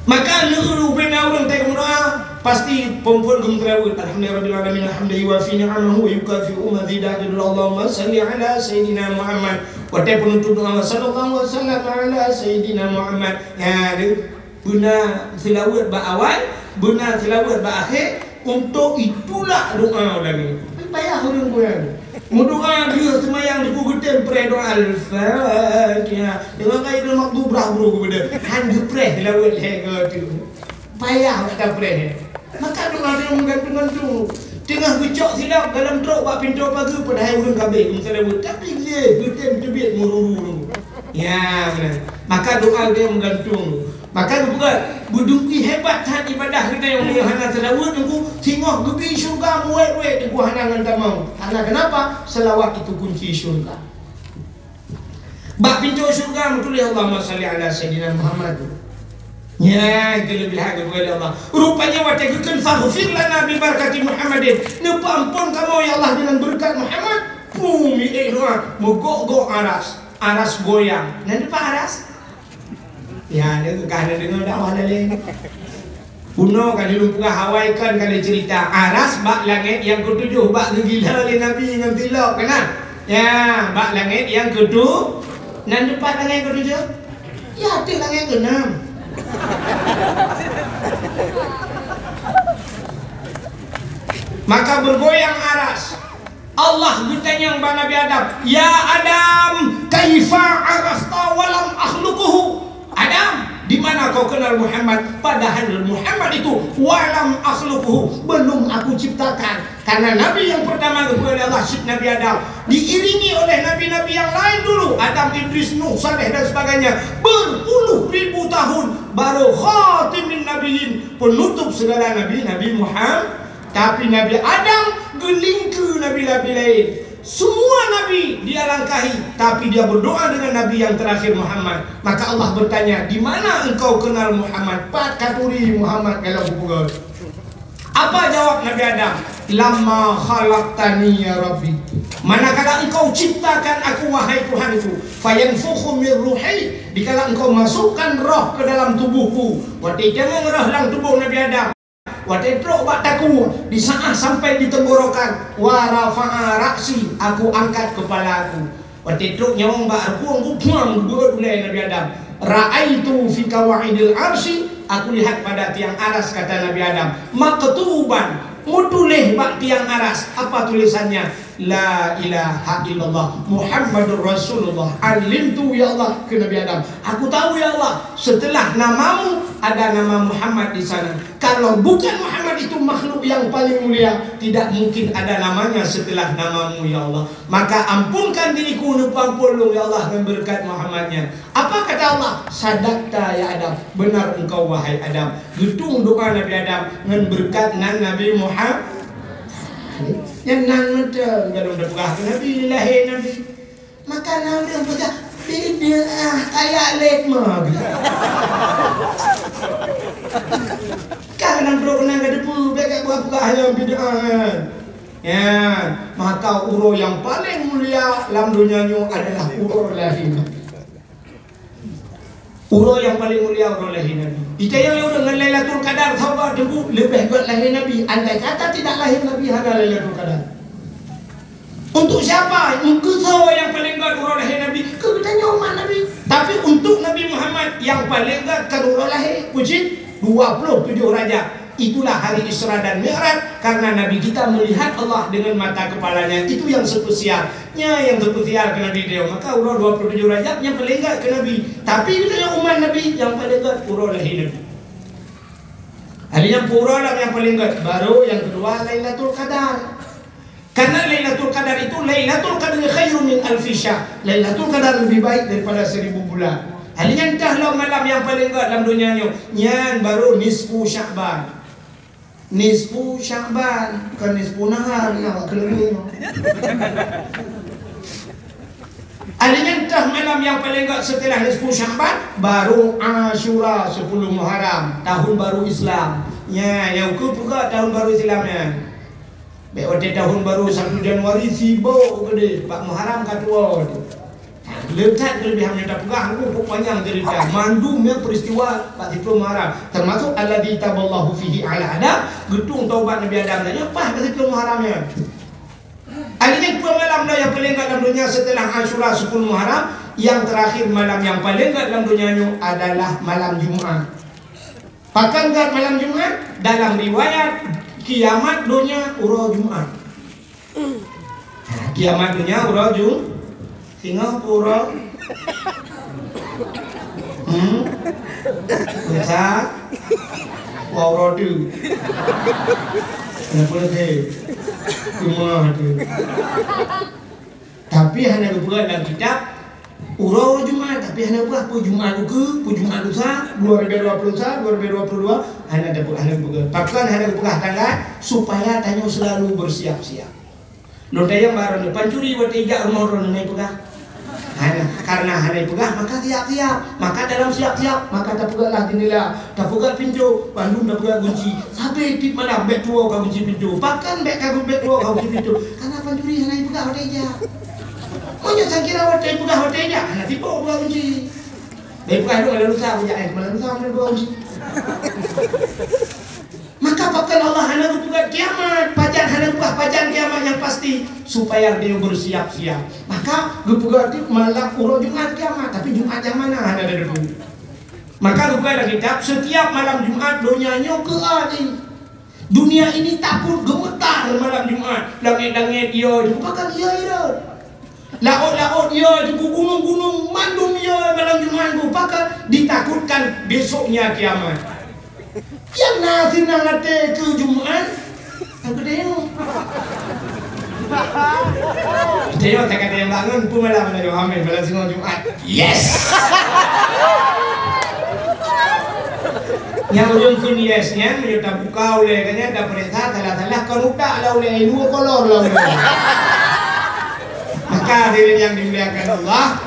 S1: Maka nuru bina orang tak doa pasti perempuan gemterawat. Alhamdulillahirabbil alamin, wa fi ni'amahu wa yukafi'u mazidatul Allahumma salli ala sayyidina Muhammad. Wa ta penutup doa sallallahu alaihi wasallam ala sayyidina Muhammad. Ya, guna selawat ba awal benar selawat berakhir. Untuk itulah doa lagi. Payah orang goyang. Mau doa dia semayang di kugetan pre doa Al-Fatihah. Dengan kaya dia nak dubrah bro kepada. Handu pre selawat hega tu. Payah kata pre. Maka doa dia menggantung-gantung. Tengah gecok silap dalam truk buat pintu pagi padahal orang kabeh selawat. Tapi dia getan tebit mururu. Ya benar. Maka doa dia menggantung. Maka juga budungki hebat hak ibadah kita yang mulia hana selawat aku tengok gebi syurga muat-muat aku hana ngan tamau. Hana kenapa? Selawat itu kunci syurga. Bak pintu syurga betul ya Allahumma salli ala sayyidina Muhammad. Ya, itu lebih hak kepada Allah. Rupanya watakukan faghfir lana bi barakati Muhammadin. Nupa ampun kamu ya Allah dengan berkat Muhammad. Bumi doa mogok-gok aras. Aras goyang. Nanti Pak aras? Ya, dia kena dengar dakwah lain. Kuno kali lupa Hawaii kan kali cerita aras bak langit yang ketujuh bak gila oleh Nabi dengan tilak kena. Ya, bak langit yang ketujuh. Nan depan langit yang ketujuh? Ya, ada langit keenam. Maka bergoyang aras. Allah bertanya kepada Nabi Adam, "Ya Adam, kaifa arafta walam akhluquhu?" Adam, di mana kau kenal Muhammad? Padahal Muhammad itu walam akhluquhu, belum aku ciptakan. Karena Nabi yang pertama kepada Allah, Nabi Adam, diiringi oleh nabi-nabi yang lain dulu, Adam, Idris, Nuh, Saleh dan sebagainya, berpuluh ribu tahun baru khatimin nabiyyin, penutup segala nabi, Nabi Muhammad. Tapi Nabi Adam gelingku nabi-nabi lain. Semua nabi dia langkahi, tapi dia berdoa dengan nabi yang terakhir Muhammad. Maka Allah bertanya, di mana engkau kenal Muhammad? Pat katuri Muhammad kalau bukan. Apa jawab Nabi Adam? Lamma khalaqtani ya Rabbi. Manakala engkau ciptakan aku wahai Tuhanku, fayanfukhu min ruhi, dikala engkau masukkan roh ke dalam tubuhku. Waktu itu roh dalam tubuh Nabi Adam. Waktu itu bataku di saat sampai di tenggorokan, warafa'a raksi, aku angkat kepalaku. Waktu itu nyawang aku buang oleh Nabi Adam. Ra'aitu fi kawaidil arsy, aku lihat pada tiang aras, kata Nabi Adam, maktuban, mutulih bak tiang aras. Apa tulisannya? La ilaha illallah Muhammadur Rasulullah. Alimtu ya Allah ke Nabi Adam, aku tahu ya Allah, setelah namamu ada nama Muhammad di sana. Kalau bukan Muhammad itu makhluk yang paling mulia, tidak mungkin ada namanya setelah namamu ya Allah. Maka ampunkan diriku nupampulung ya Allah dengan berkat Muhammadnya. Apa kata Allah? Sadaqta ya Adam, benar engkau wahai Adam. Getung doa Nabi Adam dengan berkat Nabi Muhammad. Yang nan betul kalau udah pegah Nabi lahir Nabi. Maka Nabi yang pegah beda kayak lekma. Karena bro kena ke depu bekat buat pegah yang beda. Ya, maka uro yang paling mulia dalam dunia adalah uro lahir Nabi. Uro yang paling mulia uro lahir Nabi. Kita yang dengan Lailatul Qadar sahabat debu lebih kuat lahir Nabi. Andai kata tidak lahir Nabi hanya Lailatul Qadar. Untuk siapa? Untuk sahabat yang paling kuat uro lahir Nabi. Kebetulannya umat Nabi. Tapi untuk Nabi Muhammad yang paling kuat kan uro lahir Puji 27 raja. Itulah hari Isra dan Mi'raj, karena Nabi kita melihat Allah dengan mata kepalanya. Itu yang spesialnya, yang spesial ke Nabi dia. Maka urut 27 Rajab yang paling enggak ke Nabi. Tapi bila umat Nabi yang paling enggak urut lahir Nabi. Halinya pura yang paling enggak. Baru yang kedua Lailatul Qadar. Karena Lailatul Qadar itu Lailatul Qadar khairum min alfi syahr. Lailatul Qadar lebih baik daripada 1000 bulan. Halinya entahlah malam yang paling enggak dalam dunia ni. Yang baru nisfu Sya'ban. Nisfu Sya'ban, bukan nisfu nahar, nak kelebih. Adanya entah malam yang paling enggak setelah nisfu Sya'ban, baru Ashura 10 Muharram, tahun baru Islam. Ya, yang ke juga tahun baru Islamnya. Baik waktu tahun baru 1 Januari sibuk gede, Pak Muharram katua tu. Letak kelebihan yang tak pegang aku panjang cerita mandumnya peristiwa Pak Tiplo Muharram, termasuk alladzi taballahu fihi ala Adam, getung taubat Nabi Adam tanya apa Pak Tiplo Muharramnya. Adanya dua malam dah yang paling dekat dalam dunia setelah Ashura 10 Muharram. Yang terakhir malam yang paling dekat dalam dunia adalah malam Jumaat. Bahkan kat malam Jumat dalam riwayat kiamat dunia uro Jumat. Kiamat dunia uro singa uro. Bisa uro tu. Kenapa lagi? Cuma tu. Tapi hanya berbuat dalam kitab Uro Jumat, tapi hanya buat pu Jumat ke, pu Jumat lusa 2021, 2022 hanya ada buat. Bahkan hanya buat tanggal supaya tanya selalu bersiap-siap. Lo tayang baru ni pancuri watiga rumah orang ni pegah. Karena hanya pegah maka siap-siap, maka dalam siap-siap maka tak pegahlah jendela, tak pegah pintu, Bandung tak pegah kunci. Sampai tip malam beg tua kau kunci pintu, bahkan beg tua kau kunci pintu. Karena pancuri hanya pegah watiga. Monyet saya kira hotel pegah hotelnya, nanti bawa buah kunci. Dari pegah itu malah lusa, malah lusa malah buah kunci. Maka bahkan Allah hanya buka kiamat, pajan hanya buka pajan kiamat yang pasti supaya dia bersiap-siap. Maka buka itu malah uro Jumat kiamat, tapi Jumat yang mana hanya ada dulu. Maka buka dalam kitab setiap malam Jumat dunianya ke adi. Dunia ini takut gemetar malam Jumat. Langit-langit dia dibukakan dia. Laut-laut dia, gunung-gunung mandum dia malam Jumat tu, pakai ditakutkan besoknya kiamat. Yang nasi nangate ke Jumat, aku tengok. Tengok tak kata yang bangun pun malam dari Muhammad malam singa Jumat. Yes. Yang ujung kun yesnya menyudah buka oleh kanya dah perintah salah-salah kerudak lah oleh dua kolor lah oleh. Maka hadirin yang dimuliakan Allah,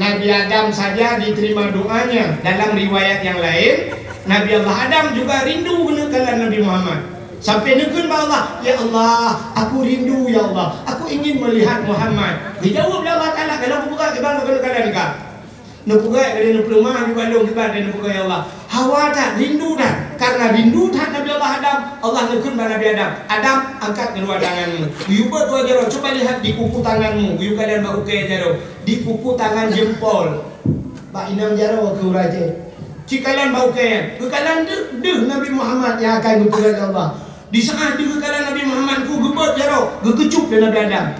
S1: Nabi Adam saja diterima doanya. Dalam riwayat yang lain, Nabi Allah Adam juga rindu menekan Nabi Muhammad. Sampai nekun Allah, ya Allah, aku rindu ya Allah, aku ingin melihat Muhammad. Dijawab Allah Ta'ala, kalau buka kebal kalau kau nupugai dari nupulumah di Bandung kebal dan nupugai Allah. Hawa tak rindu dah, karena rindu tak Nabi Allah Adam. Allah nekun pada Nabi Adam. Adam, angkat kedua tanganmu. You buat dua jaro, coba lihat di kuku tanganmu. You kalian bau ke jaro, di kuku tangan jempol. Pak inam jaro ke raja. Jika kalian bau ke, kalian deh Nabi Muhammad yang akan nupugai Allah. Di saat di kalian Nabi Muhammad ku gebot jaro, gekecup dan Nabi Adam.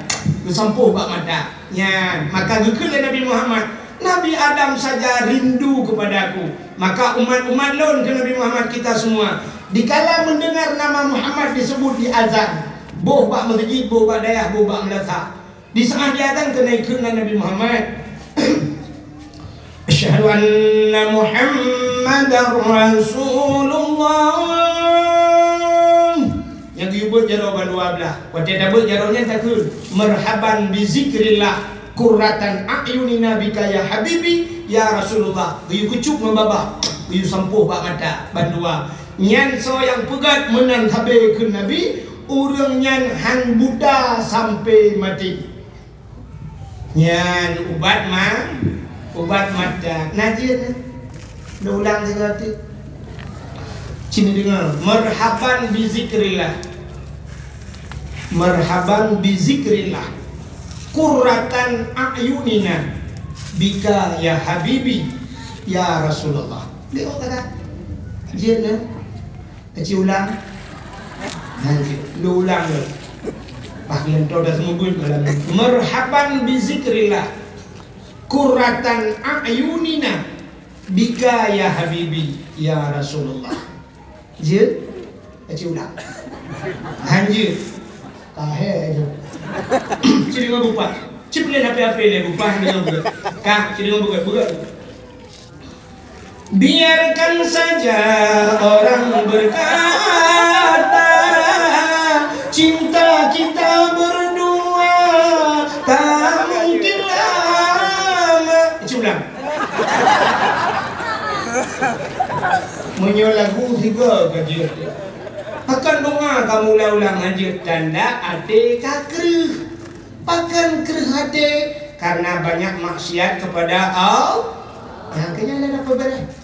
S1: Gesampuh bak mata. Ya, maka gekul Nabi Muhammad. Nabi Adam saja rindu kepadaku. Maka umat-umat lon ke Nabi Muhammad kita semua, dikala mendengar nama Muhammad disebut di azan, boh bak masjid, boh bak dayah, boh bak melasa. Di saat di azan kenaikan Nabi Muhammad. Asyhadu anna Muhammadar Rasulullah. Yang diubut jaro bandua belah. Waktu dabut jaronya takut. Marhaban bi zikrillah. Qurratan a'yunina bika ya habibi ya Rasulullah. Giyu kucuk membabah, giyu sampuh bak mata bandua. Nyan so yang pegat menan tabe ke Nabi, urang nyan han Buddha sampai mati. Nyan ubat mata. Najin dah ulang sekali. Sini dengar, marhaban bi zikrillah. Marhaban bi zikrillah. Qurratan a'yunina bika ya habibi ya Rasulullah. Dia kata dia kecil ulang. Nanti lu ulang lu. Bagian tu dah semua pun malam. Marhaban bi zikrillah. Qurratan a'yunina bika ya habibi ya Rasulullah. Dia kecil ulang. Anjir. Kaheh itu. Ciri ngau buka. Cip le apa le buka ni ngau buka. Kah ciri ngau buka. Biarkan saja orang berkata cinta kita berdua tak mungkin lama. Cip ulang. Menyolagu tiga kajian. Akan doa kamu ulang hajat tanda ade kakrih. Pakan kerih ade karena banyak maksiat kepada Allah. Yang kenyang apa beres?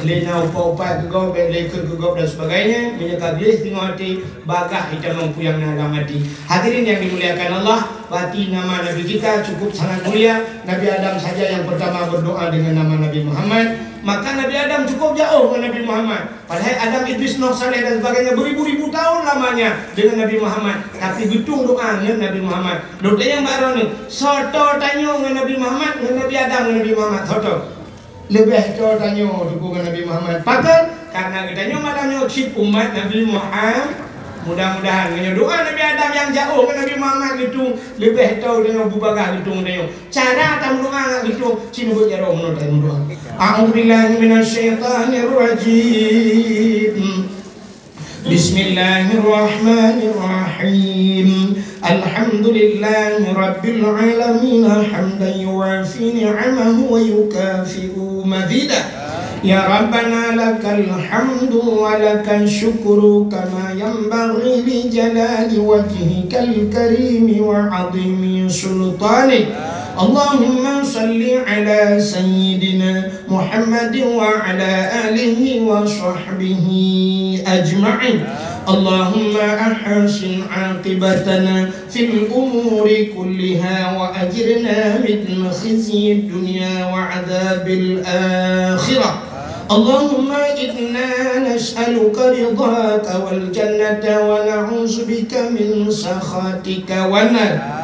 S1: Lena upa-upa kegau, lekar kegau dan sebagainya. Menyekal dia tengok hati, bagah hitam mampu yang dalam hati. Hadirin yang dimuliakan Allah, bati nama Nabi kita cukup sangat mulia. Nabi Adam saja yang pertama berdoa dengan nama Nabi Muhammad. Maka Nabi Adam cukup jauh dengan Nabi Muhammad. Padahal Adam, Idris, Nuh, Saleh dan sebagainya beribu-ribu tahun lamanya dengan Nabi Muhammad. Tapi betul doa dengan Nabi Muhammad. Doa yang baru ni soto tanya dengan Nabi Muhammad, dengan Nabi Adam, dengan Nabi Muhammad soto. Lebih to tanya dengan Nabi Muhammad. Pakai karena kita nyo madamnya cip umat Nabi Muhammad. Mudah-mudahan dengan doa Nabi Adam yang jauh ke Nabi Muhammad gitu lebih tahu dengan bubagah gitu dengan cara tam doa gitu sini buat jaro menurut doa. A'udzubillahi minasyaitonirrajim. Bismillahirrahmanirrahim. Alhamdulillahi rabbil alamin hamdan yuwafi ni'amahu wa yukafi'u mazidah. Ya Rabbana lakal hamdu wa lakal syukru kama yanbaghi li jalali wajhikal karimi wa azimi sultanik. Allahumma salli ala sayyidina Muhammadin wa ala alihi wa sahbihi ajma'in. Allahumma ahsin aqibatana fil umuri kulliha wa ajirna min khizyi dunya wa adzabil akhirah. Allahumma inna nas'aluka ridhaka wal jannata wa na'udzu bika min sakhatika wan nar.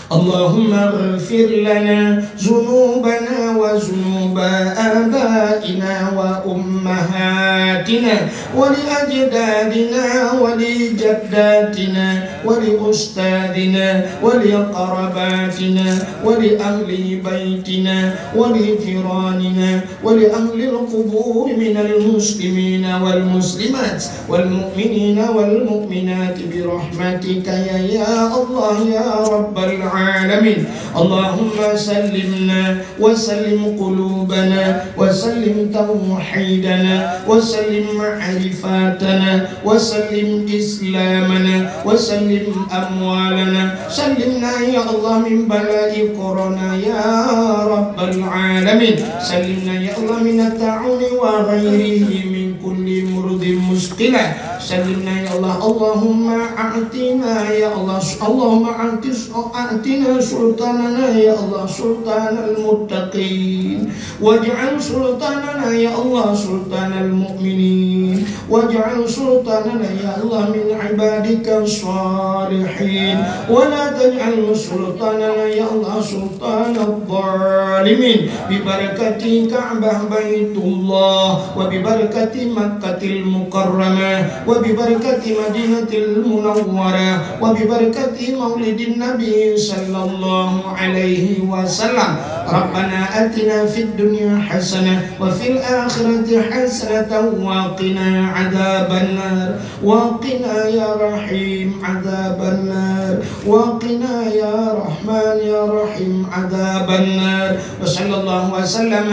S1: Allahumma ighfir lana dhunubana wa dhunuba abaina wa ummahatina wa li ajdadina wa li jaddatina wa li ustadina wa li qarabatina wa li ahli baitina wa li jiranina wa li ahli al-qubur min al-muslimina wal muslimat wal mu'minina wal mu'minat bi rahmatika ya Allah ya rabbal العالمين. اللهم سلمنا وسلم قلوبنا وسلم توحيدنا وسلم معرفاتنا وسلم إسلامنا وسلم أموالنا. سلمنا يا الله من بلاء كورونا يا رب العالمين. سلمنا يا الله من الطاعون وغيره من كل مرض مسقلة. سلمنا يا الله. اللهم أعطنا يا الله. اللهم أعطنا سلطاننا يا الله سلطان المتقين. واجعل سلطاننا يا الله سلطان المؤمنين. واجعل سلطاننا يا الله من عبادك الصالحين. ولا تجعل سلطاننا يا الله سلطان الظالمين. ببركة كعبة بيت الله وببركة مكة المكرمة وببركة مدينة المنورة وببركة مولد النبي صلى الله عليه وسلم. ربنا آتنا في الدنيا حسنة وفي الآخرة حسنة وقنا عذاب النار. وقنا يا رحيم عذاب النار. وقنا يا رحمن يا رحيم عذاب النار. وصلى الله وسلم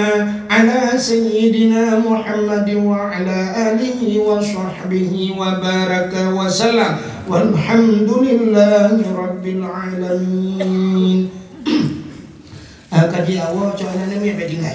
S1: على سيدنا محمد وعلى آله وصحبه وبارك وسلم. والحمد لله رب العالمين. Kadi awal cakap nak ni apa tinggal?